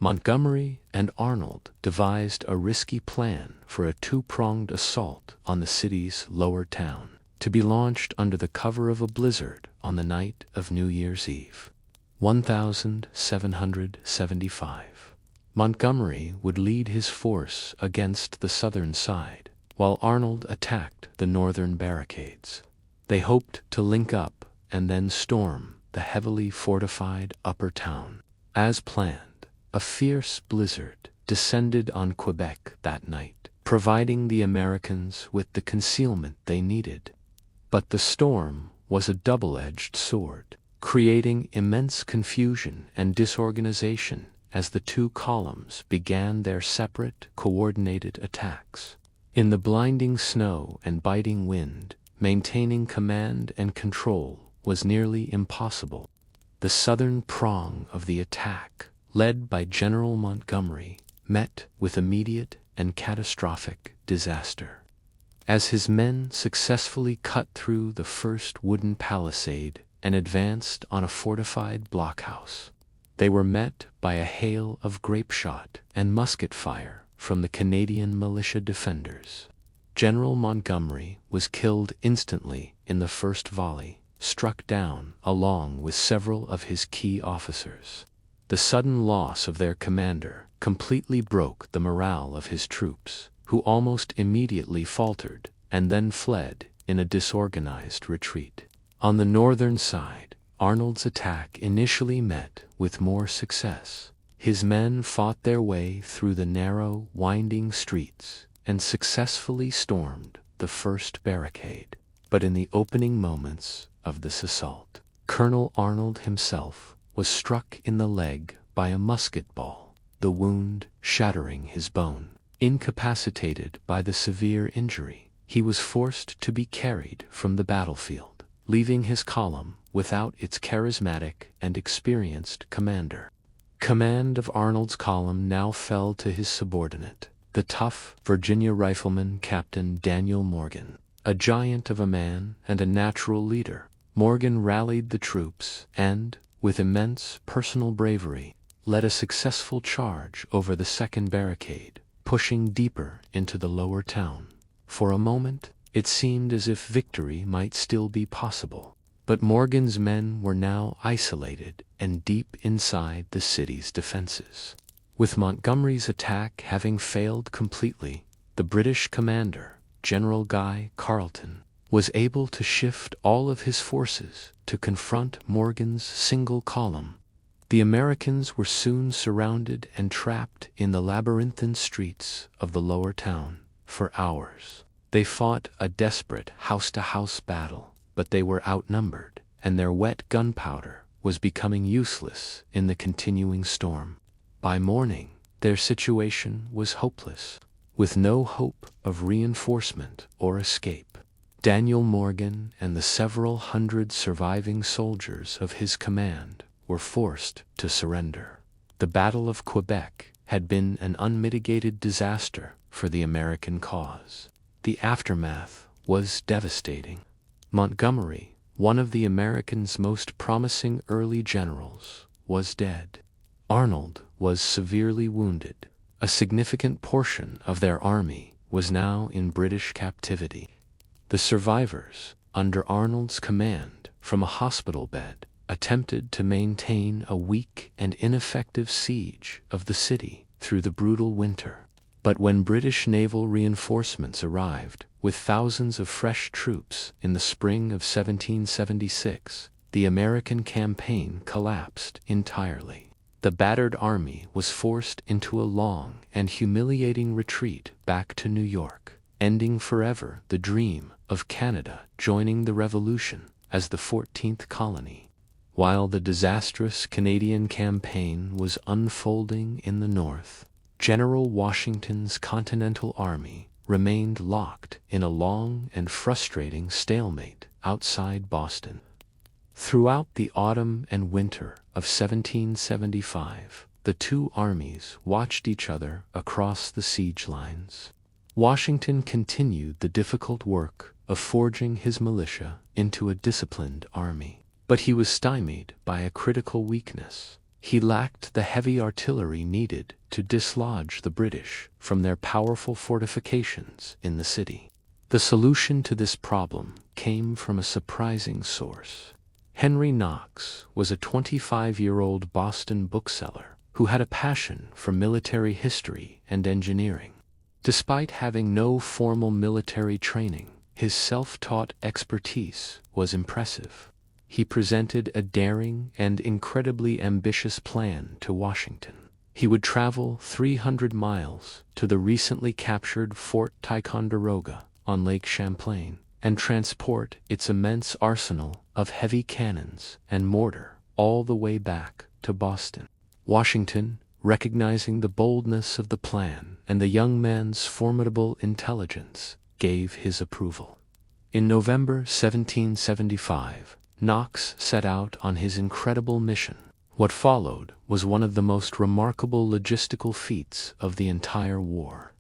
Montgomery and Arnold devised a risky plan for a two-pronged assault on the city's lower town, to be launched under the cover of a blizzard on the night of New Year's Eve, 1775. Montgomery would lead his force against the southern side, while Arnold attacked the northern barricades. They hoped to link up and then storm the heavily fortified upper town. As planned, a fierce blizzard descended on Quebec that night, providing the Americans with the concealment they needed. But the storm was a double-edged sword, creating immense confusion and disorganization as the two columns began their separate, coordinated attacks. In the blinding snow and biting wind, maintaining command and control was nearly impossible. The southern prong of the attack, led by General Montgomery, met with immediate and catastrophic disaster. As his men successfully cut through the first wooden palisade and advanced on a fortified blockhouse, they were met by a hail of grape-shot and musket fire from the Canadian militia defenders. General Montgomery was killed instantly in the first volley, struck down along with several of his key officers. The sudden loss of their commander completely broke the morale of his troops, who almost immediately faltered and then fled in a disorganized retreat. On the northern side, Arnold's attack initially met with more success. His men fought their way through the narrow, winding streets and successfully stormed the first barricade. But in the opening moments of this assault, Colonel Arnold himself was struck in the leg by a musket ball, the wound shattering his bone. Incapacitated by the severe injury, he was forced to be carried from the battlefield, leaving his column without its charismatic and experienced commander. Command of Arnold's column now fell to his subordinate, the tough Virginia rifleman Captain Daniel Morgan. A giant of a man and a natural leader, Morgan rallied the troops and, with immense personal bravery, led a successful charge over the second barricade, pushing deeper into the lower town. For a moment, it seemed as if victory might still be possible, but Morgan's men were now isolated and deep inside the city's defenses. With Montgomery's attack having failed completely, the British commander, General Guy Carleton, was able to shift all of his forces to confront Morgan's single column. The Americans were soon surrounded and trapped in the labyrinthine streets of the lower town. For hours, they fought a desperate house-to-house battle, but they were outnumbered, and their wet gunpowder was becoming useless in the continuing storm. By morning, their situation was hopeless, with no hope of reinforcement or escape. Daniel Morgan and the several hundred surviving soldiers of his command were forced to surrender. The Battle of Quebec had been an unmitigated disaster for the American cause. The aftermath was devastating. Montgomery, one of the Americans' most promising early generals, was dead. Arnold was severely wounded. A significant portion of their army was now in British captivity. The survivors, under Arnold's command from a hospital bed, attempted to maintain a weak and ineffective siege of the city through the brutal winter. But when British naval reinforcements arrived, with thousands of fresh troops in the spring of 1776, the American campaign collapsed entirely. The battered army was forced into a long and humiliating retreat back to New York, ending forever the dream of Canada joining the Revolution as the 14th colony. While the disastrous Canadian campaign was unfolding in the North, General Washington's Continental Army remained locked in a long and frustrating stalemate outside Boston. Throughout the autumn and winter of 1775, the two armies watched each other across the siege lines. Washington continued the difficult work of forging his militia into a disciplined army, but he was stymied by a critical weakness. he lacked the heavy artillery needed to dislodge the British from their powerful fortifications in the city. The solution to this problem came from a surprising source. Henry Knox was a 25-year-old Boston bookseller who had a passion for military history and engineering. Despite having no formal military training, his self-taught expertise was impressive. He presented a daring and incredibly ambitious plan to Washington. He would travel 300 miles to the recently captured Fort Ticonderoga on Lake Champlain and transport its immense arsenal of heavy cannons and mortar all the way back to Boston. Washington, recognizing the boldness of the plan and the young man's formidable intelligence, gave his approval. In November 1775, Knox set out on his incredible mission. What followed was one of the most remarkable logistical feats of the entire war.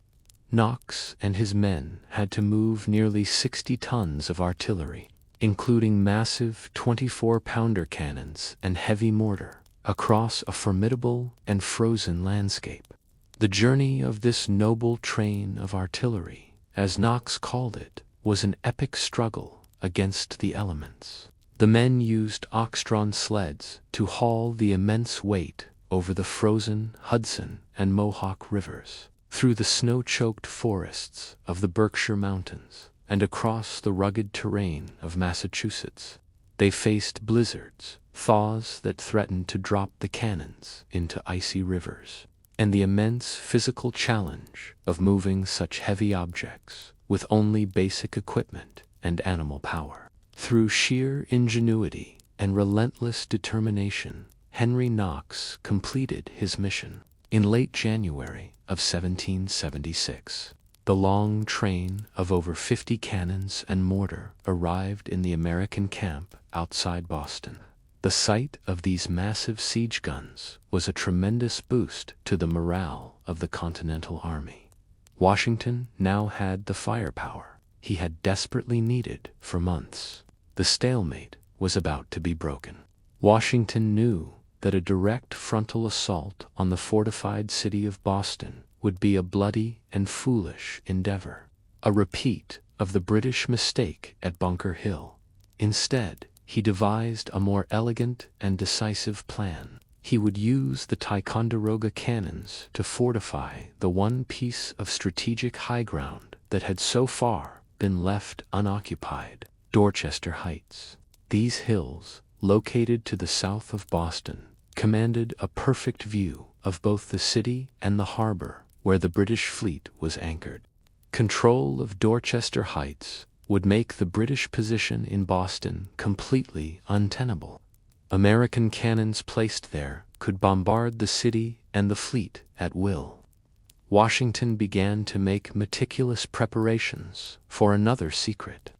Knox and his men had to move nearly 60 tons of artillery, including massive 24-pounder cannons and heavy mortar, across a formidable and frozen landscape. The journey of this noble train of artillery, as Knox called it, was an epic struggle against the elements. The men used ox-drawn sleds to haul the immense weight over the frozen Hudson and Mohawk rivers, through the snow-choked forests of the Berkshire Mountains, and across the rugged terrain of Massachusetts. They faced blizzards, thaws that threatened to drop the cannons into icy rivers, and the immense physical challenge of moving such heavy objects with only basic equipment and animal power. Through sheer ingenuity and relentless determination, Henry Knox completed his mission. In late January of 1776, the long train of over 50 cannons and mortar arrived in the American camp outside Boston. The sight of these massive siege guns was a tremendous boost to the morale of the Continental Army. Washington now had the firepower he had desperately needed for months. The stalemate was about to be broken. Washington knew that a direct frontal assault on the fortified city of Boston would be a bloody and foolish endeavor, a repeat of the British mistake at Bunker Hill. Instead, he devised a more elegant and decisive plan. He would use the Ticonderoga cannons to fortify the one piece of strategic high ground that had so far been left unoccupied, Dorchester Heights. These hills, located to the south of Boston, commanded a perfect view of both the city and the harbor where the British fleet was anchored. Control of Dorchester Heights would make the British position in Boston completely untenable. American cannons placed there could bombard the city and the fleet at will. Washington began to make meticulous preparations for another secret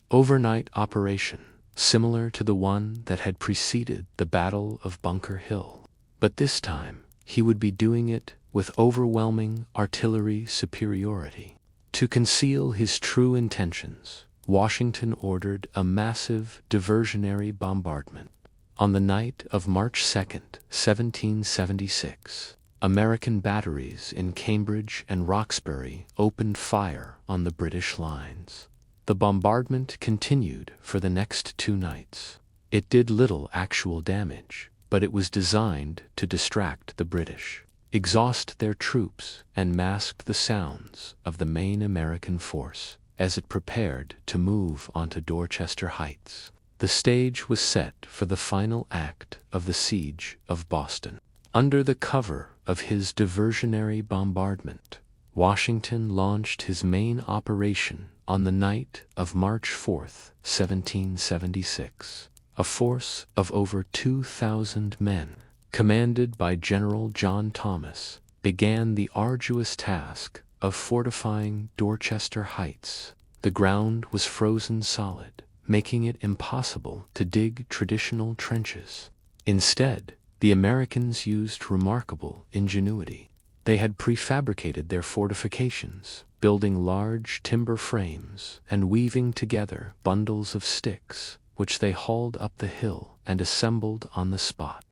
overnight operation, similar to the one that had preceded the Battle of Bunker Hill. But this time, he would be doing it with overwhelming artillery superiority. To conceal his true intentions, Washington ordered a massive diversionary bombardment. On the night of March 2, 1776, American batteries in Cambridge and Roxbury opened fire on the British lines. The bombardment continued for the next 2 nights. It did little actual damage, but it was designed to distract the British, exhaust their troops, and mask the sounds of the main American force as it prepared to move onto Dorchester Heights. The stage was set for the final act of the siege of Boston. Under the cover of his diversionary bombardment, Washington launched his main operation on the night of March 4, 1776. A force of over 2,000 men, commanded by General John Thomas, began the arduous task of fortifying Dorchester Heights. The ground was frozen solid, making it impossible to dig traditional trenches. Instead, the Americans used remarkable ingenuity. They had prefabricated their fortifications, building large timber frames and weaving together bundles of sticks, which they hauled up the hill and assembled on the spot.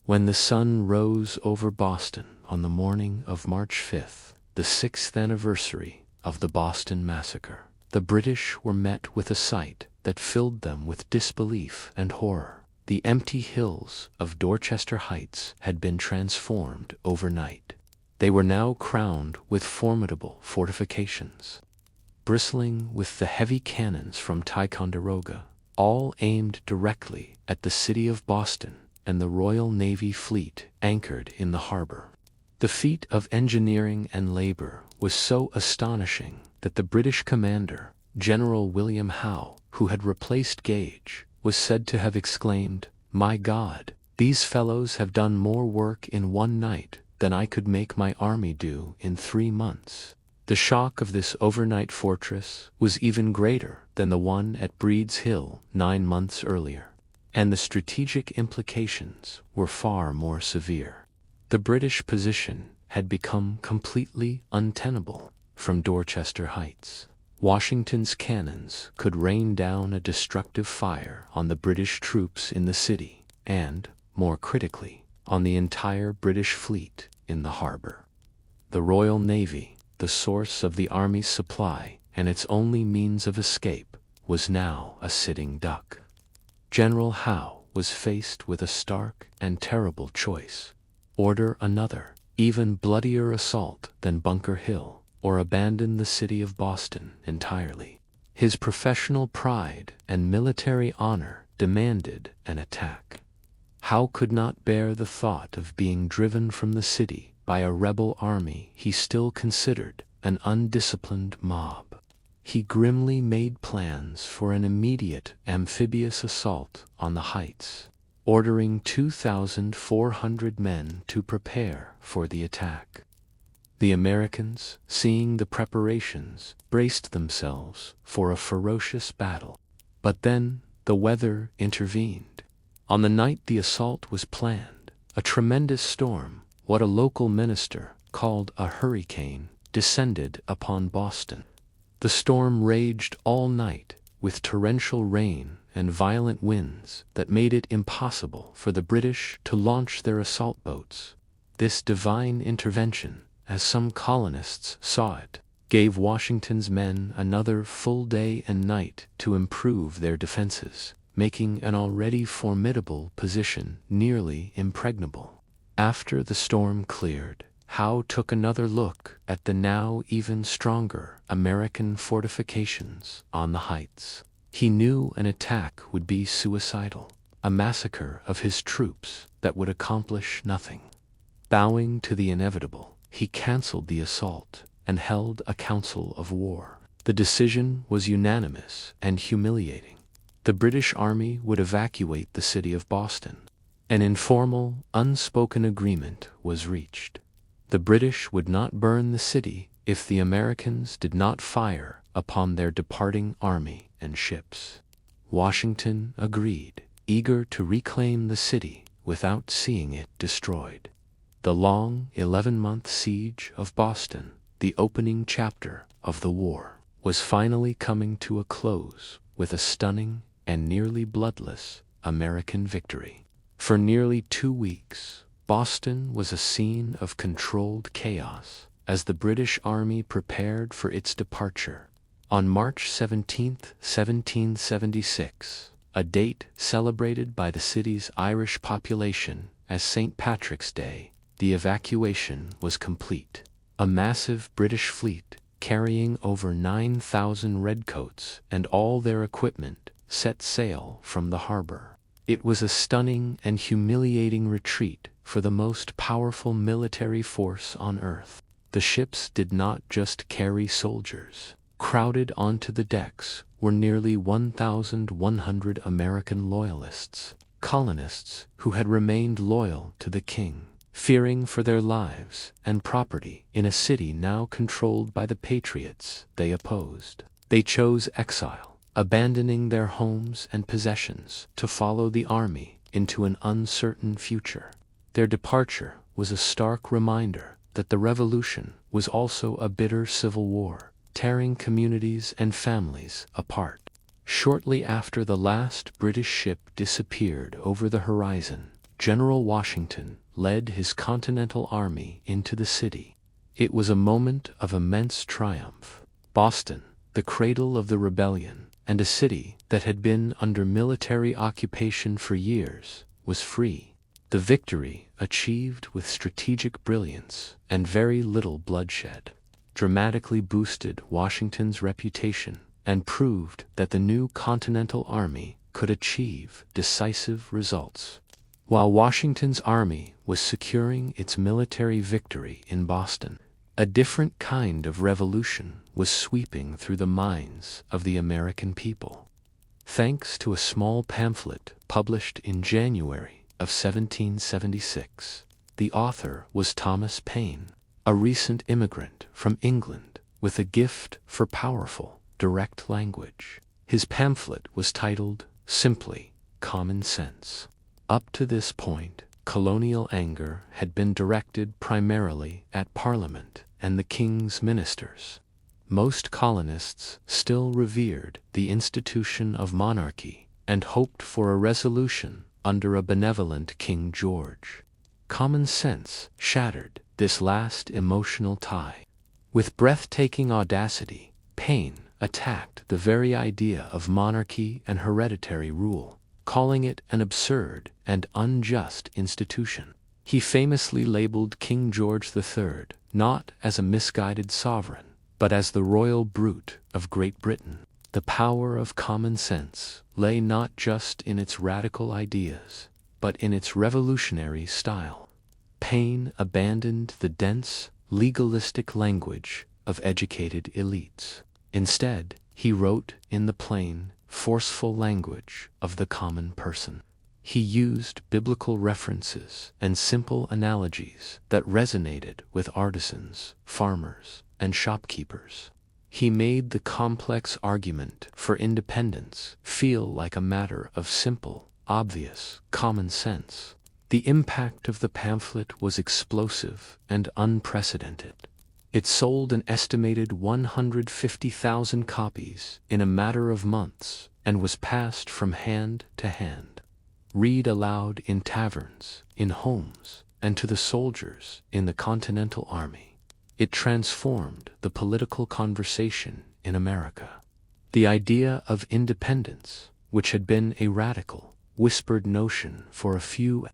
When the sun rose over Boston on the morning of March 5th, the 6th anniversary of the Boston Massacre, the British were met with a sight that filled them with disbelief and horror. The empty hills of Dorchester Heights had been transformed overnight. They were now crowned with formidable fortifications, bristling with the heavy cannons from Ticonderoga, all aimed directly at the city of Boston and the Royal Navy fleet anchored in the harbor. The feat of engineering and labor was so astonishing that the British commander, General William Howe, who had replaced Gage, was said to have exclaimed, "My God, these fellows have done more work in one night than I could make my army do in 3 months." The shock of this overnight fortress was even greater than the one at Breed's Hill 9 months earlier, and the strategic implications were far more severe. The British position had become completely untenable from Dorchester Heights. Washington's cannons could rain down a destructive fire on the British troops in the city and, more critically, on the entire British fleet in the harbor. The Royal Navy, the source of the Army's supply and its only means of escape, was now a sitting duck. General Howe was faced with a stark and terrible choice: order another, even bloodier assault than Bunker Hill, or abandon the city of Boston entirely. His professional pride and military honor demanded an attack. Howe could not bear the thought of being driven from the city by a rebel army he still considered an undisciplined mob. He grimly made plans for an immediate amphibious assault on the heights, ordering 2,400 men to prepare for the attack. The Americans, seeing the preparations, braced themselves for a ferocious battle. But then the weather intervened. On the night the assault was planned, a tremendous storm, what a local minister called a hurricane, descended upon Boston. The storm raged all night, with torrential rain and violent winds that made it impossible for the British to launch their assault boats. This divine intervention, as some colonists saw it, gave Washington's men another full day and night to improve their defenses, making an already formidable position nearly impregnable. After the storm cleared, Howe took another look at the now even stronger American fortifications on the heights. He knew an attack would be suicidal, a massacre of his troops that would accomplish nothing. Bowing to the inevitable, he canceled the assault and held a council of war. The decision was unanimous and humiliating. The British Army would evacuate the city of Boston. An informal, unspoken agreement was reached. The British would not burn the city if the Americans did not fire upon their departing army and ships. Washington agreed, eager to reclaim the city without seeing it destroyed. The long 11-month siege of Boston, the opening chapter of the war, was finally coming to a close with a stunning and nearly bloodless American victory. For nearly 2 weeks, Boston was a scene of controlled chaos as the British Army prepared for its departure. On March 17, 1776, a date celebrated by the city's Irish population as St. Patrick's Day, the evacuation was complete. A massive British fleet, carrying over 9,000 redcoats and all their equipment, set sail from the harbor. It was a stunning and humiliating retreat for the most powerful military force on earth. The ships did not just carry soldiers. Crowded onto the decks were nearly 1,100 American loyalists, colonists who had remained loyal to the king, fearing for their lives and property in a city now controlled by the patriots they opposed. They chose exile, abandoning their homes and possessions to follow the army into an uncertain future. Their departure was a stark reminder that the Revolution was also a bitter civil war, tearing communities and families apart. Shortly after the last British ship disappeared over the horizon, General Washington led his Continental Army into the city. It was a moment of immense triumph. Boston, the cradle of the rebellion, and a city that had been under military occupation for years, was free. The victory, achieved with strategic brilliance and very little bloodshed, dramatically boosted Washington's reputation and proved that the new Continental Army could achieve decisive results. While Washington's army was securing its military victory in Boston, a different kind of revolution was sweeping through the minds of the American people. Thanks to a small pamphlet published in January of 1776, the author was Thomas Paine, a recent immigrant from England with a gift for powerful, direct language. His pamphlet was titled simply Common Sense. Up to this point, colonial anger had been directed primarily at Parliament and the King's ministers. Most colonists still revered the institution of monarchy and hoped for a resolution under a benevolent King George. Common sense shattered this last emotional tie. With breathtaking audacity, Paine attacked the very idea of monarchy and hereditary rule, calling it an absurd and unjust institution. He famously labeled King George III not as a misguided sovereign, but as the royal brute of Great Britain. The power of common sense lay not just in its radical ideas, but in its revolutionary style. Paine abandoned the dense, legalistic language of educated elites. Instead, he wrote in the plain, forceful language of the common person. He used biblical references and simple analogies that resonated with artisans, farmers, and shopkeepers. He made the complex argument for independence feel like a matter of simple, obvious common sense. The impact of the pamphlet was explosive and unprecedented. It sold an estimated 150,000 copies in a matter of months and was passed from hand to hand. Read aloud in taverns, in homes, and to the soldiers in the Continental Army. It transformed the political conversation in America. The idea of independence, which had been a radical, whispered notion for a few,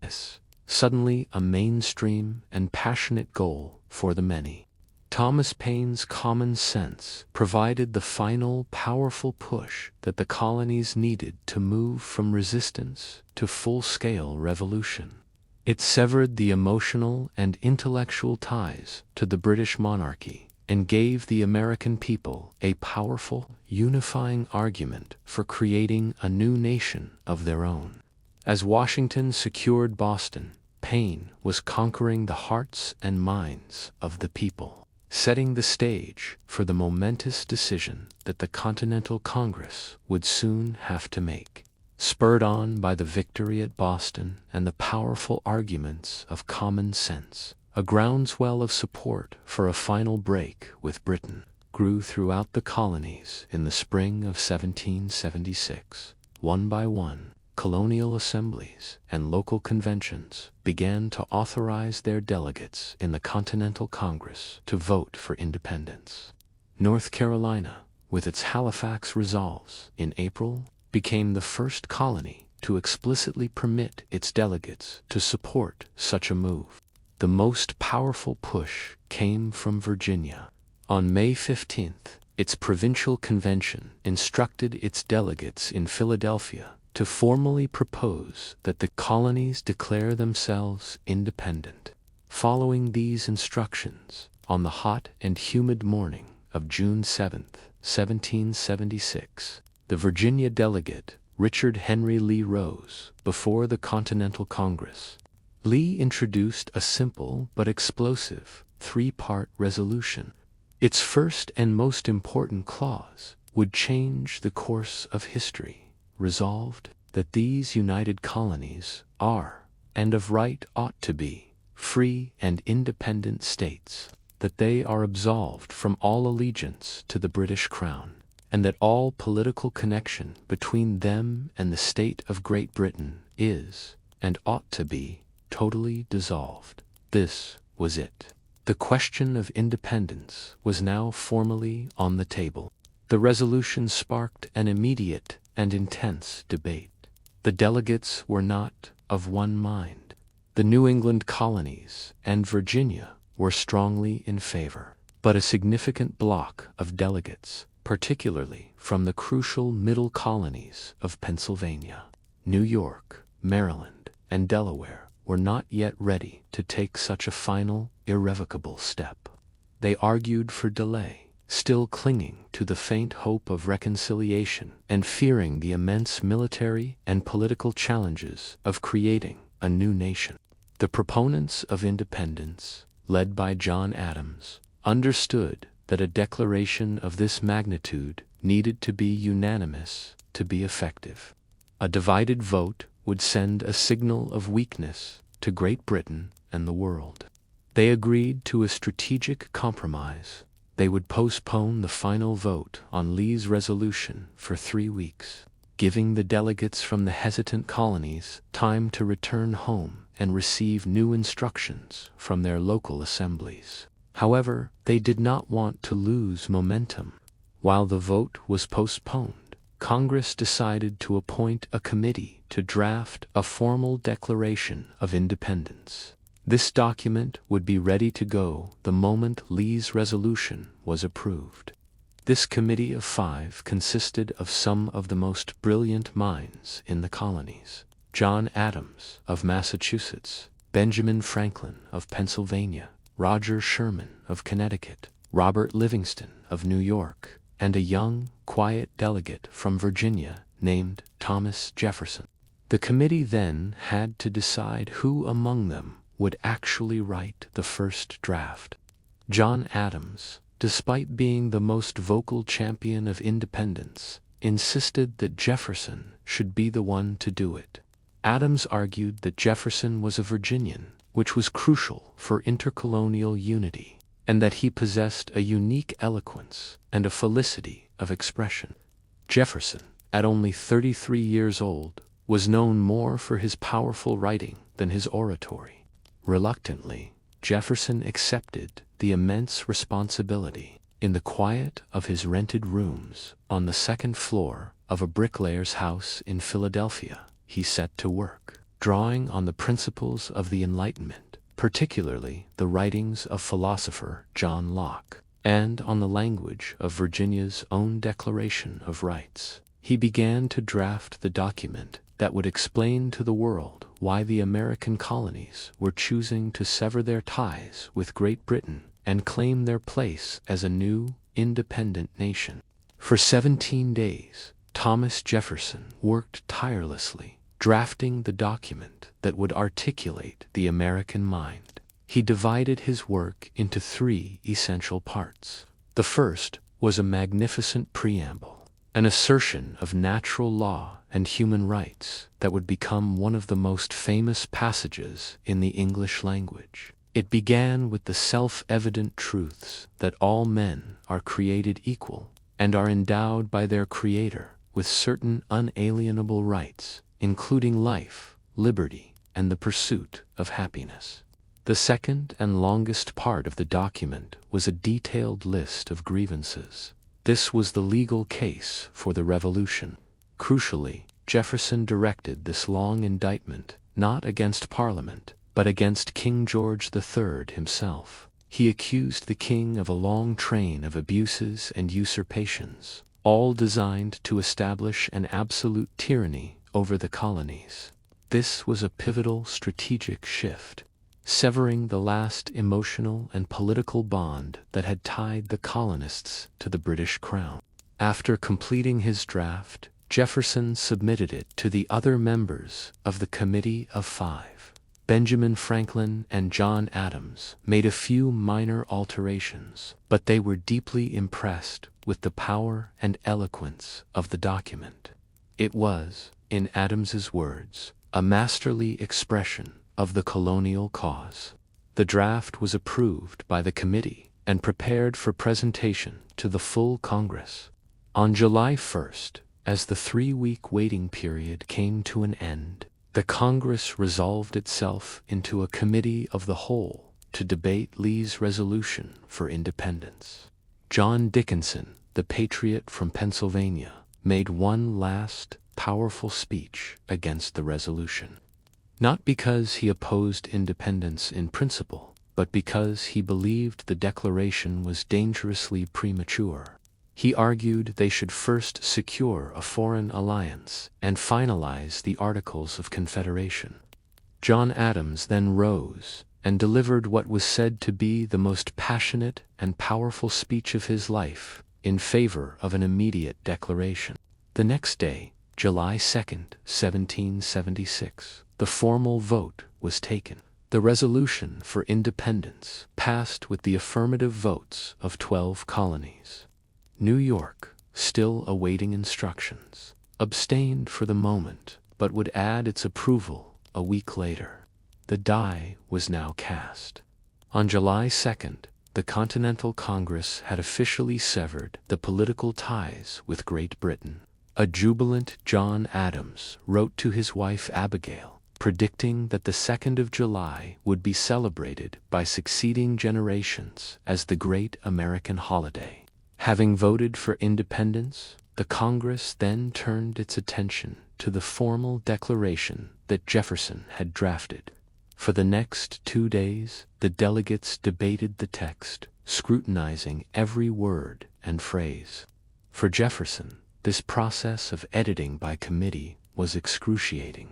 suddenly a mainstream and passionate goal for the many. Thomas Paine's common sense provided the final powerful push that the colonies needed to move from resistance to full-scale revolution. It severed the emotional and intellectual ties to the British monarchy and gave the American people a powerful, unifying argument for creating a new nation of their own. As Washington secured Boston, Paine was conquering the hearts and minds of the people, setting the stage for the momentous decision that the Continental Congress would soon have to make. Spurred on by the victory at Boston and the powerful arguments of common sense, a groundswell of support for a final break with Britain grew throughout the colonies in the spring of 1776. One by one, colonial assemblies and local conventions began to authorize their delegates in the Continental Congress to vote for independence. North Carolina, with its Halifax Resolves in April, became the first colony to explicitly permit its delegates to support such a move. The most powerful push came from Virginia. On May 15th, its provincial convention instructed its delegates in Philadelphia to formally propose that the colonies declare themselves independent. Following these instructions, on the hot and humid morning of June 7, 1776, the Virginia delegate, Richard Henry Lee, rose before the Continental Congress. Lee introduced a simple but explosive three-part resolution. Its first and most important clause would change the course of history. Resolved that these united colonies are, and of right ought to be, free and independent states, that they are absolved from all allegiance to the British Crown, and that all political connection between them and the state of Great Britain is, and ought to be, totally dissolved. This was it. The question of independence was now formally on the table. The resolution sparked an immediate and intense debate. The delegates were not of one mind. The New England colonies and Virginia were strongly in favor, but a significant block of delegates, particularly from the crucial middle colonies of Pennsylvania, New York, Maryland, and Delaware, were not yet ready to take such a final, irrevocable step. They argued for delay, still clinging to the faint hope of reconciliation and fearing the immense military and political challenges of creating a new nation. The proponents of independence, led by John Adams, understood that a declaration of this magnitude needed to be unanimous to be effective. A divided vote would send a signal of weakness to Great Britain and the world. They agreed to a strategic compromise. They would postpone the final vote on Lee's resolution for 3 weeks, giving the delegates from the hesitant colonies time to return home and receive new instructions from their local assemblies. However, they did not want to lose momentum. While the vote was postponed, Congress decided to appoint a committee to draft a formal declaration of independence. This document would be ready to go the moment Lee's resolution was approved. This committee of 5 consisted of some of the most brilliant minds in the colonies: John Adams of Massachusetts, Benjamin Franklin of Pennsylvania, Roger Sherman of Connecticut, Robert Livingston of New York, and a young, quiet delegate from Virginia named Thomas Jefferson. The committee then had to decide who among them would actually write the first draft. John Adams, despite being the most vocal champion of independence, insisted that Jefferson should be the one to do it. Adams argued that Jefferson was a Virginian, which was crucial for intercolonial unity, and that he possessed a unique eloquence and a felicity of expression. Jefferson, at only 33 years old, was known more for his powerful writing than his oratory. Reluctantly, Jefferson accepted the immense responsibility. In the quiet of his rented rooms on the 2nd floor of a bricklayer's house in Philadelphia, he set to work, drawing on the principles of the Enlightenment, particularly the writings of philosopher John Locke, and on the language of Virginia's own Declaration of Rights. He began to draft the document that would explain to the world why the American colonies were choosing to sever their ties with Great Britain and claim their place as a new, independent nation. For 17 days, Thomas Jefferson worked tirelessly, drafting the document that would articulate the American mind. He divided his work into 3 essential parts. The first was a magnificent preamble, an assertion of natural law and human rights that would become one of the most famous passages in the English language. It began with the self-evident truths that all men are created equal and are endowed by their Creator with certain unalienable rights, including life, liberty, and the pursuit of happiness. The second and longest part of the document was a detailed list of grievances. This was the legal case for the Revolution. Crucially, Jefferson directed this long indictment not against Parliament, but against King George III himself. He accused the king of a long train of abuses and usurpations, all designed to establish an absolute tyranny over the colonies. This was a pivotal strategic shift, severing the last emotional and political bond that had tied the colonists to the British crown. After completing his draft, Jefferson submitted it to the other members of the Committee of 5. Benjamin Franklin and John Adams made a few minor alterations, but they were deeply impressed with the power and eloquence of the document. It was, in Adams's words, a masterly expression of the colonial cause. The draft was approved by the committee and prepared for presentation to the full Congress. On July 1st, as the 3-week waiting period came to an end, The Congress resolved itself into a committee of the whole to debate Lee's resolution for independence. John Dickinson, the patriot from Pennsylvania, made one last, powerful speech against the resolution. Not because he opposed independence in principle, but because he believed the declaration was dangerously premature. He argued they should first secure a foreign alliance and finalize the Articles of Confederation. John Adams then rose and delivered what was said to be the most passionate and powerful speech of his life in favor of an immediate declaration. The next day, July 2nd, 1776, the formal vote was taken. The resolution for independence passed with the affirmative votes of 12 colonies. New York, still awaiting instructions, abstained for the moment, but would add its approval a week later. The die was now cast. On July 2nd, the Continental Congress had officially severed the political ties with Great Britain. A jubilant John Adams wrote to his wife Abigail, predicting that the 2nd of July would be celebrated by succeeding generations as the great American holiday. Having voted for independence, the Congress then turned its attention to the formal declaration that Jefferson had drafted. For the next 2 days, the delegates debated the text, scrutinizing every word and phrase. For Jefferson, this process of editing by committee was excruciating.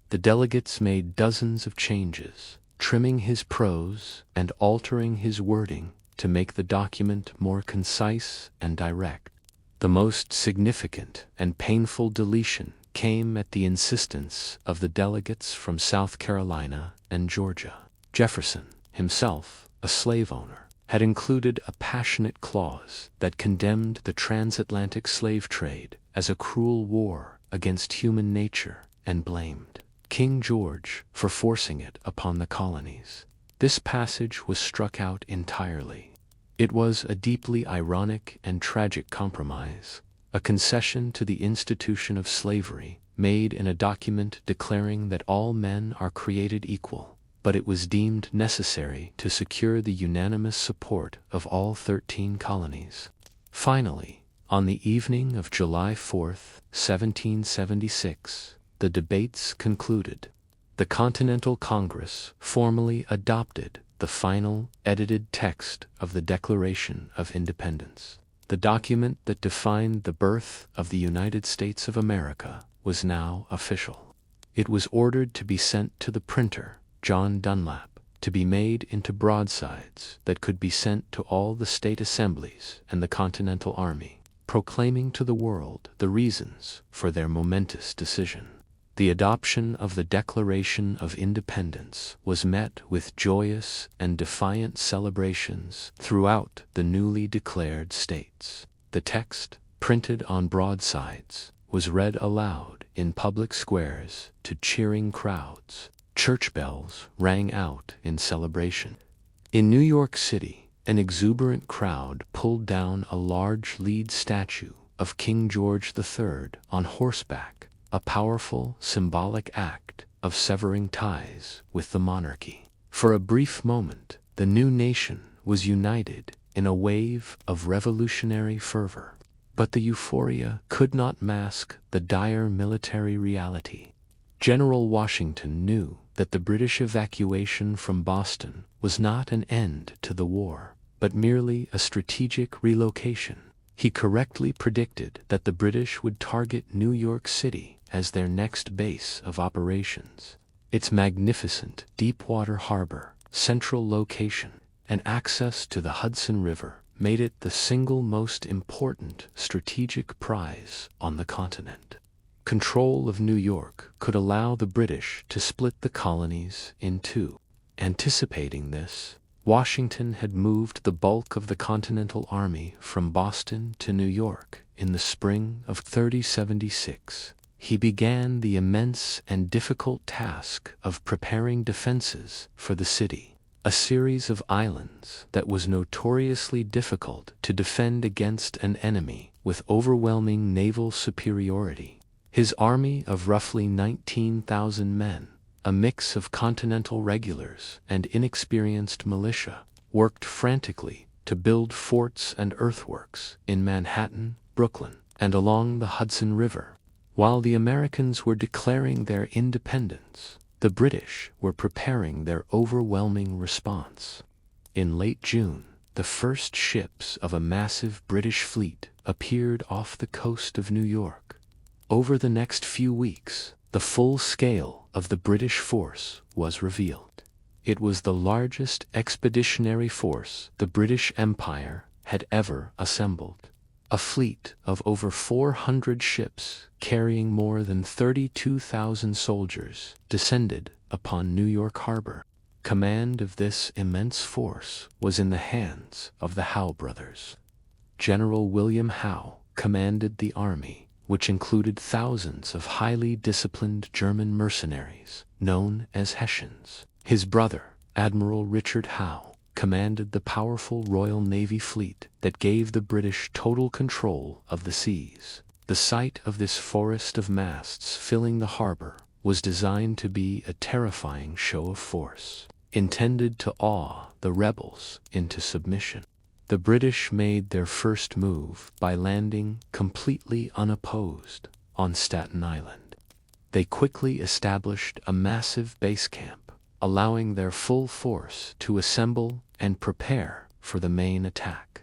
The delegates made dozens of changes, trimming his prose and altering his wording to make the document more concise and direct. The most significant and painful deletion came at the insistence of the delegates from South Carolina and Georgia. Jefferson, himself a slave owner, had included a passionate clause that condemned the transatlantic slave trade as a cruel war against human nature and blamed King George for forcing it upon the colonies. This passage was struck out entirely. It was a deeply ironic and tragic compromise, a concession to the institution of slavery made in a document declaring that all men are created equal, but it was deemed necessary to secure the unanimous support of all 13 colonies. Finally, on the evening of July 4th, 1776, the debates concluded. The Continental Congress formally adopted the final, edited text of the Declaration of Independence. The document that defined the birth of the United States of America was now official. It was ordered to be sent to the printer, John Dunlap, to be made into broadsides that could be sent to all the state assemblies and the Continental Army, proclaiming to the world the reasons for their momentous decision. The adoption of the Declaration of Independence was met with joyous and defiant celebrations throughout the newly declared states. The text, printed on broadsides, was read aloud in public squares to cheering crowds. Church bells rang out in celebration. In New York City, an exuberant crowd pulled down a large lead statue of King George III on horseback, a powerful symbolic act of severing ties with the monarchy. For a brief moment, the new nation was united in a wave of revolutionary fervor. But the euphoria could not mask the dire military reality. General Washington knew that the British evacuation from Boston was not an end to the war, but merely a strategic relocation. He correctly predicted that the British would target New York City as their next base of operations. Its magnificent deep-water harbor, central location, and access to the Hudson River made it the single most important strategic prize on the continent. Control of New York could allow the British to split the colonies in two. Anticipating this, Washington had moved the bulk of the Continental Army from Boston to New York in the spring of 1776. He began the immense and difficult task of preparing defenses for the city, a series of islands that was notoriously difficult to defend against an enemy with overwhelming naval superiority. His army of roughly 19,000 men, a mix of Continental regulars and inexperienced militia, worked frantically to build forts and earthworks in Manhattan, Brooklyn, and along the Hudson River. While the Americans were declaring their independence, the British were preparing their overwhelming response. In late June, the first ships of a massive British fleet appeared off the coast of New York. Over the next few weeks, the full scale of the British force was revealed. It was the largest expeditionary force the British Empire had ever assembled. A fleet of over 400 ships carrying more than 32,000 soldiers descended upon New York Harbor. Command of this immense force was in the hands of the Howe brothers. General William Howe commanded the army, which included thousands of highly disciplined German mercenaries, known as Hessians. His brother, Admiral Richard Howe, commanded the powerful Royal Navy fleet that gave the British total control of the seas. The sight of this forest of masts filling the harbor was designed to be a terrifying show of force, intended to awe the rebels into submission. The British made their first move by landing completely unopposed on Staten Island. They quickly established a massive base camp, allowing their full force to assemble and prepare for the main attack.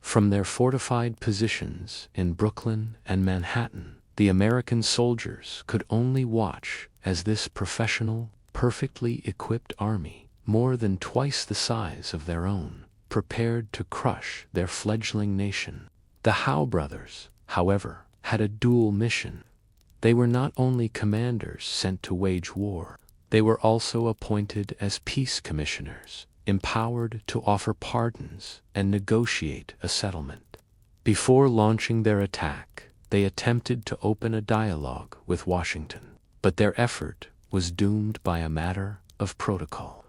From their fortified positions in Brooklyn and Manhattan, the American soldiers could only watch as this professional, perfectly equipped army, more than twice the size of their own, prepared to crush their fledgling nation. The Howe brothers, however, had a dual mission. They were not only commanders sent to wage war, they were also appointed as peace commissioners, empowered to offer pardons and negotiate a settlement. Before launching their attack, they attempted to open a dialogue with Washington, but their effort was doomed by a matter of protocol.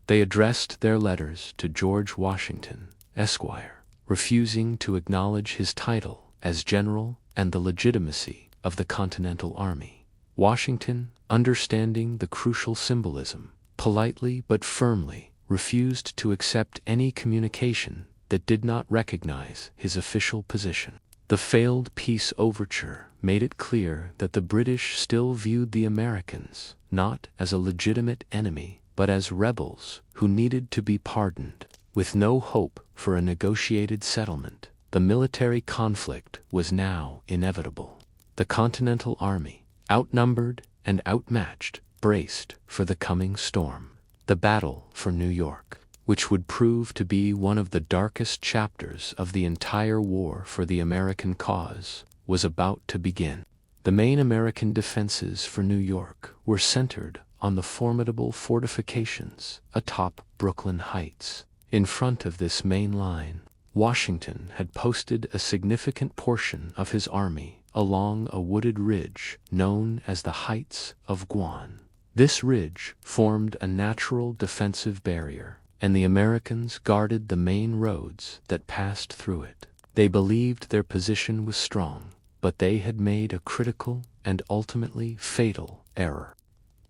They addressed their letters to George Washington, Esquire, refusing to acknowledge his title as general and the legitimacy of the Continental Army. Washington, understanding the crucial symbolism, politely but firmly refused to accept any communication that did not recognize his official position. The failed peace overture made it clear that the British still viewed the Americans not as a legitimate enemy, but as rebels who needed to be pardoned. With no hope for a negotiated settlement, the military conflict was now inevitable. The Continental Army, outnumbered and outmatched, braced for the coming storm. The battle for New York, which would prove to be one of the darkest chapters of the entire war for the American cause, was about to begin. The main American defenses for New York were centered on the formidable fortifications atop Brooklyn Heights. In front of this main line, Washington had posted a significant portion of his army along a wooded ridge known as the Heights of Guan. This ridge formed a natural defensive barrier, and the Americans guarded the main roads that passed through it. They believed their position was strong, but they had made a critical and ultimately fatal error.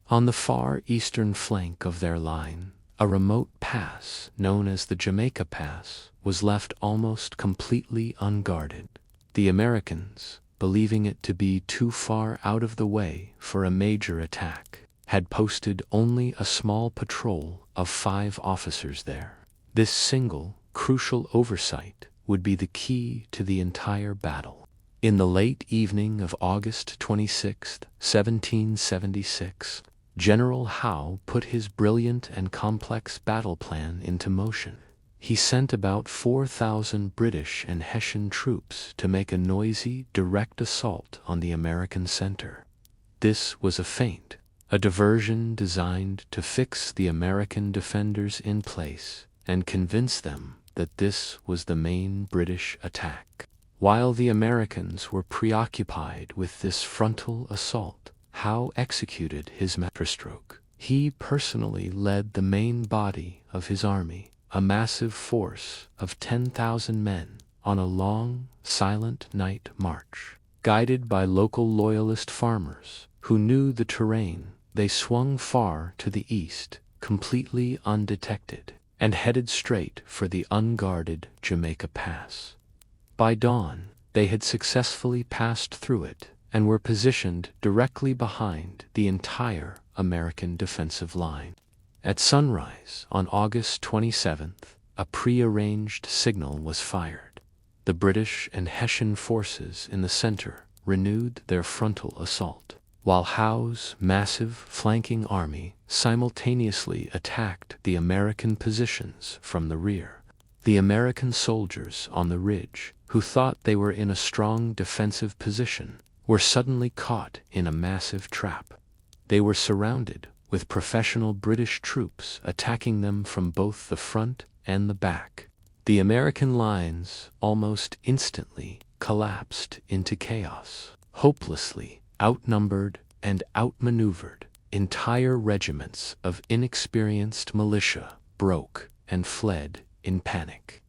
On the far eastern flank of their line, a remote pass known as the Jamaica Pass was left almost completely unguarded. The Americans, believing it to be too far out of the way for a major attack, had posted only a small patrol of 5 officers there. This single, crucial oversight would be the key to the entire battle. In the late evening of August 26, 1776, General Howe put his brilliant and complex battle plan into motion. He sent about 4,000 British and Hessian troops to make a noisy, direct assault on the American center. This was a feint, a diversion designed to fix the American defenders in place and convince them that this was the main British attack. While the Americans were preoccupied with this frontal assault, Howe executed his masterstroke. He personally led the main body of his army, a massive force of 10,000 men, on a long, silent night march. Guided by local loyalist farmers who knew the terrain, they swung far to the east, completely undetected, and headed straight for the unguarded Jamaica Pass. By dawn, they had successfully passed through it and were positioned directly behind the entire American defensive line. At sunrise on August 27th, a prearranged signal was fired. The British and Hessian forces in the center renewed their frontal assault, while Howe's massive flanking army simultaneously attacked the American positions from the rear. The American soldiers on the ridge, who thought they were in a strong defensive position, were suddenly caught in a massive trap. They were surrounded, with professional British troops attacking them from both the front and the back. The American lines almost instantly collapsed into chaos. Hopelessly outnumbered and outmaneuvered, entire regiments of inexperienced militia broke and fled in panic.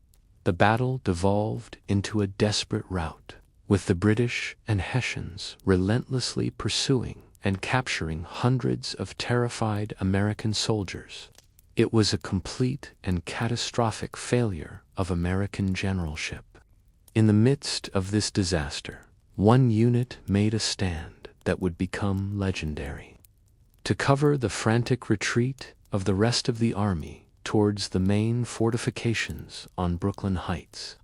The battle devolved into a desperate rout, with the British and Hessians relentlessly pursuing and capturing hundreds of terrified American soldiers. It was a complete and catastrophic failure of American generalship. In the midst of this disaster, one unit made a stand that would become legendary. To cover the frantic retreat of the rest of the army towards the main fortifications on Brooklyn Heights,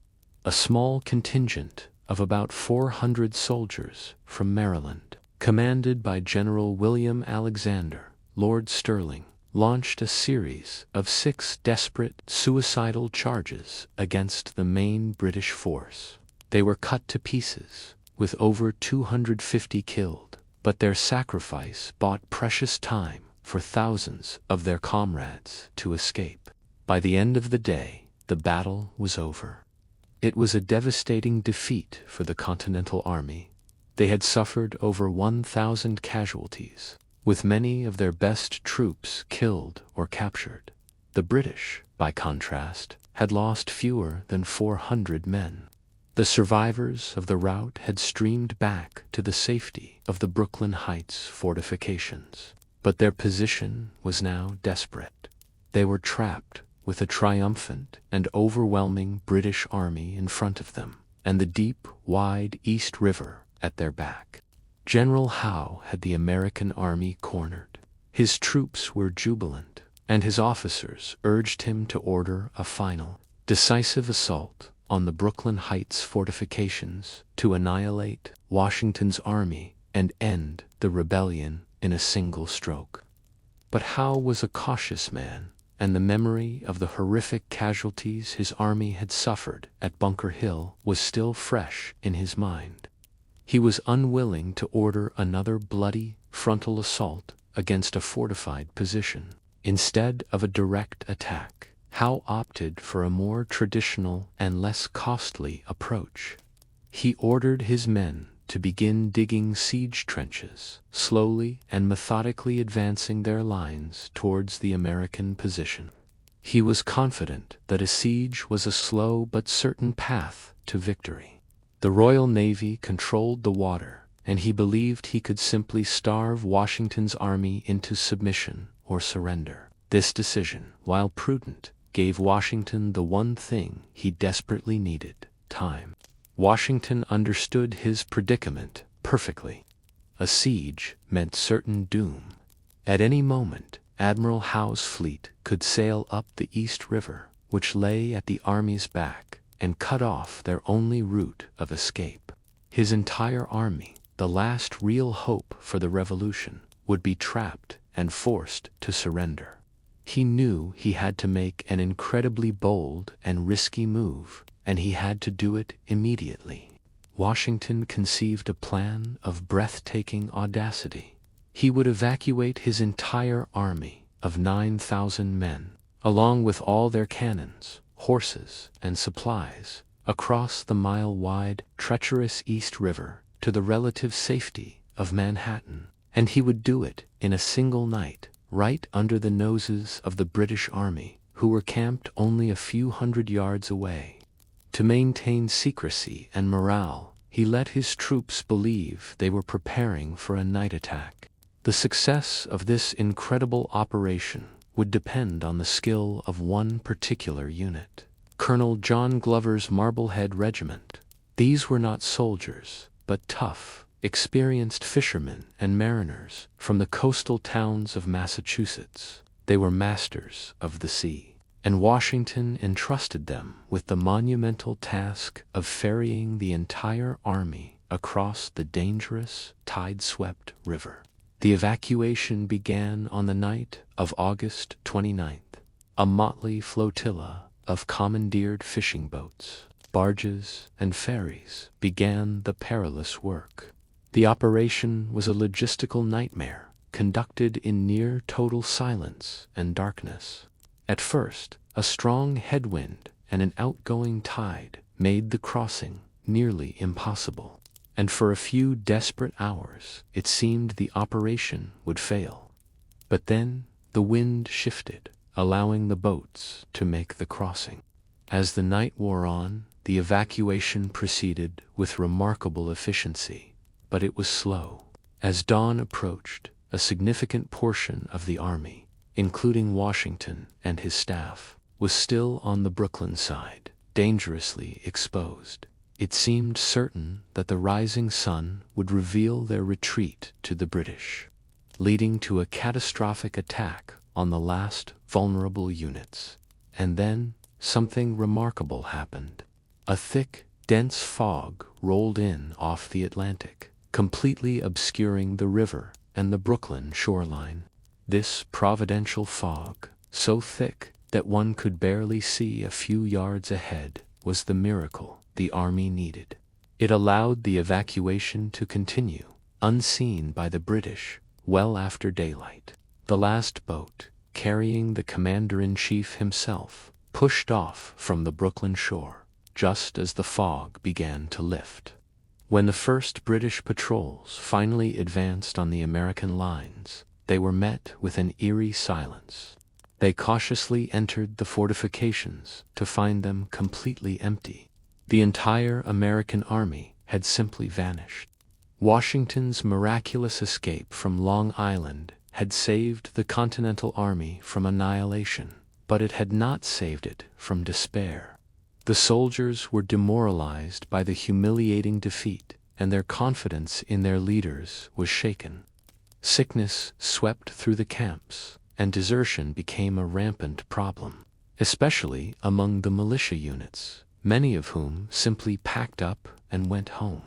a small contingent of about 400 soldiers from Maryland, commanded by General William Alexander, Lord Stirling, launched a series of 6 desperate, suicidal charges against the main British force. They were cut to pieces, with over 250 killed, but their sacrifice bought precious time for thousands of their comrades to escape. By the end of the day, the battle was over. It was a devastating defeat for the Continental Army. They had suffered over 1,000 casualties, with many of their best troops killed or captured. The British, by contrast, had lost fewer than 400 men. The survivors of the rout had streamed back to the safety of the Brooklyn Heights fortifications, but their position was now desperate. They were trapped with a triumphant and overwhelming British army in front of them, and the deep, wide East River at their back. General Howe had the American army cornered. His troops were jubilant, and his officers urged him to order a final, decisive assault on the Brooklyn Heights fortifications to annihilate Washington's army and end the rebellion in a single stroke. But Howe was a cautious man, and the memory of the horrific casualties his army had suffered at Bunker Hill was still fresh in his mind. He was unwilling to order another bloody frontal assault against a fortified position. Instead of a direct attack, Howe opted for a more traditional and less costly approach. He ordered his men to begin digging siege trenches, slowly and methodically advancing their lines towards the American position. He was confident that a siege was a slow but certain path to victory. The Royal Navy controlled the water, and he believed he could simply starve Washington's army into submission or surrender. This decision, while prudent, gave Washington the one thing he desperately needed: time. Washington understood his predicament perfectly. A siege meant certain doom. At any moment, Admiral Howe's fleet could sail up the East River, which lay at the army's back, and cut off their only route of escape. His entire army, the last real hope for the revolution, would be trapped and forced to surrender. He knew he had to make an incredibly bold and risky move, and he had to do it immediately. Washington conceived a plan of breathtaking audacity. He would evacuate his entire army of 9,000 men, along with all their cannons, horses, and supplies, across the mile-wide, treacherous East River to the relative safety of Manhattan, and he would do it in a single night, right under the noses of the British Army, who were camped only a few hundred yards away. To maintain secrecy and morale, he let his troops believe they were preparing for a night attack. The success of this incredible operation would depend on the skill of one particular unit, Colonel John Glover's Marblehead Regiment. These were not soldiers, but tough, experienced fishermen and mariners from the coastal towns of Massachusetts. They were masters of the sea, and Washington entrusted them with the monumental task of ferrying the entire army across the dangerous, tide-swept river. The evacuation began on the night of August 29th. A motley flotilla of commandeered fishing boats, barges, and ferries began the perilous work. The operation was a logistical nightmare, conducted in near total silence and darkness. At first, a strong headwind and an outgoing tide made the crossing nearly impossible, and for a few desperate hours it seemed the operation would fail. But then the wind shifted, allowing the boats to make the crossing. As the night wore on, the evacuation proceeded with remarkable efficiency, but it was slow. As dawn approached, a significant portion of the army, including Washington and his staff, was still on the Brooklyn side, dangerously exposed. It seemed certain that the rising sun would reveal their retreat to the British, leading to a catastrophic attack on the last vulnerable units. And then something remarkable happened. A thick, dense fog rolled in off the Atlantic, completely obscuring the river and the Brooklyn shoreline. This providential fog, so thick that one could barely see a few yards ahead, was the miracle the army needed. It allowed the evacuation to continue, unseen by the British, well after daylight. The last boat, carrying the commander-in-chief himself, pushed off from the Brooklyn shore, just as the fog began to lift. When the first British patrols finally advanced on the American lines, they were met with an eerie silence. They cautiously entered the fortifications to find them completely empty. The entire American army had simply vanished. Washington's miraculous escape from Long Island had saved the Continental Army from annihilation, but it had not saved it from despair. The soldiers were demoralized by the humiliating defeat, and their confidence in their leaders was shaken. Sickness swept through the camps, and desertion became a rampant problem, especially among the militia units, many of whom simply packed up and went home.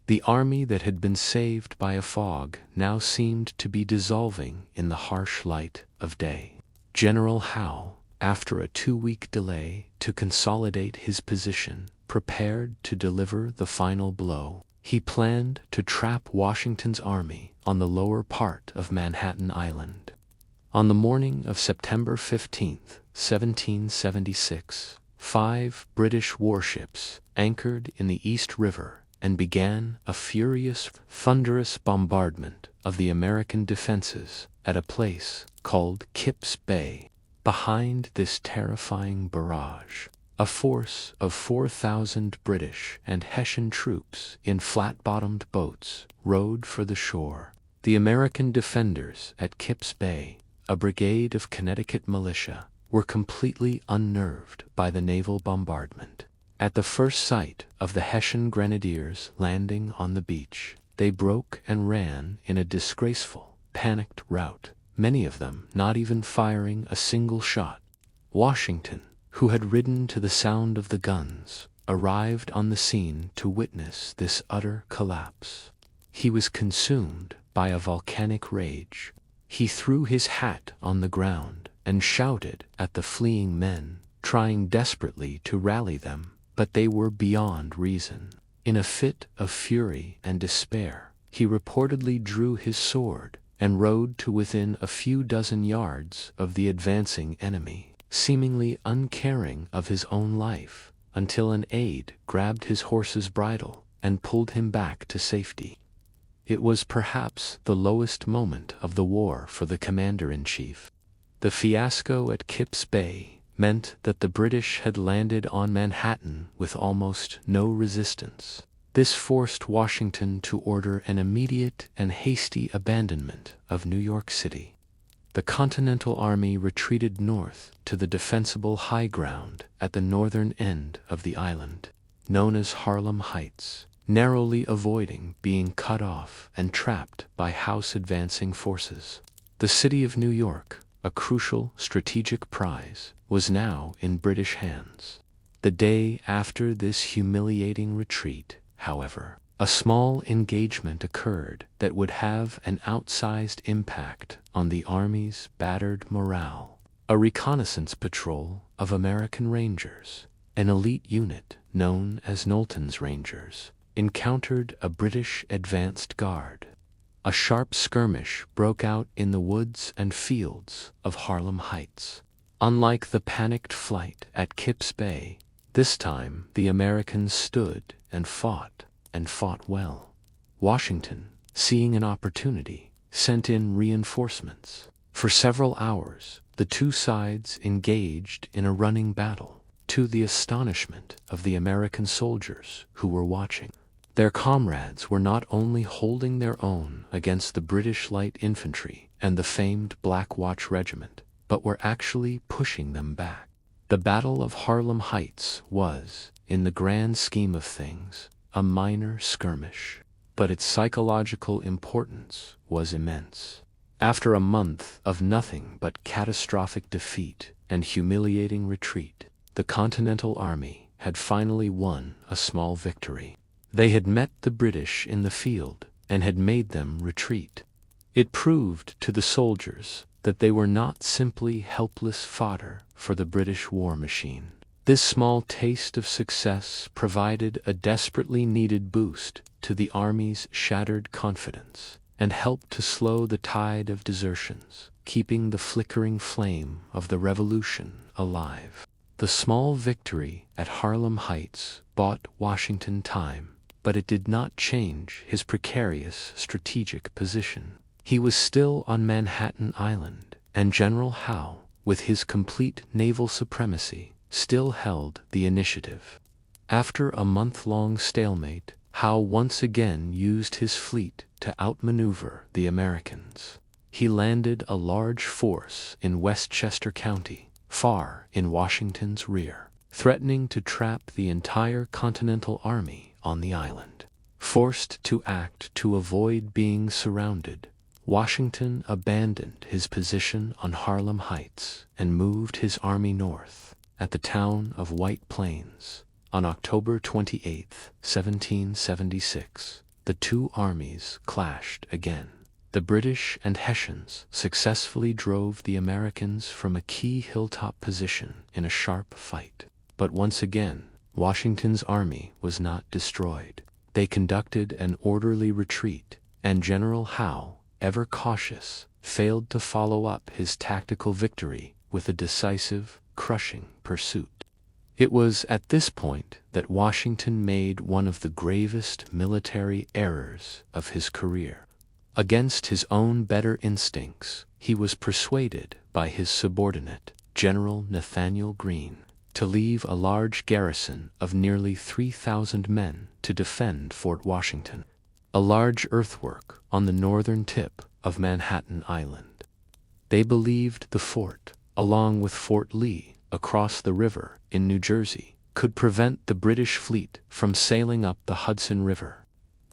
The army that had been saved by a fog now seemed to be dissolving in the harsh light of day. General Howe, after a 2-week delay to consolidate his position, prepared to deliver the final blow. He planned to trap Washington's army on the lower part of Manhattan Island. On the morning of September 15, 1776, 5 British warships anchored in the East River and began a furious, thunderous bombardment of the American defenses at a place called Kip's Bay. Behind this terrifying barrage, a force of 4,000 British and Hessian troops in flat-bottomed boats rowed for the shore. The American defenders at Kip's Bay, a brigade of Connecticut militia, were completely unnerved by the naval bombardment. At the first sight of the Hessian grenadiers landing on the beach, they broke and ran in a disgraceful, panicked rout, many of them not even firing a single shot. Washington, who had ridden to the sound of the guns, arrived on the scene to witness this utter collapse. He was consumed by a volcanic rage. He threw his hat on the ground and shouted at the fleeing men, trying desperately to rally them, but they were beyond reason. In a fit of fury and despair, he reportedly drew his sword and rode to within a few dozen yards of the advancing enemy, seemingly uncaring of his own life, until an aide grabbed his horse's bridle and pulled him back to safety. It was perhaps the lowest moment of the war for the commander-in-chief. The fiasco at Kip's Bay meant that the British had landed on Manhattan with almost no resistance. This forced Washington to order an immediate and hasty abandonment of New York City. The Continental Army retreated north to the defensible high ground at the northern end of the island, known as Harlem Heights, narrowly avoiding being cut off and trapped by House advancing forces. The city of New York, a crucial strategic prize, was now in British hands. The day after this humiliating retreat, however, a small engagement occurred that would have an outsized impact on the Army's battered morale. A reconnaissance patrol of American Rangers, an elite unit known as Knowlton's Rangers, encountered a British advanced guard. A sharp skirmish broke out in the woods and fields of Harlem Heights. Unlike the panicked flight at Kip's Bay, this time the Americans stood and fought well. Washington, seeing an opportunity, sent in reinforcements. For several hours, the two sides engaged in a running battle, to the astonishment of the American soldiers who were watching. Their comrades were not only holding their own against the British light infantry and the famed Black Watch Regiment, but were actually pushing them back. The Battle of Harlem Heights was, in the grand scheme of things, a minor skirmish, but its psychological importance was immense. After a month of nothing but catastrophic defeat and humiliating retreat, the Continental Army had finally won a small victory. They had met the British in the field and had made them retreat. It proved to the soldiers that they were not simply helpless fodder for the British war machine. This small taste of success provided a desperately needed boost to the Army's shattered confidence and helped to slow the tide of desertions, keeping the flickering flame of the Revolution alive. The small victory at Harlem Heights bought Washington time, but it did not change his precarious strategic position. He was still on Manhattan Island, and General Howe, with his complete naval supremacy, still held the initiative. After a month-long stalemate, Howe once again used his fleet to outmaneuver the Americans. He landed a large force in Westchester County, far in Washington's rear, threatening to trap the entire Continental Army on the island. Forced to act to avoid being surrounded, Washington abandoned his position on Harlem Heights and moved his army north. At the town of White Plains, on October 28, 1776, the two armies clashed again. The British and Hessians successfully drove the Americans from a key hilltop position in a sharp fight. But once again, Washington's army was not destroyed. They conducted an orderly retreat, and General Howe, ever cautious, failed to follow up his tactical victory with a decisive, crushing pursuit. It was at this point that Washington made one of the gravest military errors of his career. Against his own better instincts, he was persuaded by his subordinate, General Nathaniel Greene, to leave a large garrison of nearly 3,000 men to defend Fort Washington, a large earthwork on the northern tip of Manhattan Island. They believed the fort, along with Fort Lee across the river in New Jersey, could prevent the British fleet from sailing up the Hudson River.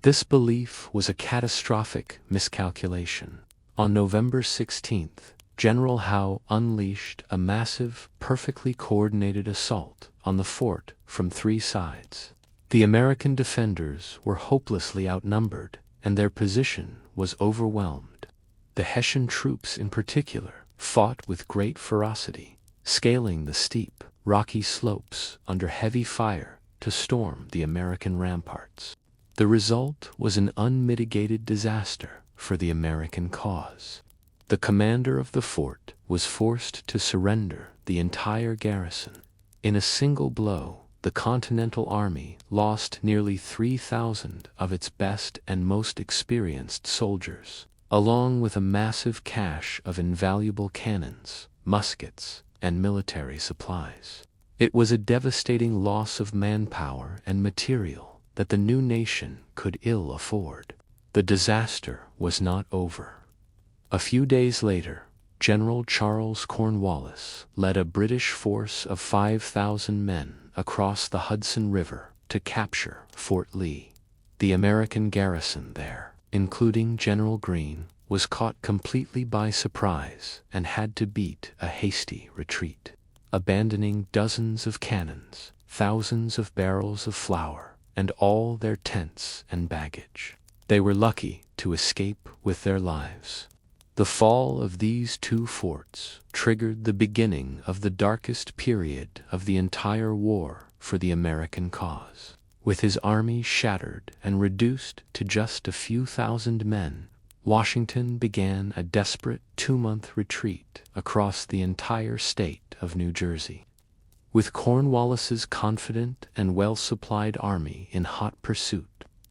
This belief was a catastrophic miscalculation. On November 16th, General Howe unleashed a massive, perfectly coordinated assault on the fort from three sides. The American defenders were hopelessly outnumbered, and their position was overwhelmed. The Hessian troops in particular fought with great ferocity, scaling the steep, rocky slopes under heavy fire to storm the American ramparts. The result was an unmitigated disaster for the American cause. The commander of the fort was forced to surrender the entire garrison. In a single blow, the Continental Army lost nearly 3,000 of its best and most experienced soldiers, along with a massive cache of invaluable cannons, muskets, and military supplies. It was a devastating loss of manpower and material, that the new nation could ill afford. The disaster was not over. A few days later, General Charles Cornwallis led a British force of 5,000 men across the Hudson River to capture Fort Lee. The American garrison there, including General Greene, was caught completely by surprise and had to beat a hasty retreat, abandoning dozens of cannons, thousands of barrels of flour, and all their tents and baggage. They were lucky to escape with their lives. The fall of these two forts triggered the beginning of the darkest period of the entire war for the American cause. With his army shattered and reduced to just a few thousand men, Washington began a desperate 2-month retreat across the entire state of New Jersey. With Cornwallis's confident and well-supplied army in hot pursuit,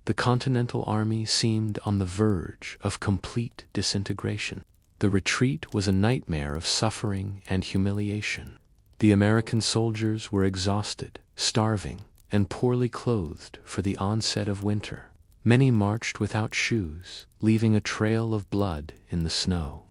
the Continental Army seemed on the verge of complete disintegration. The retreat was a nightmare of suffering and humiliation. The American soldiers were exhausted, starving, and poorly clothed for the onset of winter. Many marched without shoes, leaving a trail of blood in the snow.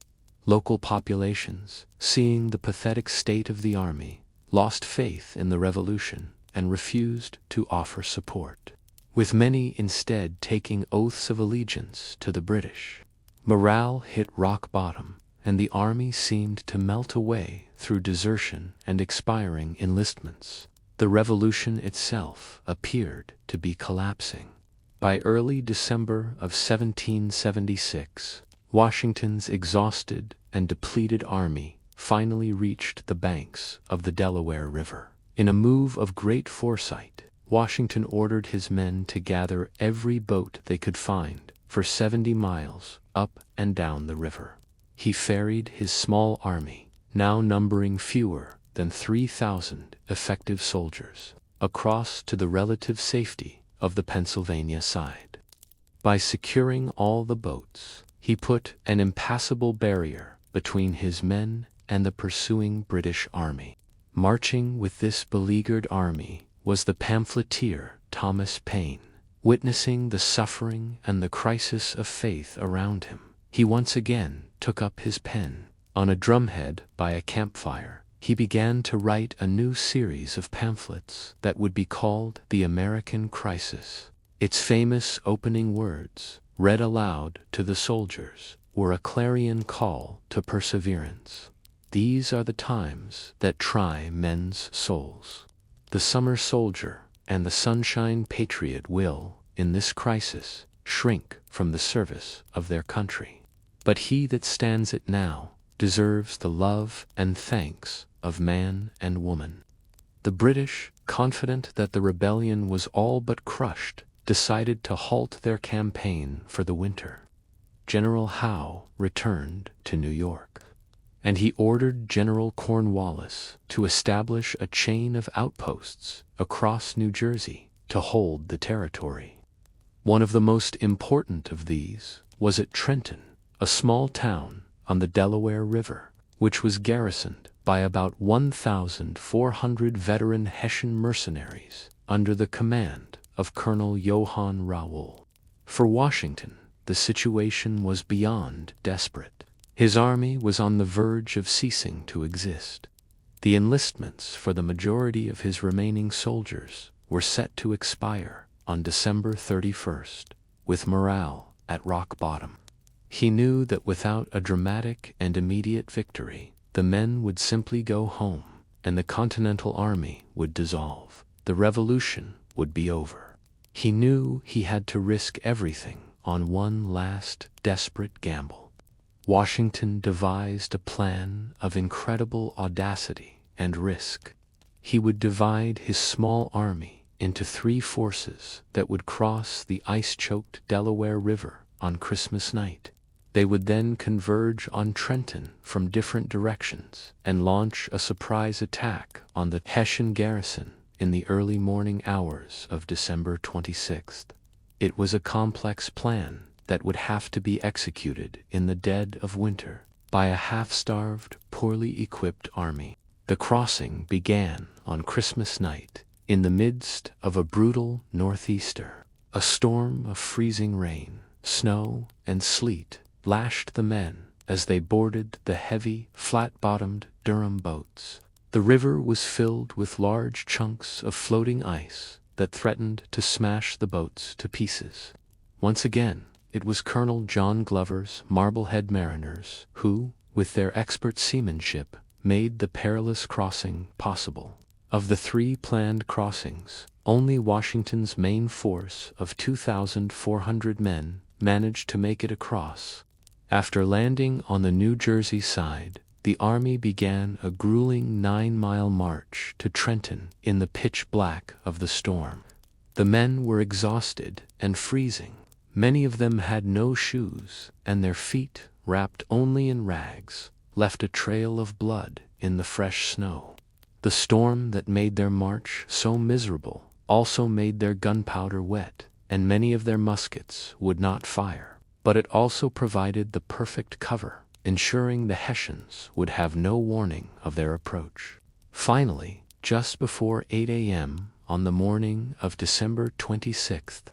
Local populations, seeing the pathetic state of the army, lost faith in the revolution and refused to offer support, with many instead taking oaths of allegiance to the British. Morale hit rock bottom, and the army seemed to melt away through desertion and expiring enlistments. The revolution itself appeared to be collapsing. By early December of 1776, Washington's exhausted and depleted army finally reached the banks of the Delaware River. In a move of great foresight, Washington ordered his men to gather every boat they could find for 70 miles up and down the river. He ferried his small army, now numbering fewer than 3,000 effective soldiers, across to the relative safety of the Pennsylvania side. By securing all the boats, he put an impassable barrier between his men and the pursuing British army. Marching with this beleaguered army was the pamphleteer Thomas Paine. Witnessing the suffering and the crisis of faith around him, he once again took up his pen. On a drumhead by a campfire, he began to write a new series of pamphlets that would be called The American Crisis. Its famous opening words, read aloud to the soldiers, were a clarion call to perseverance. These are the times that try men's souls. The summer soldier and the sunshine patriot will, in this crisis, shrink from the service of their country. But he that stands it now deserves the love and thanks of man and woman. The British, confident that the rebellion was all but crushed, decided to halt their campaign for the winter. General Howe returned to New York, and he ordered General Cornwallis to establish a chain of outposts across New Jersey to hold the territory. One of the most important of these was at Trenton, a small town on the Delaware River, which was garrisoned by about 1,400 veteran Hessian mercenaries under the command of Colonel Johann Raoul. For Washington, the situation was beyond desperate. His army was on the verge of ceasing to exist. The enlistments for the majority of his remaining soldiers were set to expire on December 31st, with morale at rock bottom. He knew that without a dramatic and immediate victory, the men would simply go home, and the Continental Army would dissolve. The revolution would be over. He knew he had to risk everything on one last desperate gamble. Washington devised a plan of incredible audacity and risk. He would divide his small army into 3 forces that would cross the ice-choked Delaware River on Christmas night. They would then converge on Trenton from different directions and launch a surprise attack on the Hessian garrison in the early morning hours of December 26th. It was a complex plan that would have to be executed in the dead of winter by a half-starved, poorly equipped army. The crossing began on Christmas night in the midst of a brutal northeaster. A storm of freezing rain, snow, and sleet lashed the men as they boarded the heavy, flat-bottomed Durham boats. The river was filled with large chunks of floating ice that threatened to smash the boats to pieces. Once again, it was Colonel John Glover's Marblehead mariners who, with their expert seamanship, made the perilous crossing possible. Of the 3 planned crossings, only Washington's main force of 2,400 men managed to make it across. After landing on the New Jersey side, the Army began a grueling 9-mile march to Trenton in the pitch black of the storm. The men were exhausted and freezing. Many of them had no shoes, and their feet, wrapped only in rags, left a trail of blood in the fresh snow. The storm that made their march so miserable also made their gunpowder wet, and many of their muskets would not fire. But it also provided the perfect cover, ensuring the Hessians would have no warning of their approach. Finally, just before 8 a.m. on the morning of December 26th,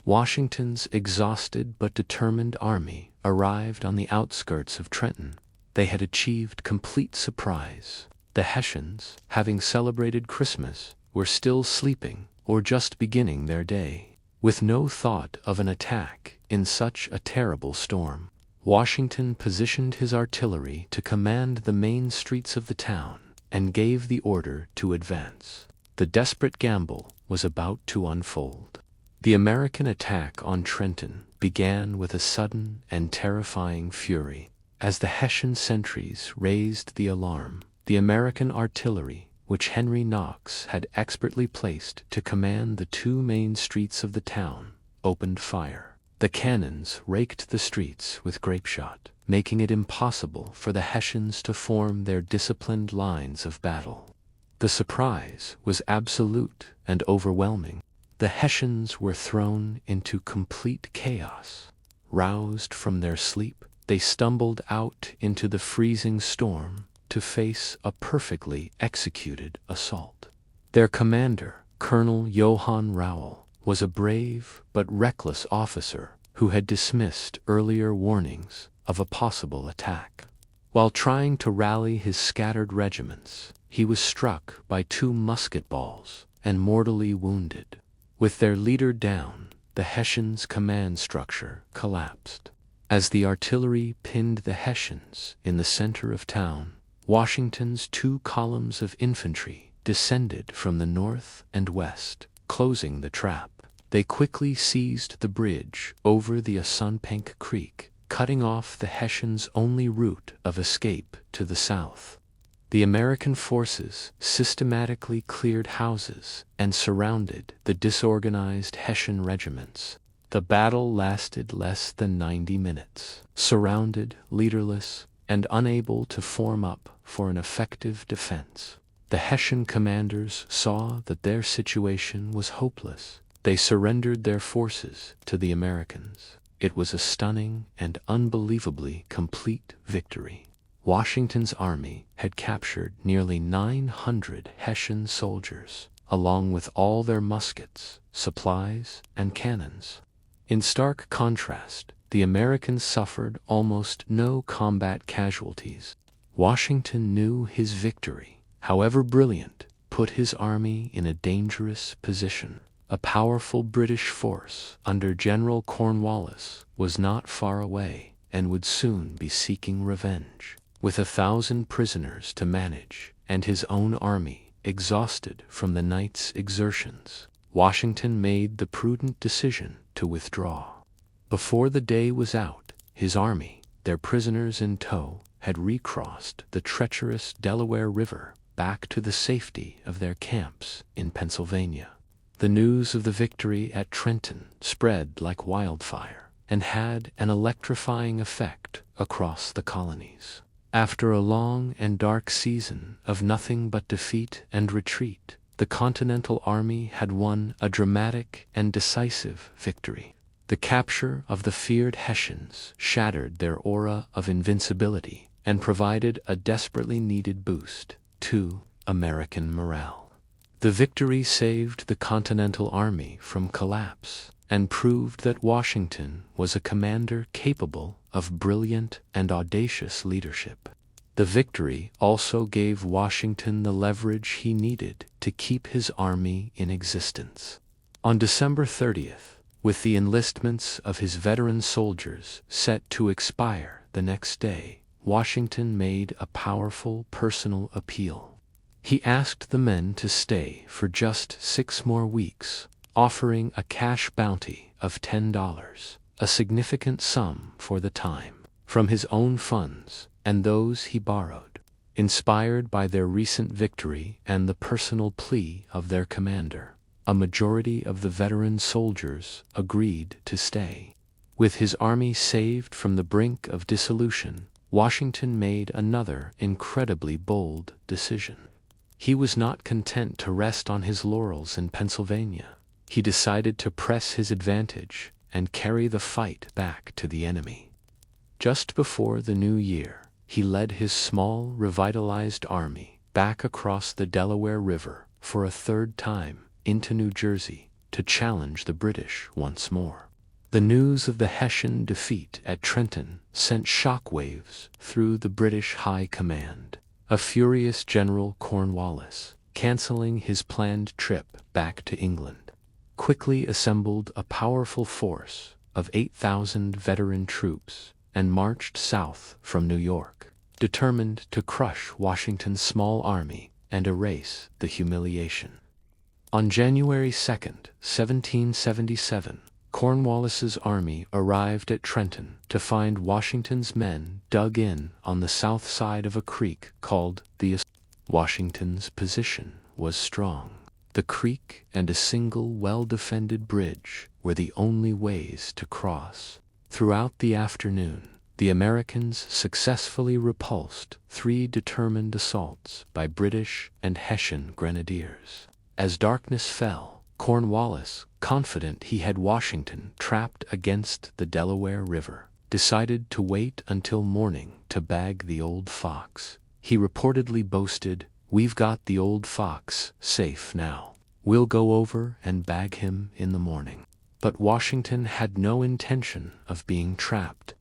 Washington's exhausted but determined army arrived on the outskirts of Trenton. They had achieved complete surprise. The Hessians, having celebrated Christmas, were still sleeping or just beginning their day. With no thought of an attack in such a terrible storm, Washington positioned his artillery to command the main streets of the town and gave the order to advance. The desperate gamble was about to unfold. The American attack on Trenton began with a sudden and terrifying fury. As the Hessian sentries raised the alarm, the American artillery, which Henry Knox had expertly placed to command the 2 main streets of the town, opened fire. The cannons raked the streets with grapeshot, making it impossible for the Hessians to form their disciplined lines of battle. The surprise was absolute and overwhelming. The Hessians were thrown into complete chaos. Roused from their sleep, they stumbled out into the freezing storm to face a perfectly executed assault. Their commander, Colonel Johann Rowell, was a brave but reckless officer who had dismissed earlier warnings of a possible attack. While trying to rally his scattered regiments, he was struck by 2 musket balls and mortally wounded. With their leader down, the Hessians' command structure collapsed. As the artillery pinned the Hessians in the center of town, Washington's 2 columns of infantry descended from the north and west, closing the trap. They quickly seized the bridge over the Assunpink Creek, cutting off the Hessians' only route of escape to the south. The American forces systematically cleared houses and surrounded the disorganized Hessian regiments. The battle lasted less than 90 minutes. Surrounded, leaderless, and unable to form up for an effective defense, the Hessian commanders saw that their situation was hopeless. They surrendered their forces to the Americans. It was a stunning and unbelievably complete victory. Washington's army had captured nearly 900 Hessian soldiers, along with all their muskets, supplies, and cannons. In stark contrast, the Americans suffered almost no combat casualties. Washington knew his victory, however brilliant, put his army in a dangerous position. A powerful British force under General Cornwallis was not far away and would soon be seeking revenge. With 1,000 prisoners to manage and his own army exhausted from the night's exertions, Washington made the prudent decision to withdraw. Before the day was out, his army, their prisoners in tow, had recrossed the treacherous Delaware River back to the safety of their camps in Pennsylvania. The news of the victory at Trenton spread like wildfire and had an electrifying effect across the colonies. After a long and dark season of nothing but defeat and retreat, the Continental Army had won a dramatic and decisive victory. The capture of the feared Hessians shattered their aura of invincibility and provided a desperately needed boost to American morale. The victory saved the Continental Army from collapse and proved that Washington was a commander capable of brilliant and audacious leadership. The victory also gave Washington the leverage he needed to keep his army in existence. On December 30th, with the enlistments of his veteran soldiers set to expire the next day, Washington made a powerful personal appeal. He asked the men to stay for just 6 more weeks, offering a cash bounty of $10, a significant sum for the time, from his own funds and those he borrowed. Inspired by their recent victory and the personal plea of their commander, a majority of the veteran soldiers agreed to stay. With his army saved from the brink of dissolution, Washington made another incredibly bold decision. He was not content to rest on his laurels in Pennsylvania. He decided to press his advantage and carry the fight back to the enemy. Just before the new year, he led his small, revitalized army back across the Delaware River for a third time into New Jersey to challenge the British once more. The news of the Hessian defeat at Trenton sent shockwaves through the British High Command. A furious General Cornwallis, canceling his planned trip back to England, quickly assembled a powerful force of 8,000 veteran troops and marched south from New York, determined to crush Washington's small army and erase the humiliation. On January 2nd, 1777, Cornwallis's army arrived at Trenton to find Washington's men dug in on the south side of a creek called the Washington's position was strong. The creek and a single well-defended bridge were the only ways to cross. Throughout the afternoon, the Americans successfully repulsed 3 determined assaults by British and Hessian grenadiers. As darkness fell, Cornwallis, confident he had Washington trapped against the Delaware River, decided to wait until morning to bag the old fox. He reportedly boasted, "We've got the old fox safe now. We'll go over and bag him in the morning." But Washington had no intention of being trapped.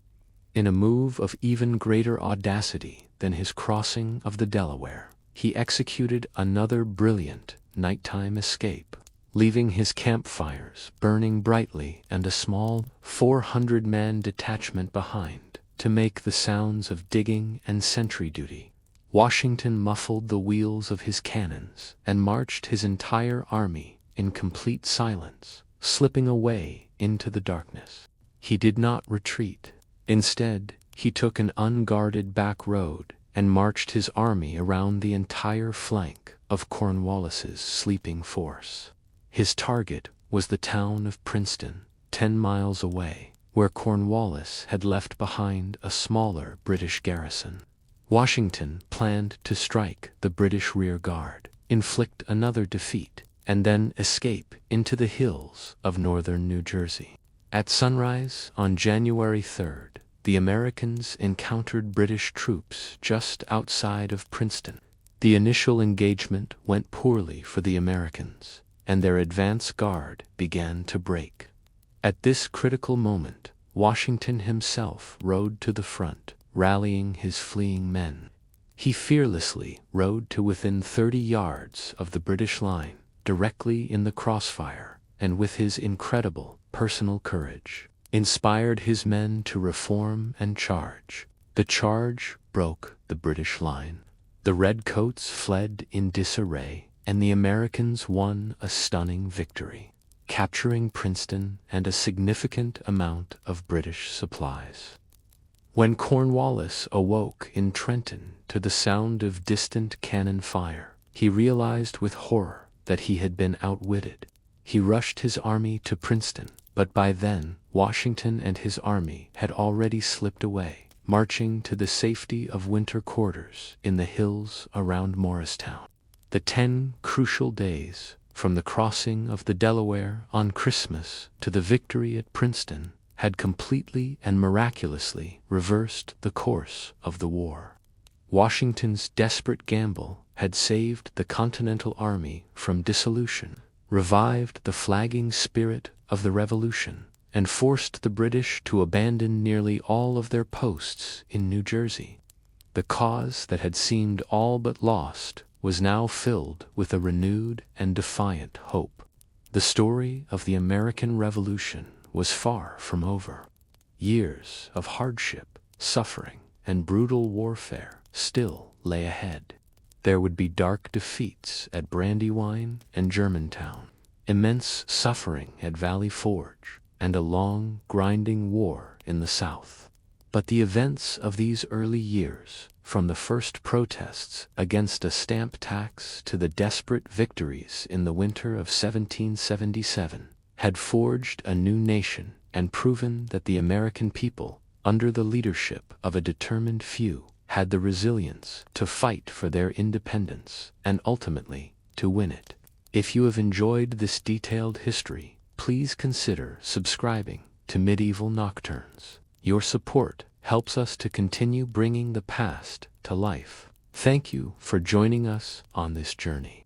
In a move of even greater audacity than his crossing of the Delaware, he executed another brilliant nighttime escape, leaving his campfires burning brightly and a small 400-man detachment behind to make the sounds of digging and sentry duty. Washington muffled the wheels of his cannons and marched his entire army in complete silence, slipping away into the darkness. He did not retreat. Instead, he took an unguarded back road and marched his army around the entire flank of Cornwallis's sleeping force. His target was the town of Princeton, 10 miles away, where Cornwallis had left behind a smaller British garrison. Washington planned to strike the British rear guard, inflict another defeat, and then escape into the hills of northern New Jersey. At sunrise on January 3rd, the Americans encountered British troops just outside of Princeton. The initial engagement went poorly for the Americans, and their advance guard began to break. At this critical moment, Washington himself rode to the front, rallying his fleeing men. He fearlessly rode to within 30 yards of the British line, directly in the crossfire, and with his incredible personal courage, inspired his men to reform and charge. The charge broke the British line. The redcoats fled in disarray, and the Americans won a stunning victory, capturing Princeton and a significant amount of British supplies. When Cornwallis awoke in Trenton to the sound of distant cannon fire, he realized with horror that he had been outwitted. He rushed his army to Princeton, but by then Washington and his army had already slipped away, marching to the safety of winter quarters in the hills around Morristown. The 10 crucial days, from the crossing of the Delaware on Christmas to the victory at Princeton, had completely and miraculously reversed the course of the war. Washington's desperate gamble had saved the Continental Army from dissolution, revived the flagging spirit of the Revolution, and forced the British to abandon nearly all of their posts in New Jersey. The cause that had seemed all but lost was now filled with a renewed and defiant hope. The story of the American Revolution was far from over. Years of hardship, suffering, and brutal warfare still lay ahead. There would be dark defeats at Brandywine and Germantown, immense suffering at Valley Forge, and a long, grinding war in the South. But the events of these early years, from the first protests against a stamp tax to the desperate victories in the winter of 1777, had forged a new nation and proven that the American people, under the leadership of a determined few, had the resilience to fight for their independence and ultimately to win it. If you have enjoyed this detailed history, please consider subscribing to Medieval Nocturnes. Your support helps us to continue bringing the past to life. Thank you for joining us on this journey.